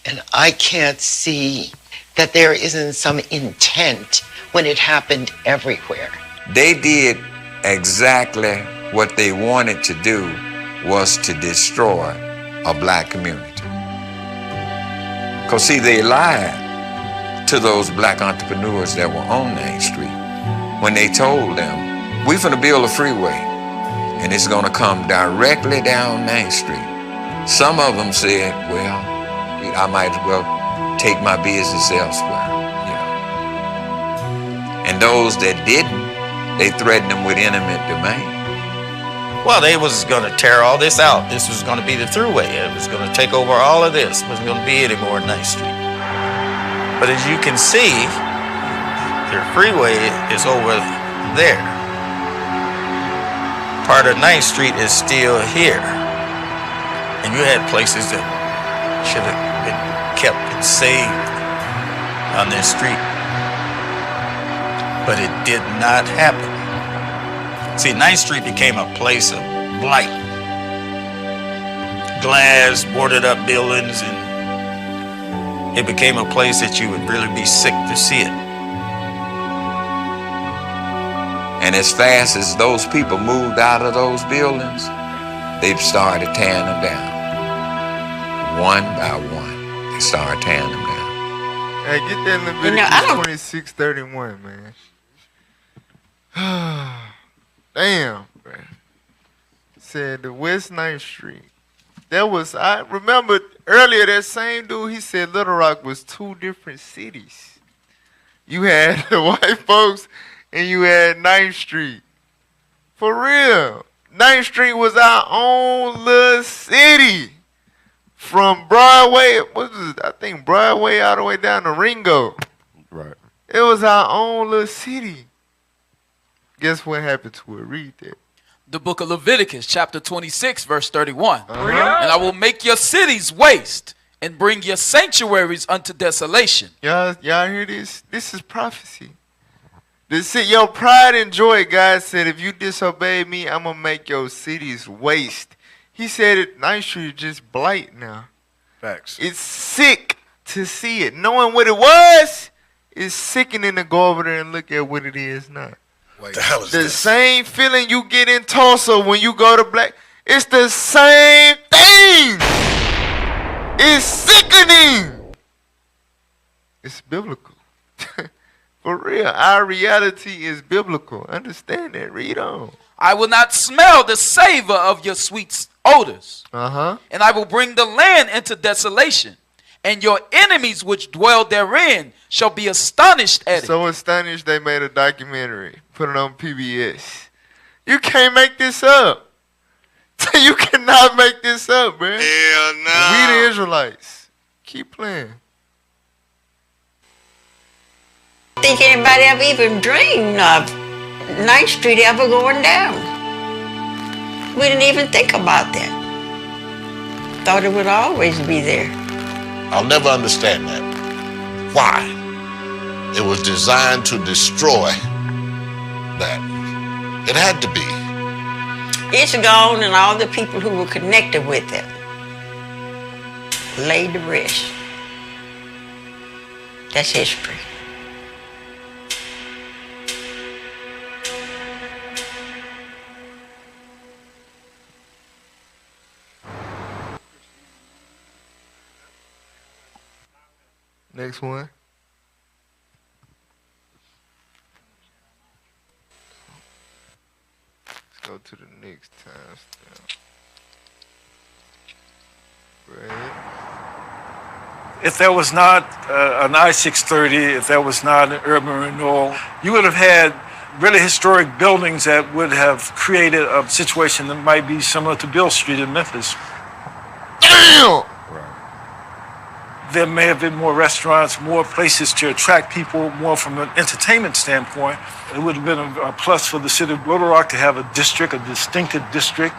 And I can't see that there isn't some intent when it happened everywhere. They did exactly what they wanted to do, was to destroy a black community. Because see, they lied to those black entrepreneurs that were on 9th Street when they told them, we're going to build a freeway and it's going to come directly down 9th Street. Some of them said, well, I might as well take my business elsewhere. You And those that didn't, they threatened them with eminent domain. Well, they was going to tear all this out. This was going to be the throughway. It was going to take over all of this. It wasn't going to be any more 9th Street. But as you can see, the freeway is over there. Part of 9th Street is still here. And you had places that should have been kept and saved on this street. But it did not happen. See, 9th Street became a place of blight. Glass, boarded up buildings, and it became a place that you would really be sick to see it. And as fast as those people moved out of those buildings, they started tearing them down. One by one, they started tearing them down. Hey, get that Leviticus 26:31, man. Damn, man. Said the West 9th Street. I remember earlier that same dude, he said Little Rock was 2 different cities. You had the white folks and you had 9th Street. For real. 9th Street was our own little city. From Broadway, I think Broadway all the way down to Ringo. Right. It was our own little city. Guess what happened to it? Read that. The book of Leviticus, chapter 26, verse 31. And I will make your cities waste and bring your sanctuaries unto desolation. Y'all hear this? This is prophecy. Your pride and joy, God said, if you disobey me, I'm going to make your cities waste. He said it, 9th Street is just blight now. Facts. It's sick to see it. Knowing what it was, it's sickening to go over there and look at what it is now. What the hell is the this? same feeling you get in Tulsa when you go to Black, it's the same thing. It's sickening. It's biblical. For real, our reality is biblical. Understand that. Read on. I will not smell the savor of your sweet odors. And I will bring the land into desolation. And your enemies which dwell therein shall be astonished at it. So astonished they made a documentary. Put it on PBS. You can't make this up. You cannot make this up, man. Hell no. We the Israelites. Keep playing. Think anybody ever even dreamed of 9th Street ever going down? We didn't even think about that. Thought it would always be there. I'll never understand that. Why? It was designed to destroy that. It had to be. It's gone, and all the people who were connected with it laid to rest. That's history. Next one. Let's go to the next timestamp. Right. If there was not an I-630, if there was not an urban renewal, you would have had really historic buildings that would have created a situation that might be similar to Beale Street in Memphis. Damn! There may have been more restaurants, more places to attract people, more from an entertainment standpoint. It would have been a plus for the city of Little Rock to have a district, a distinctive district.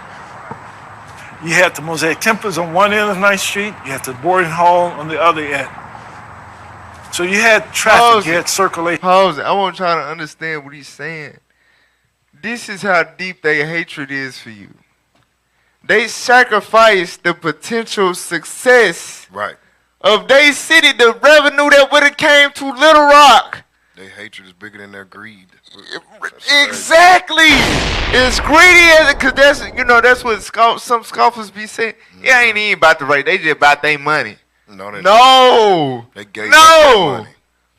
You had the Mosaic Temples on one end of 9th Street, you had the boarding hall on the other end. So you had traffic, you had circulation. Pause it. I want to try to understand what he's saying. This is how deep their hatred is for you. They sacrificed the potential success of their city, the revenue that would have came to Little Rock. Their hatred is bigger than their greed. Exactly. It's greedy as it, cause that's what some scoffers be saying. It ain't even about the rate. They just about their money. No. They gave no.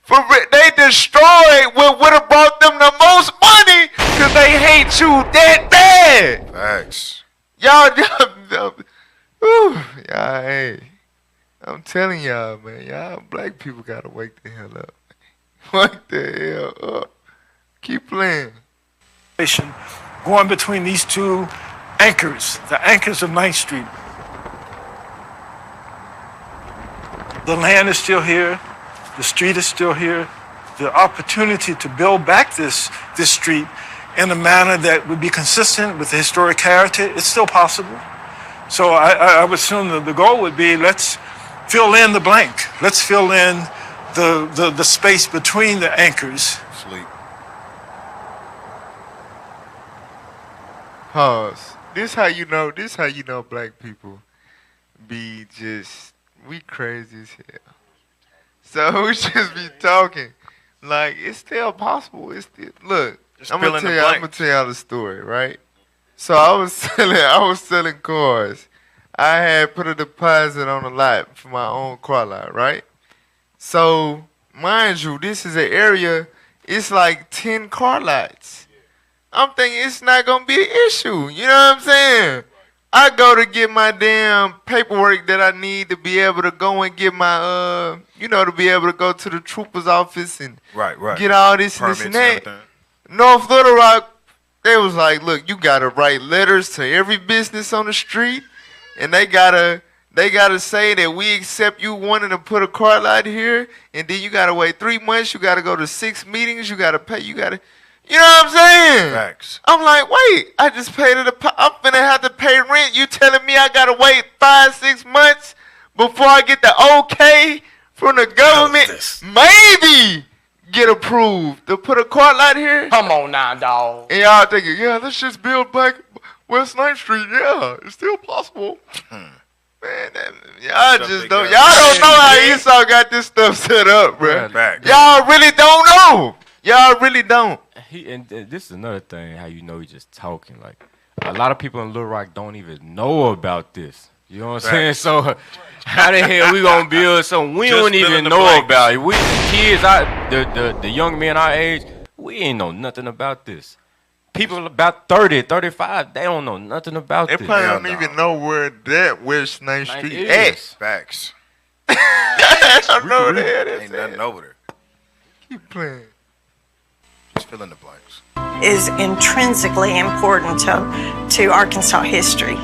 They destroyed what would have brought them the most money because they hate you that bad. Facts. Y'all, hey. I'm telling y'all, man. Y'all black people gotta wake the hell up. Wake the hell up. Keep playing. Going between these two anchors, the anchors of 9th Street. The land is still here. The street is still here. The opportunity to build back this street in a manner that would be consistent with the historic character, it's still possible. So I would assume that the goal would be, let's fill in the blank. Let's fill in the space between the anchors. Sleep. Pause. This how you know black people be just, we crazy as hell. So we just be talking. Like, it's still possible. It's still, look, I'm gonna tell y'all the story, right? So I was selling cars. I had put a deposit on a lot for my own car lot, right? So, mind you, this is an area, it's like 10 car lots. I'm thinking it's not going to be an issue. You know what I'm saying? I go to get my damn paperwork that I need to be able to go and get my, to be able to go to the trooper's office and get all this and this and that. North Little Rock, they was like, look, you got to write letters to every business on the street, and they gotta say that we accept you wanting to put a car lot here, and then you got to wait 3 months, you got to go to 6 meetings, you got to pay, you know what I'm saying? Facts. I'm like, wait, I just paid it. I'm finna have to pay rent. You telling me I gotta wait 5-6 months before I get the okay from the government? Maybe get approved to put a car lot here. Come on now, dog. And y'all thinking, yeah, let's just build back West 9th Street. Yeah, it's still possible. Man, y'all don't know how Esau got this stuff set up, bro. Y'all really don't know. Y'all really don't. And this is another thing, how you know he's just talking. Like, a lot of people in Little Rock don't even know about this. You know what I'm saying? So, how the hell we gonna build something we don't even know about? We kids, the young men our age, we ain't know nothing about this. People about 30, 35, they don't know nothing about this. They probably don't even know where that West 9th Street is. Facts. I don't know where the hell that is. Ain't nothing over there. Keep playing. Just fill in the blanks. Is intrinsically important to Arkansas history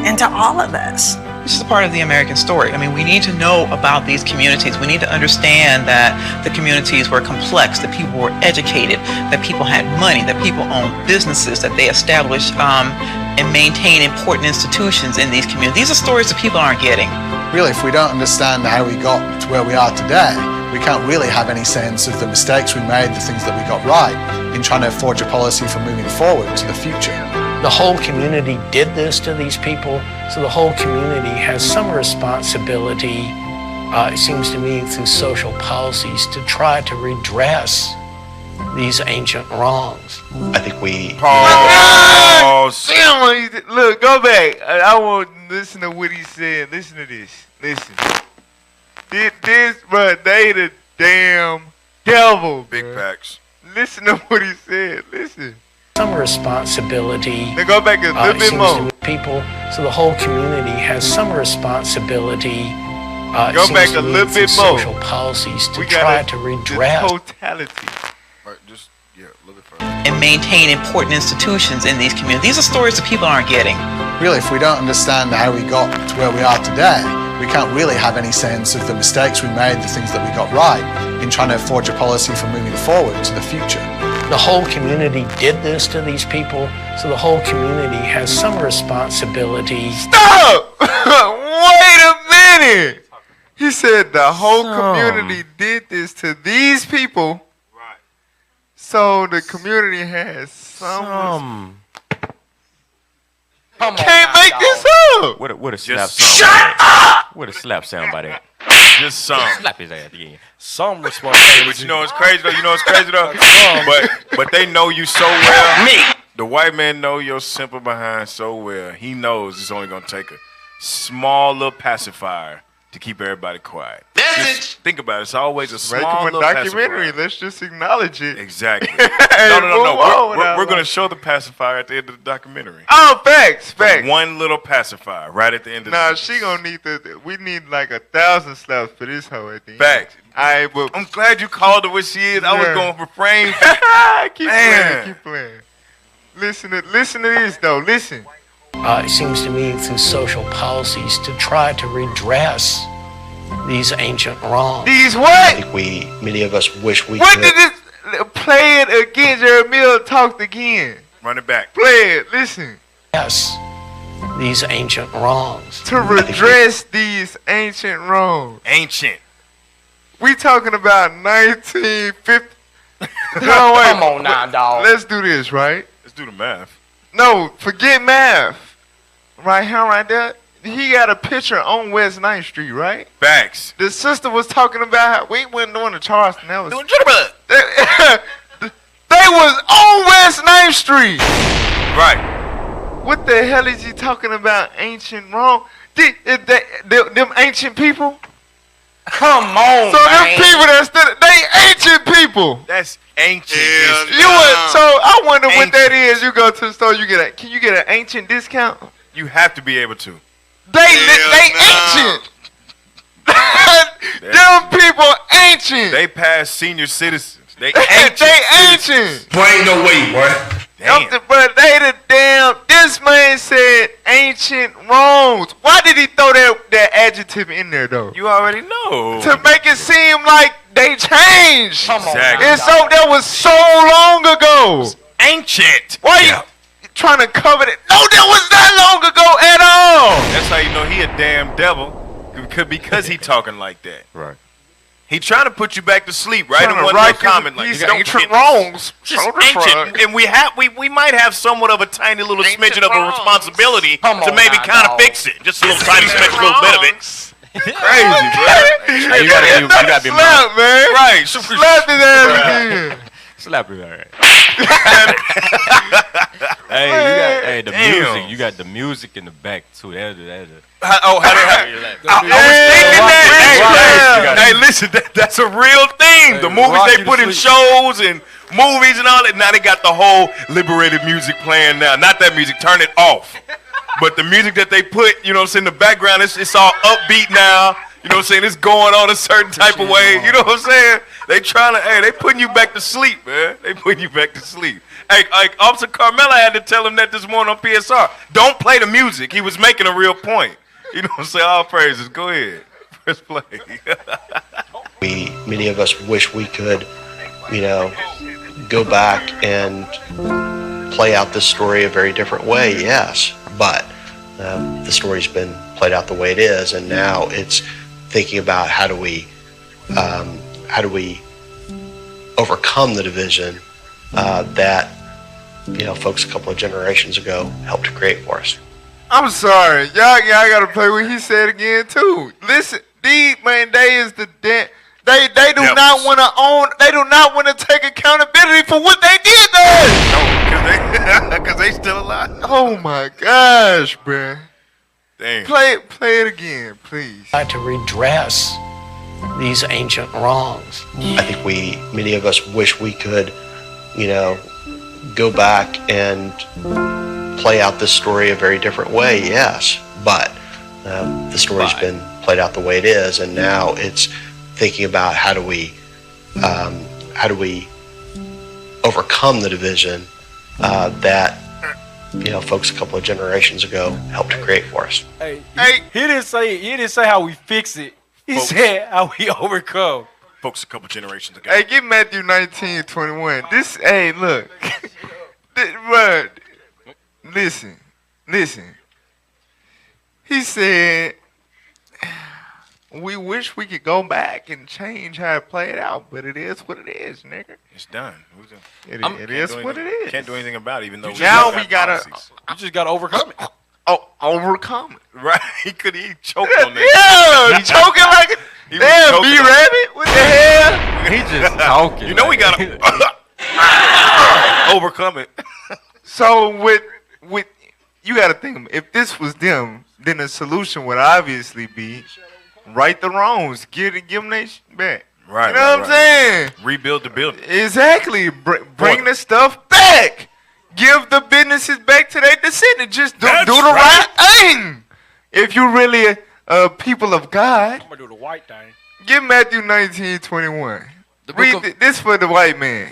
and to all of us. This is a part of the American story. I mean, we need to know about these communities. We need to understand that the communities were complex, that people were educated, that people had money, that people owned businesses, that they established and maintained important institutions in these communities. These are stories that people aren't getting. Really, if we don't understand how we got to where we are today, we can't really have any sense of the mistakes we made, the things that we got right, in trying to forge a policy for moving forward to the future. The whole community did this to these people, so the whole community has some responsibility, it seems to me, through social policies to try to redress these ancient wrongs. I think we... Pause. Look, go back. I want to listen to what he said. Listen to this. Listen. This, bro, they the damn devil. Big facts. Listen to what he said. Listen. Some responsibility. Then go back a little bit more. People, so the whole community has some responsibility. Go back a little bit more. Social policies to try to redress. Totality. Right, just a little bit further. And maintain important institutions in these communities. These are stories that people aren't getting. Really, if we don't understand how we got to where we are today, we can't really have any sense of the mistakes we made, the things that we got right, in trying to forge a policy for moving forward to the future. The whole community did this to these people, so the whole community has some responsibility. Stop! Wait a minute! He said the whole community did this to these people, right? So the community has some. Can't make this up. What a slap sound. Shut up! What a slap sound by that. Just some. Slap his ass again. Some responsibility. But you know what's crazy though? But they know you so well. Me. The white man know your simple behind so well. He knows it's only gonna take a small little pacifier to keep everybody quiet. Just think about it. It's always a small little documentary. pacifier. Let's just acknowledge it. Exactly. No. We're gonna show the pacifier at the end of the documentary. Oh, facts. One little pacifier right at the end of the she gonna need we need like 1,000 slaps for this hoe at the end. Facts. Alright, but I'm glad you called her what she is. I was going to refrain. Keep playing. Listen to this though. Listen. It seems to me through social policies to try to redress these ancient wrongs. These what? I think many of us wish we What could. did this? Play it again. Jeremiah talked again. Run it back. Play it. Listen. Yes, these ancient wrongs. To redress these ancient wrongs. Ancient. We talking about 1950. No, wait. Come on now, dog. Let's do this, right? Let's do the math. No, forget math. Right here, right there. He got a picture on West 9th Street, right? Facts. The sister was talking about how we wasn't doing the Charleston. That was doing jitterbug. They was on West 9th Street. Right. What the hell is he talking about? Ancient wrong? Them ancient people? Come on, so man. them people that stood, they ancient people. That's ancient. So I wonder what that is. You go to the store, can you get an ancient discount? You have to be able to. They ancient. Them people ancient. They passed senior citizens. They ancient. They ancient. Boy, ain't no way, boy. Damn. But they the damn. This man said ancient wrongs. Why did he throw that adjective in there though? You already know. To make it seem like they changed. Exactly. And so that was so long ago. Ancient. Why you trying to cover it? No, that was not long ago at all. That's how you know he a damn devil. Because he talking like that. Right. He trying to put you back to sleep, right? Trying In to one right little comment like these you got ancient wrongs. Just ancient, and we might have somewhat of a tiny little smidgen of a responsibility to maybe kind of fix it. Just a little tiny smidgen, a little bit of it. Crazy, bro. Hey, you gotta be slap, man. Right. Slap his ass again. Slap it, all right. Hey, the music. You got the music in the back too. How did I was thinking that. Hey, listen, that's a real thing. The movies they put in shows and movies and all that. Now they got the whole liberated music playing now. Not that music. Turn it off. But the music that they put, you know what I'm saying, in the background, it's all upbeat now. You know what I'm saying? It's going on a certain type of way. You know what I'm saying? They putting you back to sleep, man. They putting you back to sleep. Hey, Officer Carmella had to tell him that this morning on PSR. Don't play the music. He was making a real point. You know what I'm saying? All praises. Go ahead. Press play. Many of us wish we could, go back and play out this story a very different way, yes. But the story's been played out the way it is, and now it's thinking about how do we overcome the division that folks a couple of generations ago helped to create for us. I'm sorry, y'all gotta play what he said again too. Listen, these man, they is the They do not want to own. They do not want to take accountability for what they did though. No, because they still alive. Oh my gosh, bruh. Damn. Play it again, please. Try to redress these ancient wrongs. I think many of us wish we could, go back and play out this story a very different way, yes. But the story's been played out the way it is, and now it's thinking about how do we overcome the division that folks a couple of generations ago helped to create for us. Hey, he didn't say how we fix it. He said how we overcome. Folks a couple generations ago. Hey, give Matthew 19:21. This, hey, look. Bro, listen. He said, we wish we could go back and change how it played out, but it is what it is, nigga. It's done. It is what it is. Can't do anything about it, even though now we gotta. You just gotta overcome it. Oh, overcome it. Right? He choked on that. Yeah, choking like a damn B-Rabbit. What the hell? He just talking. You know we gotta overcome it. So with you gotta think, if this was them, then the solution would obviously be right the wrongs, give them their shit back. Right. You know what I'm saying? Rebuild the building. Exactly. Bring the stuff back. Give the businesses back to their descendants. Just do the right thing. If you really people of God. I'm gonna do the white thing. Get Matthew 19:21. This for the white man.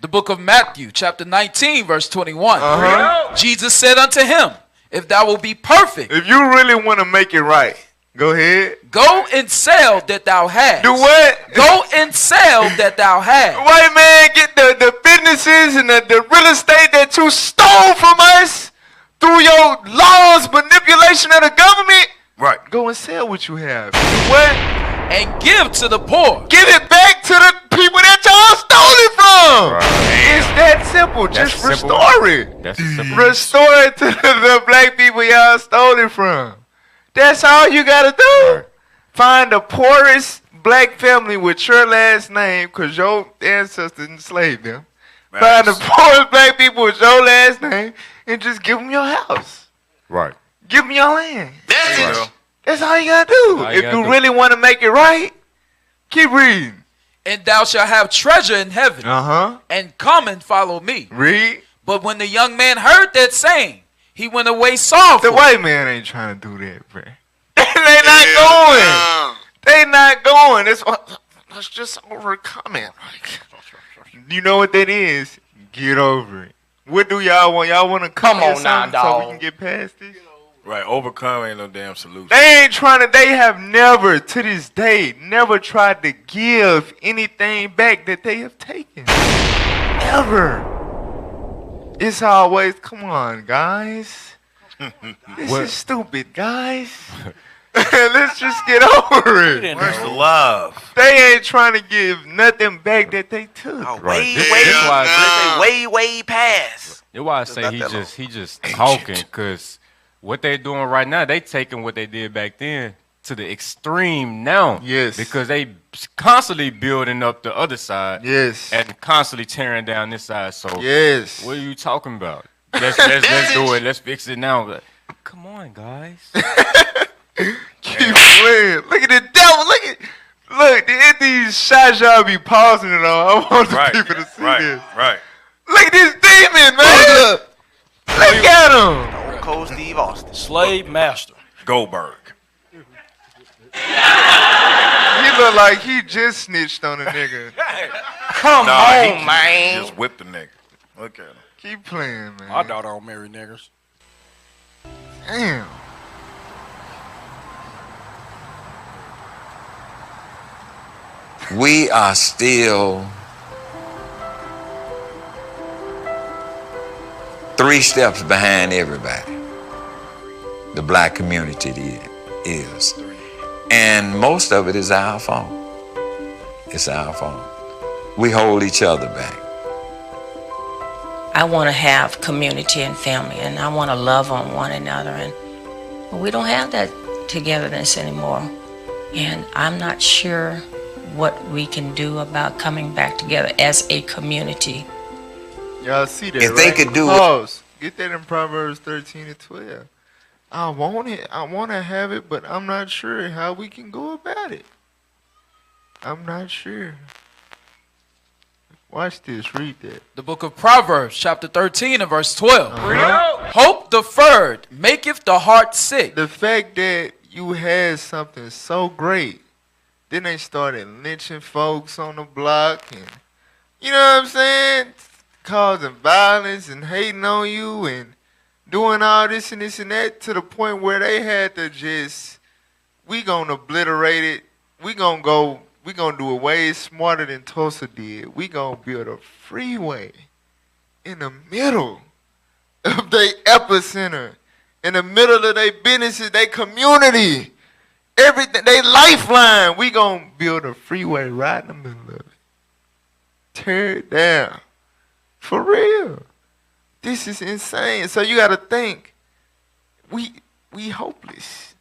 The book of Matthew, chapter 19, verse 21. Uh-huh. Jesus said unto him, if thou wilt be perfect. If you really want to make it right, go ahead. Go and sell that thou hast. Do what? Go and sell that thou hast. White man, get the businesses and the real estate that you stole from us through your laws, manipulation of the government. Right. Go and sell what you have. Do what? And give to the poor. Give it back to the people that y'all stole it from. Right. It's that simple. That's just simple. restore it. That's simple. Restore it to the black people y'all stole it from. That's all you gotta do. Right. Find the poorest black family with your last name, because your ancestors enslaved them. Right. Find the poorest black people with your last name and just give them your house. Right. Give them your land. That's it. That's all you gotta do. If you really want to make it right, keep reading. And thou shalt have treasure in heaven. Uh-huh. And come and follow me. Read. But when the young man heard that saying, he went away sorrowful. The white man ain't trying to do that, bro. They not going. They not going. Let's just overcome it. You know what that is? Get over it. What do y'all want? Y'all want to come on now, dog, so we can get past this? Right, overcome ain't no damn solution. They ain't trying to, they have never, to this day, never tried to give anything back that they have taken. Ever. It's always, come on, guys. This is stupid, guys. Let's just get over it. Where's the love? They ain't trying to give nothing back that they took. Right. Way past. That's why I say he just talking, because what they're doing right now, they taking what they did back then to the extreme now. Yes. Because they constantly building up the other side. Yes. And constantly tearing down this side. So yes. What are you talking about? Let's do it. Let's fix it now. But, come on, guys. Keep playing. Look at the devil. Look at these shots y'all be pausing it on. I want the people to see this. Right. Look at this demon, man. Look at him. Cold Steve Austin. Slave master. Goldberg. He look like he just snitched on a nigga. Come on, man. He just whipped the nigga. Look at him. Keep playing, man. My daughter don't marry niggers. Damn. We are still 3 steps behind everybody. The black community is. And most of it is our fault. It's our fault. We hold each other back. I want to have community and family, and I want to love on one another, and we don't have that togetherness anymore. And I'm not sure what we can do about coming back together as a community. Y'all see that, If they could do it. Get that in Proverbs 13 and 12. I want it. I want to have it, but I'm not sure how we can go about it. I'm not sure. Watch this. Read that. The book of Proverbs, chapter 13 and verse 12. Hope deferred maketh the heart sick. The fact that you had something so great, then they started lynching folks on the block, and you know what I'm saying? Causing violence and hating on you and doing all this and this and that, to the point where they had to just, we gonna obliterate it. We gonna do it way smarter than Tulsa did. We gonna build a freeway in the middle of their epicenter, in the middle of their businesses, their community, everything, their lifeline. We gonna build a freeway right in the middle of it. Tear it down. For real. This is insane. So you gotta think, we hopeless.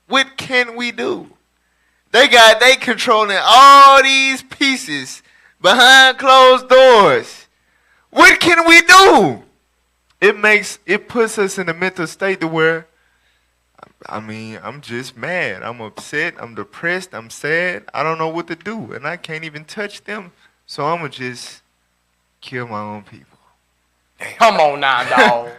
What can we do? They controlling all these pieces behind closed doors. What can we do? It puts us in a mental state to where, I mean, I'm just mad. I'm upset. I'm depressed. I'm sad. I don't know what to do. And I can't even touch them. So I'm going to just kill my own people. Come on now, dog.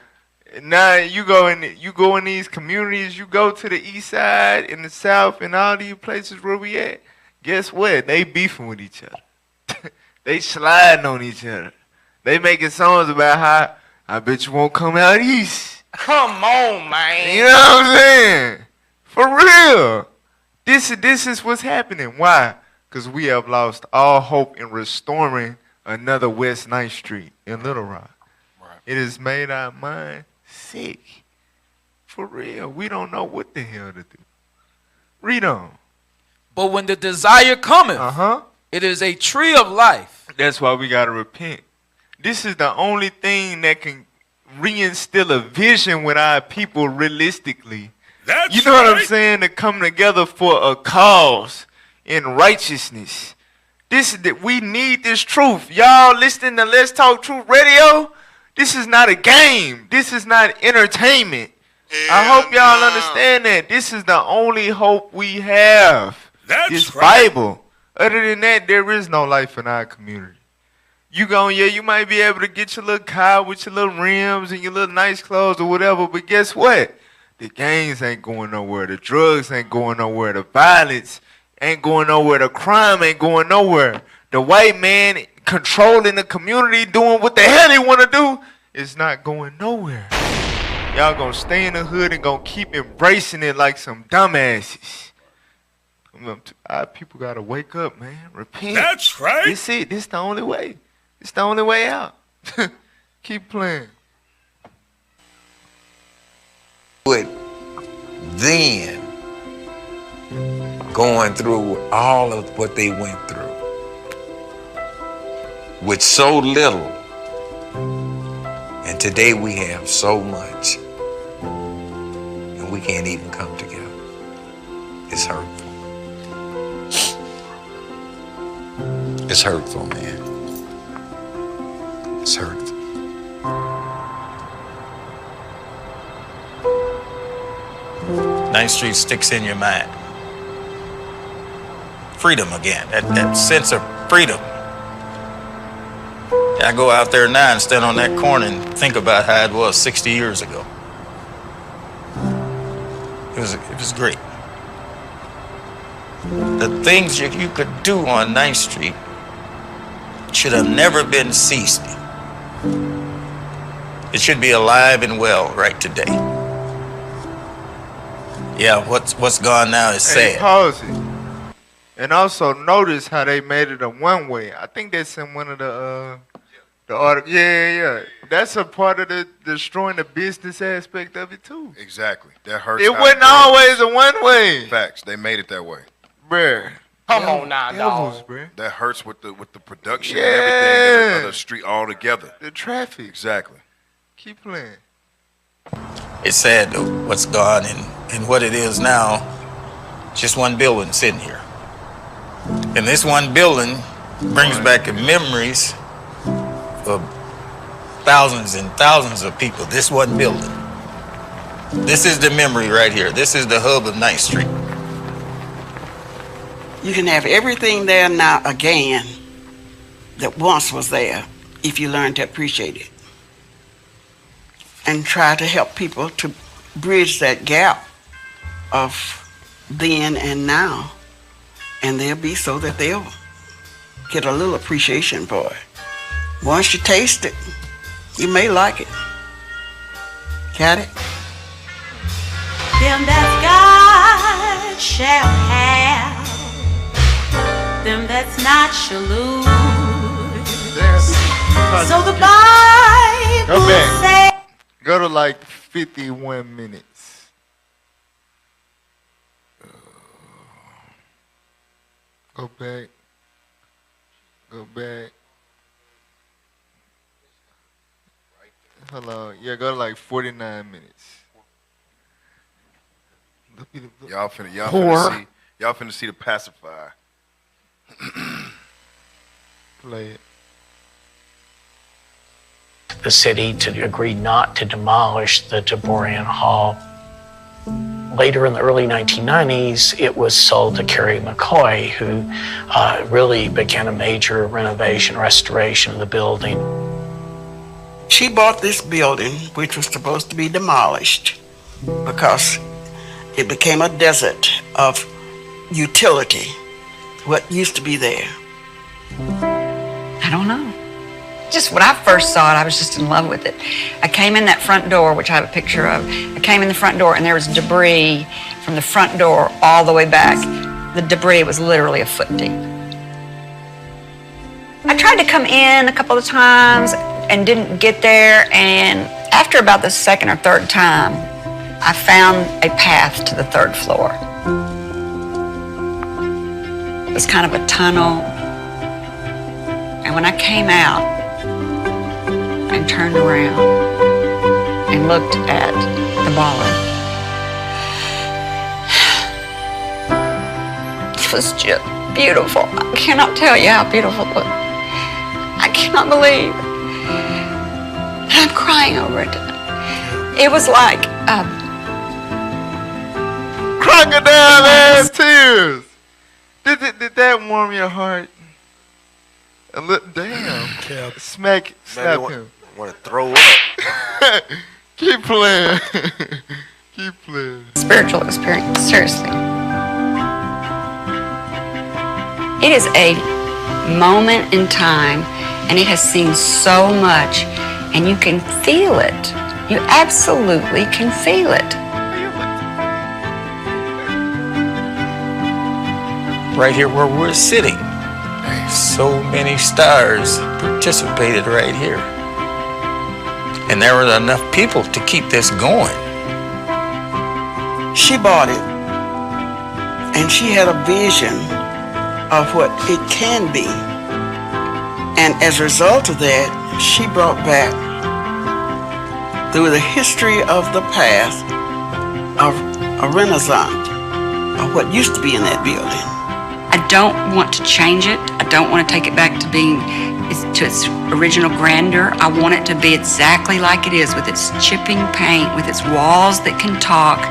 Now you go in these communities, you go to the east side, in the south, and all these places where we at, guess what? They beefing with each other. They sliding on each other. They making songs about how I bet you won't come out east. Come on, man. You know what I'm saying? For real. This is what's happening. Why? Because we have lost all hope in restoring another West 9th Street in Little Rock. Right. It has made our mind sick. For real. We don't know what the hell to do. Read on. But when the desire cometh, it is a tree of life. That's why we got to repent. This is the only thing that can reinstill a vision with our people realistically. You know what I'm saying? To come together for a cause in righteousness. We need this truth. Y'all listening to Let's Talk Truth Radio? This is not a game. This is not entertainment. I hope y'all understand that. This is the only hope we have. This Bible. Other than that, there is no life in our community. You might be able to get your little car with your little rims and your little nice clothes or whatever, but guess what? The gangs ain't going nowhere. The drugs ain't going nowhere. The violence ain't going nowhere. The crime ain't going nowhere. The white man controlling the community, doing what the hell he want to do, is not going nowhere. Y'all gonna stay in the hood and gonna keep embracing it like some dumbasses. Our people gotta wake up, man. Repent. That's right. This it. This the only way. It's the only way out. Keep playing. But then, going through all of what they went through, with so little, and today we have so much, and we can't even come together. It's hurtful. It's hurtful, man. It's hurtful. Ninth Street sticks in your mind. Freedom again, that sense of freedom. I go out there now and stand on that corner and think about how it was 60 years ago. It was great. The things you could do on 9th Street should have never been ceased. It should be alive and well right today. Yeah, what's gone now is sad. Hey, pause it. And also notice how they made it a one-way. I think that's in one of the articles. Yeah. That's a part of the destroying the business aspect of it too. Exactly. That hurts. It wasn't always a one-way. Facts. They made it that way. Bruh. Come on now, dog. That hurts with the production and everything of the street all together. The traffic. Exactly. Keep playing. It's sad though, what's gone and what it is now. Just one building sitting here. And this one building brings back memories of thousands and thousands of people. This one building. This is the memory right here. This is the hub of 9th Street. You can have everything there now again that once was there if you learn to appreciate it and try to help people to bridge that gap of then and now, and they'll be so that they'll get a little appreciation for it. Once you taste it, you may like it. Got it? Them that God shall have, them that's not shall lose. So the Bible says. Go to like 51 minutes. Go back. Go back. Hold on. Yeah, go to like 49 minutes. Y'all finna see the pacifier. Play it. The city to agree not to demolish the Deborah Hall. Later in the early 1990s, it was sold to Carrie McCoy, who really began a major renovation, restoration of the building. She bought this building, which was supposed to be demolished because it became a desert of utility. what used to be there? I don't know. Just when I first saw it, I was just in love with it. I came in that front door, which I have a picture of. I came in the front door, and there was debris from the front door all the way back. The debris was literally a foot deep. I tried to come in a couple of times and didn't get there, and after about the second or third time, I found a path to the third floor. It was kind of a tunnel, and when I came out and turned around and looked at the baller, it was just beautiful. I cannot tell you how beautiful it was. I cannot believe. I'm crying over it. It was like crocodile ass tears. Did that warm your heart? A little, damn. Slap him. Want to throw up. Keep playing. Keep playing. Spiritual experience, seriously. It is a moment in time, and it has seen so much, and you can feel it. You absolutely can feel it. Right here where we're sitting, so many stars participated right here. And there were enough people to keep this going. She bought it, and she had a vision of what it can be. And as a result of that, she brought back, through the history of the past, a renaissance of what used to be in that building. I don't want to change it. I don't want to take it back to being to its original grandeur. I want it to be exactly like it is, with its chipping paint, with its walls that can talk,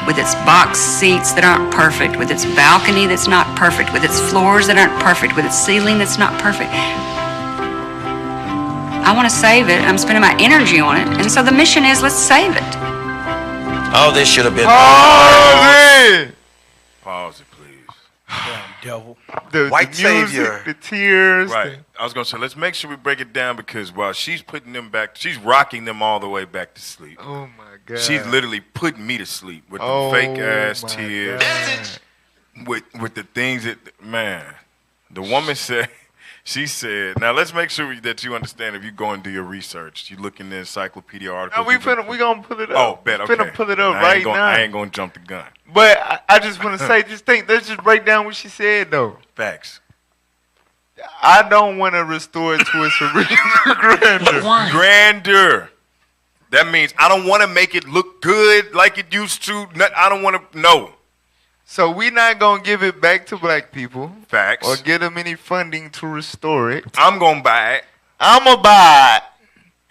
with its box seats that aren't perfect, with its balcony that's not perfect, with its floors that aren't perfect, with its ceiling that's not perfect. I want to save it. I'm spending my energy on it. And so the mission is, let's save it. Oh, this should have been. Pause it, please. Damn devil. The White music, savior. the tears. Right. I was gonna say, let's make sure we break it down, because while she's putting them back, she's rocking them all the way back to sleep. Oh my God. She's literally putting me to sleep with the fake ass tears, with the things that, man, the woman said. She said, now let's make sure that you understand, if you go and do your research, you look in the encyclopedia articles. No, we gonna pull it up. Oh, bet, okay. Finna pull it up right now. I ain't gonna jump the gun. But I just want to say, let's just break down what she said, though. Facts. I don't want to restore it to its original grandeur. Grandeur. That means I don't want to make it look good like it used to. I don't want to, no. So we're not going to give it back to black people. Facts. Or give them any funding to restore it. I'm going to buy it. I'm going to buy it.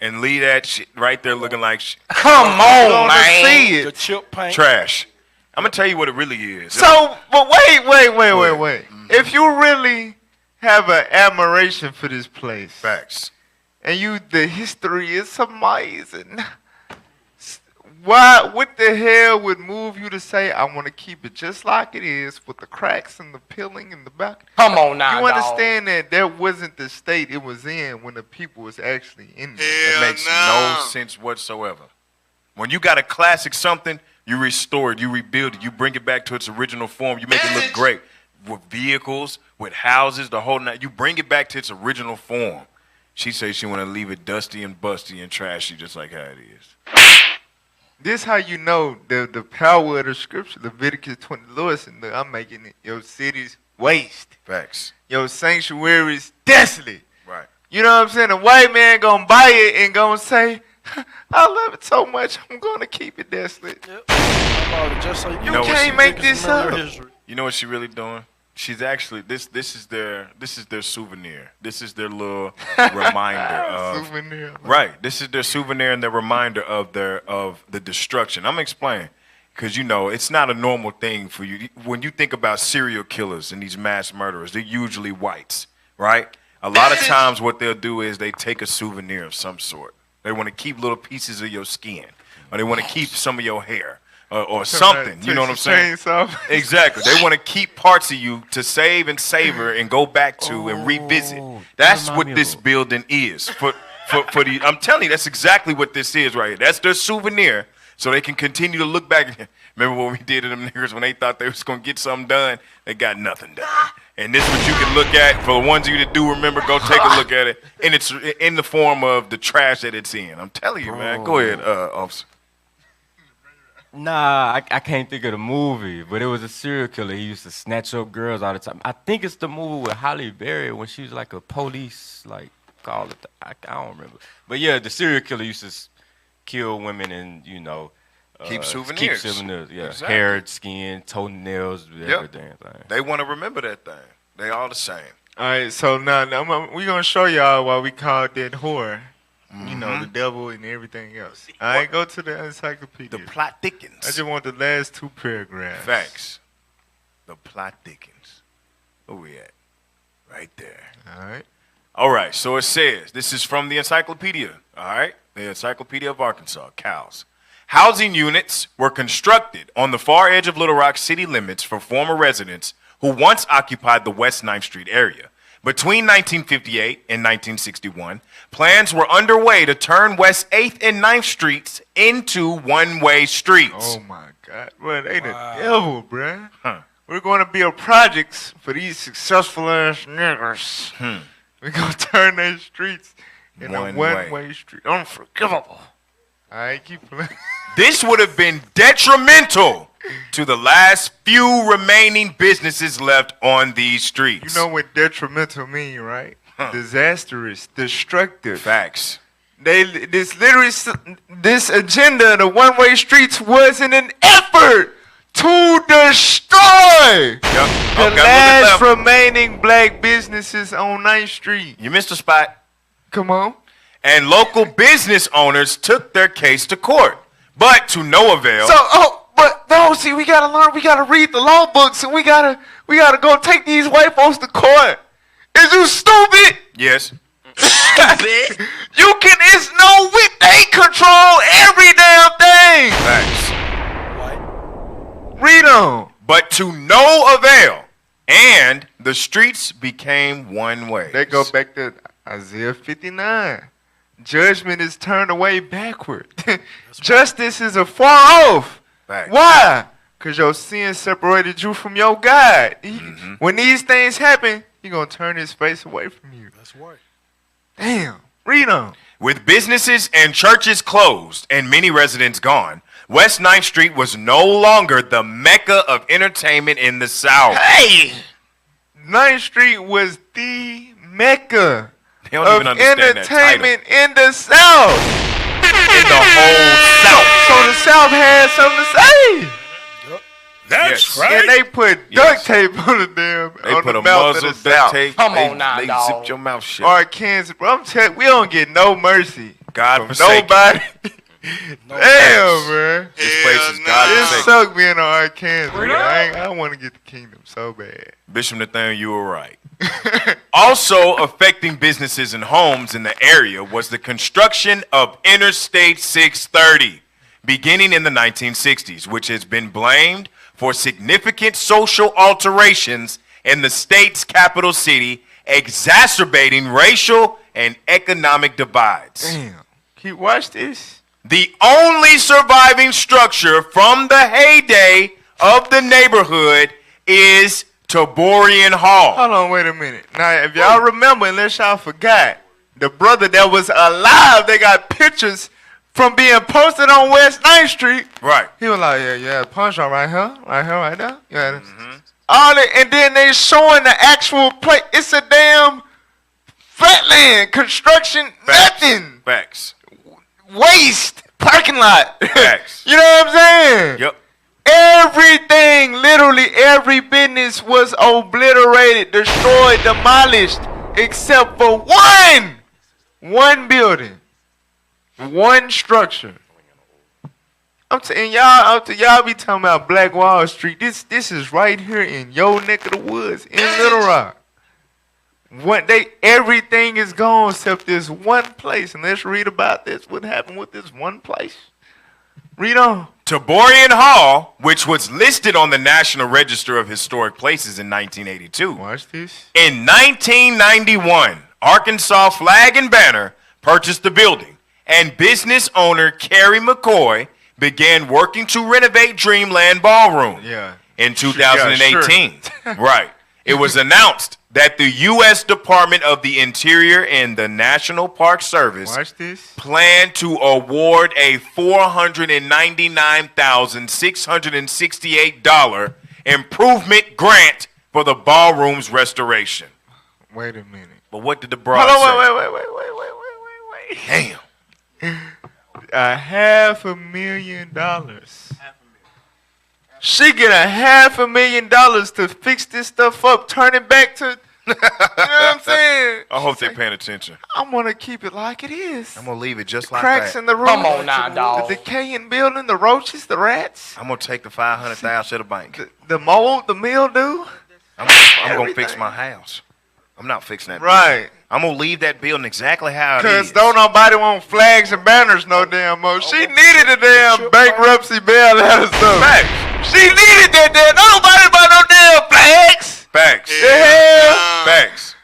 And leave that shit right there looking like shit. Come on, man. See it. The chip paint. Trash. I'm going to tell you what it really is. So, but wait. If you really have an admiration for this place. Facts. And the history is amazing. What the hell would move you to say, I want to keep it just like it is, with the cracks and the peeling in the back? Come on now, You understand that wasn't the state it was in when the people was actually in there. It makes no sense whatsoever. When you got a classic something, you restore it, you rebuild it, you bring it back to its original form, you make it look great. With vehicles, with houses, the whole night, you bring it back to its original form. She says she want to leave it dusty and busty and trashy, just like how it is. This how you know the power of the scripture, Leviticus 20, Lewis, and I'm making it, your cities waste. Facts. Your sanctuaries desolate. Right. You know what I'm saying? A white man gonna buy it and gonna say, I love it so much, I'm gonna keep it desolate. Yep. Just like you can't make this up. You know what she really doing? She's actually this is their souvenir. This is their little reminder of souvenir. Right. This is their souvenir and their reminder of the destruction. I'm gonna explain, because it's not a normal thing for you. When you think about serial killers and these mass murderers, they're usually whites, right? A lot of times what they'll do is they take a souvenir of some sort. They want to keep little pieces of your skin, or they want to keep some of your hair. or something. You know what I'm saying? Exactly. They want to keep parts of you to save and savor and go back to and revisit. That's what this building is for the. I'm telling you, that's exactly what this is right here. That's their souvenir, so they can continue to look back. Remember what we did to them niggas when they thought they was gonna get something done? They got nothing done. And this is what you can look at. For the ones of you that do remember, go take a look at it. And it's in the form of the trash that it's in. I'm telling you, man. Go ahead, officer. Nah, I can't think of the movie, but it was a serial killer. He used to snatch up girls all the time. I think it's the movie with Halle Berry when she was like a police, like, call it. I don't remember. But yeah, the serial killer used to kill women and, you know, keep souvenirs. Yeah. Exactly. Hair, skin, toenails, everything. They want to remember that thing. They all the same. All right, so now we're going to show y'all why we called that whore. You know, the devil and everything else. I ain't go to the encyclopedia. The plot thickens. I just want the last 2 paragraphs. Facts. The plot thickens. Where we at? Right there. All right. All right, so it says, this is from the encyclopedia, all right? The Encyclopedia of Arkansas, CALS. Housing units were constructed on the far edge of Little Rock city limits for former residents who once occupied the West 9th Street area. Between 1958 and 1961, plans were underway to turn West 8th and 9th Streets into one-way streets. Oh, my God. Well, they the devil, bruh. Huh. We're going to build projects for these successful-ass niggers. We're going to turn their streets into a one-way street. Unforgivable. All right, keep playing. This would have been detrimental to the last few remaining businesses left on these streets. You know what detrimental mean, right? Disastrous, destructive. Facts. This agenda of the one-way streets wasn't an effort to destroy the last remaining black businesses on 9th Street. You missed a spot. Come on. And local business owners took their case to court, but to no avail. See, we gotta learn. We gotta read the law books, and we gotta go take these white folks to court. Is you stupid? Yes. Stupid. It's no way they control every damn thing. Thanks. Read on. But to no avail, and the streets became one way. They go back to Isaiah 59. Judgment is turned away backward. Justice is afar off. Right. Why? Because your sin separated you from your God. When these things happen, He's going to turn His face away from you. That's right. Damn. Read on. With businesses and churches closed and many residents gone, West 9th Street was no longer the mecca of entertainment in the South. Hey! 9th Street was the mecca of entertainment in the South. In the whole South. So the South had something to say. That's right. And they put duct tape on the damn They put the a mouth muzzle of the duct South. tape. Come they, on now, they dog. zipped your mouth shut. Arkansas, bro. I'm telling you, we don't get no mercy. God from forsaken. nobody. Damn, man. This place is God It forsaken. sucked being on Arkansas. I want to get the kingdom so bad. Bishop Nathaniel, you were right. Also affecting businesses and homes in the area was the construction of Interstate 630, beginning in the 1960s, which has been blamed for significant social alterations in the state's capital city, exacerbating racial and economic divides. Damn. Can you watch this? The only surviving structure from the heyday of the neighborhood is Taborian Hall. Hold on, wait a minute. Now, if y'all remember, unless y'all forgot, the brother that was alive, they got pictures from being posted on West 9th Street. Right. He was like, yeah, punch on right here, right there. Yeah. All that, and then they showing the actual place. It's a damn flatland, construction, nothing. Facts. Waste, parking lot. Facts. You know what I'm saying? Yep. Everything, literally every business was obliterated, destroyed, demolished, except for one building, one structure. I'm telling y'all be talking about Black Wall Street. This is right here in your neck of the woods in Little Rock. Everything is gone except this one place. And let's read about this. What happened with this one place? Read on. Taborian Hall, which was listed on the National Register of Historic Places in 1982. Watch this. In 1991, Arkansas Flag and Banner purchased the building, and business owner Kerry McCoy began working to renovate Dreamland Ballroom. Yeah. In 2018. Right. It was announced that the U.S. Department of the Interior and the National Park Service planned to award a $499,668 improvement grant for the ballroom's restoration. Wait a minute. But what did the broad Hold say? on, wait. Damn. $500,000. She get $500,000 to fix this stuff up, turn it back to, you know what I'm saying? I hope they're paying attention. I'm gonna keep it like it is. I'm gonna leave it just like Cracks that. in the roof. Come on now, dog. The decaying building, the roaches, the rats, I'm gonna take the $500,000 to the bank. the mold, the mildew. I'm gonna fix my house. I'm not fixing that. Right. building. I'm gonna leave that building exactly how it Cause is. don't nobody want flags and banners no damn more. She needed a damn bankruptcy bailout or something. Facts. She needed that damn. Nobody buy no damn flags. Facts. The hell? Facts.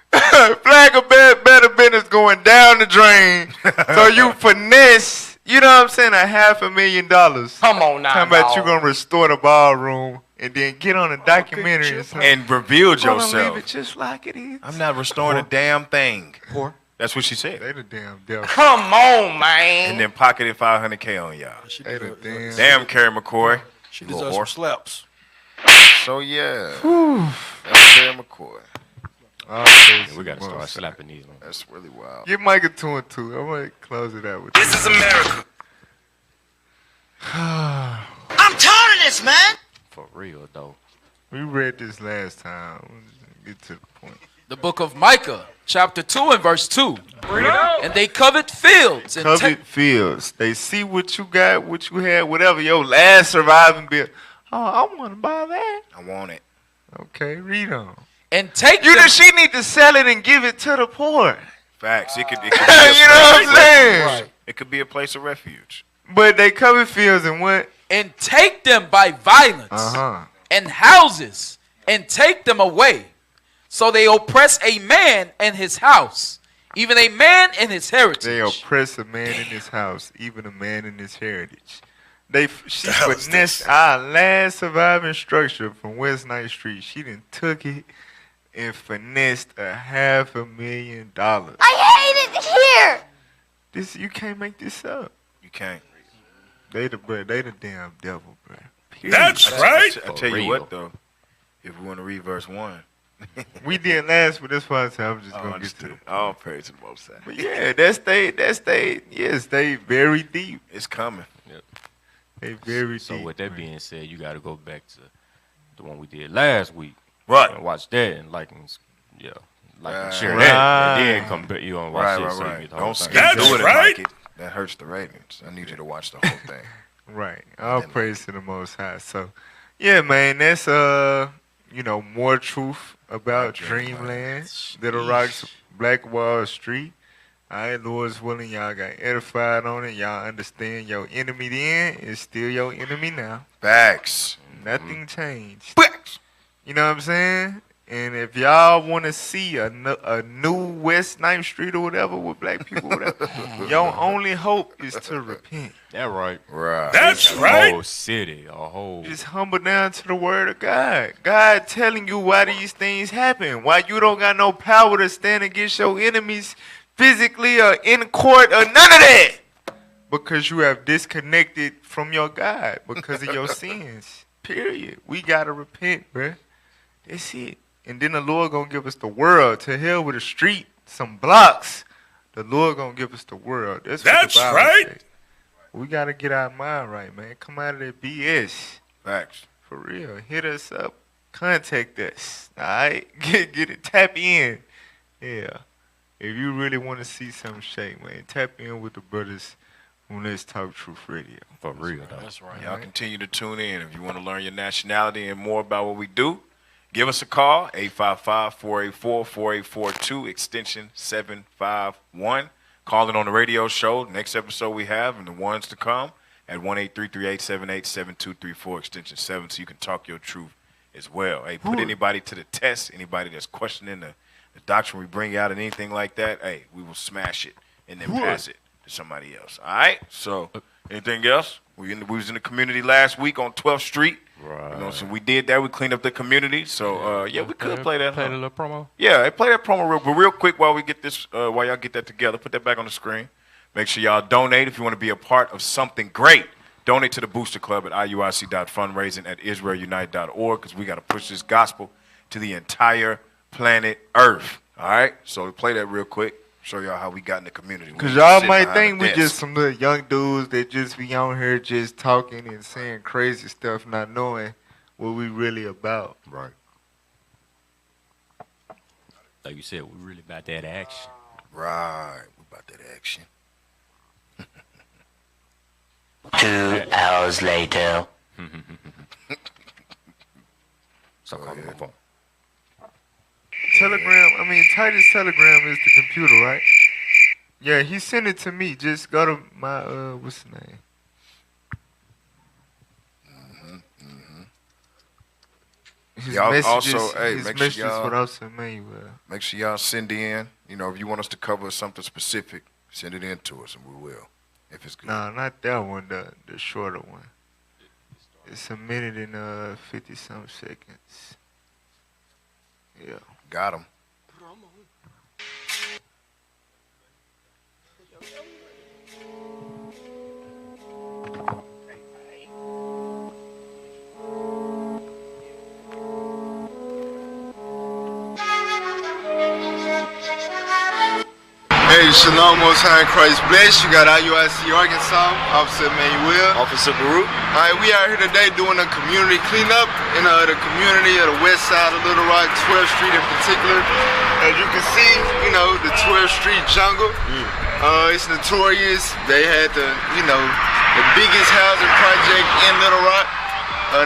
Flag of better business going down the drain. So you finesse, you know what I'm saying, $500,000. Come on now, Talking about dog. you gonna restore the ballroom and then get on a documentary or something. And reveal Gonna yourself. leave it just like it is. I'm not restoring a damn thing. That's what she said. They the damn devil. Come on, man. And then pocketed $500K on y'all. They the damn. Damn, Kerry McCoy. She deserves some slaps. So yeah. That's Kerry McCoy. We gotta start slapping these ones. That's really wild. Give Mike a 2 and 2. I'm gonna close it out with this. This is America. I'm tired of this, man. For real though. We read this last time. Let's get to the point. The book of Micah, chapter 2 and verse 2. And they covered fields. And Covered fields. They see what you got, what you had, whatever your last surviving bill. Oh, I want to buy that. I want it. Okay, read on. And take She need to sell it and give it to the poor. Facts. It could be You know what I'm saying? It could be a place of refuge. But they covered fields and what? and take them by violence and houses and take them away. So they oppress a man and his house, even a man and his heritage. They oppress a man in his house, even a man in his heritage. She finessed our last surviving structure from West 9th Street. She done took it and finessed $500,000. I hate it here. This you can't make this up. You can't. They the damn devil, bro. That's right. I tell you what though, if we want to read verse 1. We did last, but this one I'm just gonna get to it. All praise to the Most High. But yeah, they very deep. It's coming. Yep. They very So deep. with that being said, you got to go back to the one we did last week. Right. And watch that and like and share Right. that. And then come back. You don't watch Right, it. So you right. get the whole Don't thing. skip through it and like it. That hurts the ratings. I need you to watch the whole thing. Right. All praise to the Most High. So, yeah, man, that's more truth about Dreamland, Little Rock's Black Wall Street. All right, Lord's willing, y'all got edified on it. Y'all understand your enemy then is still your enemy now. Facts. Nothing changed. You know what I'm saying? And if y'all want to see a new West 9th Street or whatever with black people, whatever, your only hope is to repent. That right. Right. That's right. A whole city, a whole. Just humble down to the word of God. God telling you why these things happen. Why you don't got no power to stand against your enemies physically or in court or none of that. Because you have disconnected from your God because of your sins. Period. We got to repent, bruh. That's it. And then the Lord going to give us the world. To hell with the street, some blocks. The Lord going to give us the world. That's what the Bible says. We got to get our mind right, man. Come out of that BS. Facts. For real. Hit us up. Contact us. All right? Get it. Tap in. Yeah. If you really want to see something shake, man, tap in with the brothers on Let's Talk Truth Radio. For real, though. That's right. Y'all continue to tune in. If you want to learn your nationality and more about what we do, give us a call, 855-484-4842, extension 751. Call in on the radio show, next episode we have, and the ones to come at 1-833-878-7234, extension 7, so you can talk your truth as well. Hey, put anybody to the test, anybody that's questioning the doctrine we bring out and anything like that, hey, we will smash it and then pass it to somebody else. All right? So, anything else? We was in the community last week on 12th Street. Right. You know, so we did that. We cleaned up the community. So, we could play that. Play a little promo. Yeah, play that promo real quick while we get this, while y'all get that together. Put that back on the screen. Make sure y'all donate if you want to be a part of something great. Donate to the Booster Club at IUIC.fundraising at IsraelUnite.org, because we got to push this gospel to the entire planet Earth. All right? So play that real quick. Show y'all how we got in the community. Because y'all might think we just some little young dudes that just be on here just talking and saying crazy stuff, not knowing what we really about. Right. Like you said, we really about that action. Right. We about that action. 2 hours later. So call me my phone. Titus Telegram is the computer, right? Yeah, he sent it to me. Just go to my, what's the name? His Y'all messages, also, hey, his make sure messages y'all, without some manual. make sure y'all send in. You know, if you want us to cover something specific, send it in to us, and we will, if it's good. No, not that one. The shorter one. It's a minute and 50-some seconds. Yeah. Got him. Hey, Shalom, Most High in Christ bless. You got IUIC Arkansas, Officer Emmanuel. Officer Baruch. All right, we out here today doing a community cleanup in the community of the west side of Little Rock, 12th Street in particular. As you can see, you know, the 12th Street jungle. It's notorious. They had the biggest housing project in Little Rock.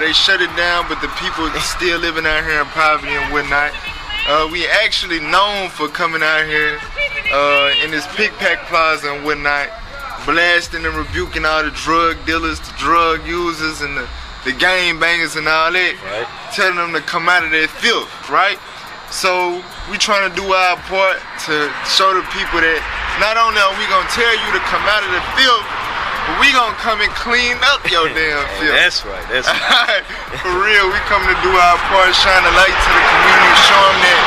They shut it down, but the people still living out here in poverty and whatnot. We actually known for coming out here in this pick-pack plaza and whatnot, blasting and rebuking all the drug dealers, the drug users, and the gang bangers and all that, telling them to come out of their filth, right? So we trying to do our part to show the people that not only are we gonna tell you to come out of the filth, but we gonna come and clean up your damn filth. That's right. That's right. For real, we coming to do our part, shine a light to the community, show them that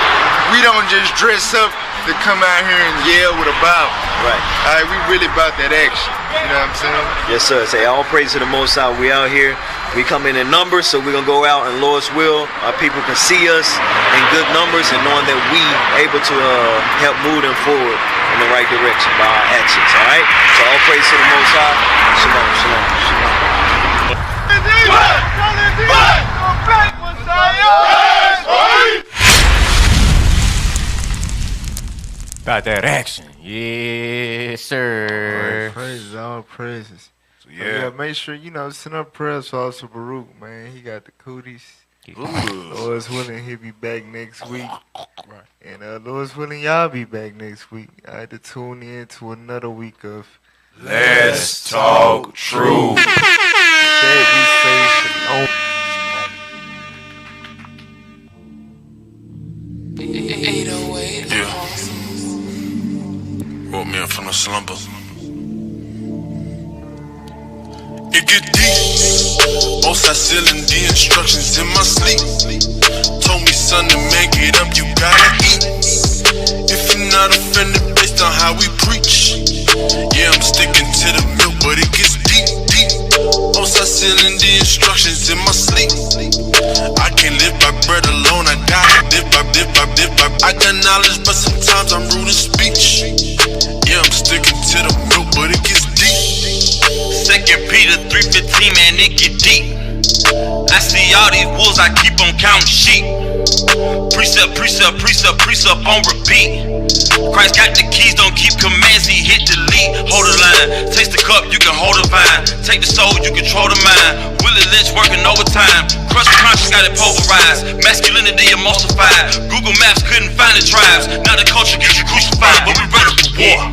we don't just dress up to come out here and yell with a Bible. Right. All right, we really about that action. You know what I'm saying? Yes, sir. Say all praise to the Most High. We out here. We come in numbers, so we're gonna go out in Lord's will. Our people can see us in good numbers, and knowing that we able to help move them forward in the right direction by our actions. All right. So all praise to the Most High. Shalom. Shalom. About that action. Yes, sir. All praises, all praises. So yeah, make sure, send up prayers for Officer Baruch, man. He got the cooties. Lord's willing, he'll be back next week. Right. And Lord's willing, y'all be back next week. I had to tune in to another week of Let's Talk Truth. Yeah. Woke me up from a slumber. It get deep. Most I sealing the instructions in my sleep. Told me, son, to make it up, you gotta eat. If you're not offended based on how we preach, yeah, I'm sticking to the milk, but it gets deep, deep. Most I sealing the instructions in my sleep. I can't live by bread alone, I gotta live by. I got knowledge, but sometimes I'm rude in speech. Yeah, I'm sticking to the milk, but it gets deep. 2 Peter 3:15, man, it get deep. I see all these wolves, I keep on counting sheep. Precept, precept, precept, precept on repeat. Christ got the keys, don't keep commands, he hit delete. Hold the line, taste the cup, you can hold the vine. Take the soul, you control the mind. Willie Lynch working overtime. Crush the conscience, got it pulverized. Masculinity emulsified. Google Maps couldn't find the tribes. Now the culture gets you crucified, but we ready for war.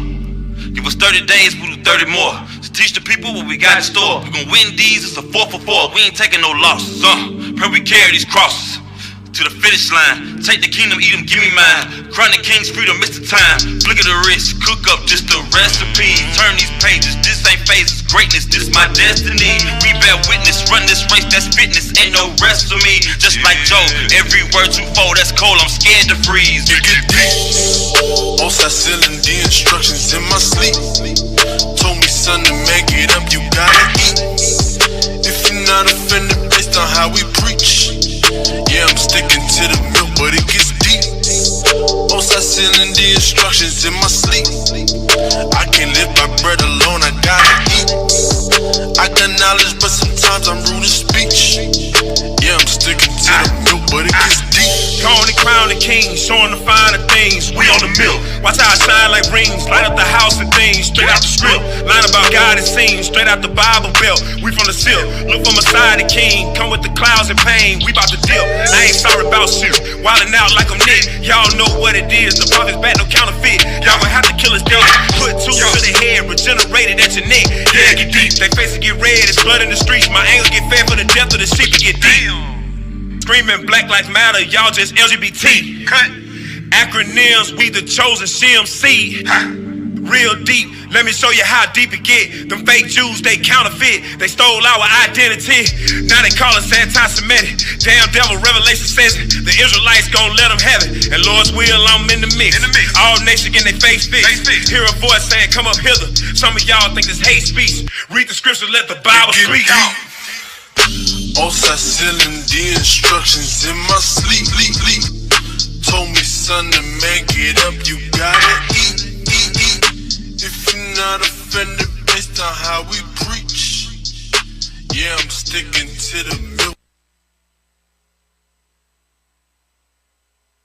Give us 30 days, we'll do 30 more. Teach the people what we got in store. We gon' win these, it's a 4 for 4. We ain't taking no losses. Pray we carry these crosses to the finish line. Take the kingdom, eat them, give me mine. Chronic King's freedom, Mr. Time. Flick of the wrist, cook up just a recipe. Turn these pages, this ain't phases. Greatness, this my destiny. We bear witness, run this race, that's fitness. Ain't no rest for me. Just like Joe, every word 2-4, that's cold, I'm scared to freeze. It get deep. Outside selling the instructions in my sleep. Told me, son, to make it up, you gotta eat. If you're not offended based on how we preach, yeah, I'm sticking to the milk, but it gets deep. Outside selling the instructions in my sleep. I can't live by bread alone, I gotta eat. I got knowledge, but sometimes I'm rude of speech. Yeah, I'm sticking to the milk, but it gets deep. Call the crown the king, showing the finer things. We on the milk. Watch how I shine like rings. Light up the house and things. Straight out the script. Line about God, it seems. Straight out the Bible belt. We from the silk. Look for Messiah the king. Come with the clouds and pain. We bout to deal. I ain't sorry about shit. Wildin' out like I'm Nick. Y'all know what it is. The prophet's back, no counterfeit. Y'all gon' have to kill us dead. Put 2 to the head. Regenerated at your neck. Yeah, get deep. They faces get red. It's blood in the streets. My angels get fed for the death of the sheep to get deep. Screaming Black Lives Matter, y'all just LGBT. Cut. Acronyms, we the chosen CMC. Real deep, let me show you how deep it get. Them fake Jews, they counterfeit. They stole our identity. Now they call us anti-Semitic. Damn devil, Revelation says it. The Israelites gon' let them have it. And Lord's will, I'm in the mix. All nations getting their face fixed. Hear a voice saying, come up hither. Some of y'all think this hate speech. Read the scripture, let the Bible speak. Outside selling the instructions in my sleep. Told me, son, to make it up, you gotta eat. If you're not offended based on how we preach, yeah, I'm sticking to the milk.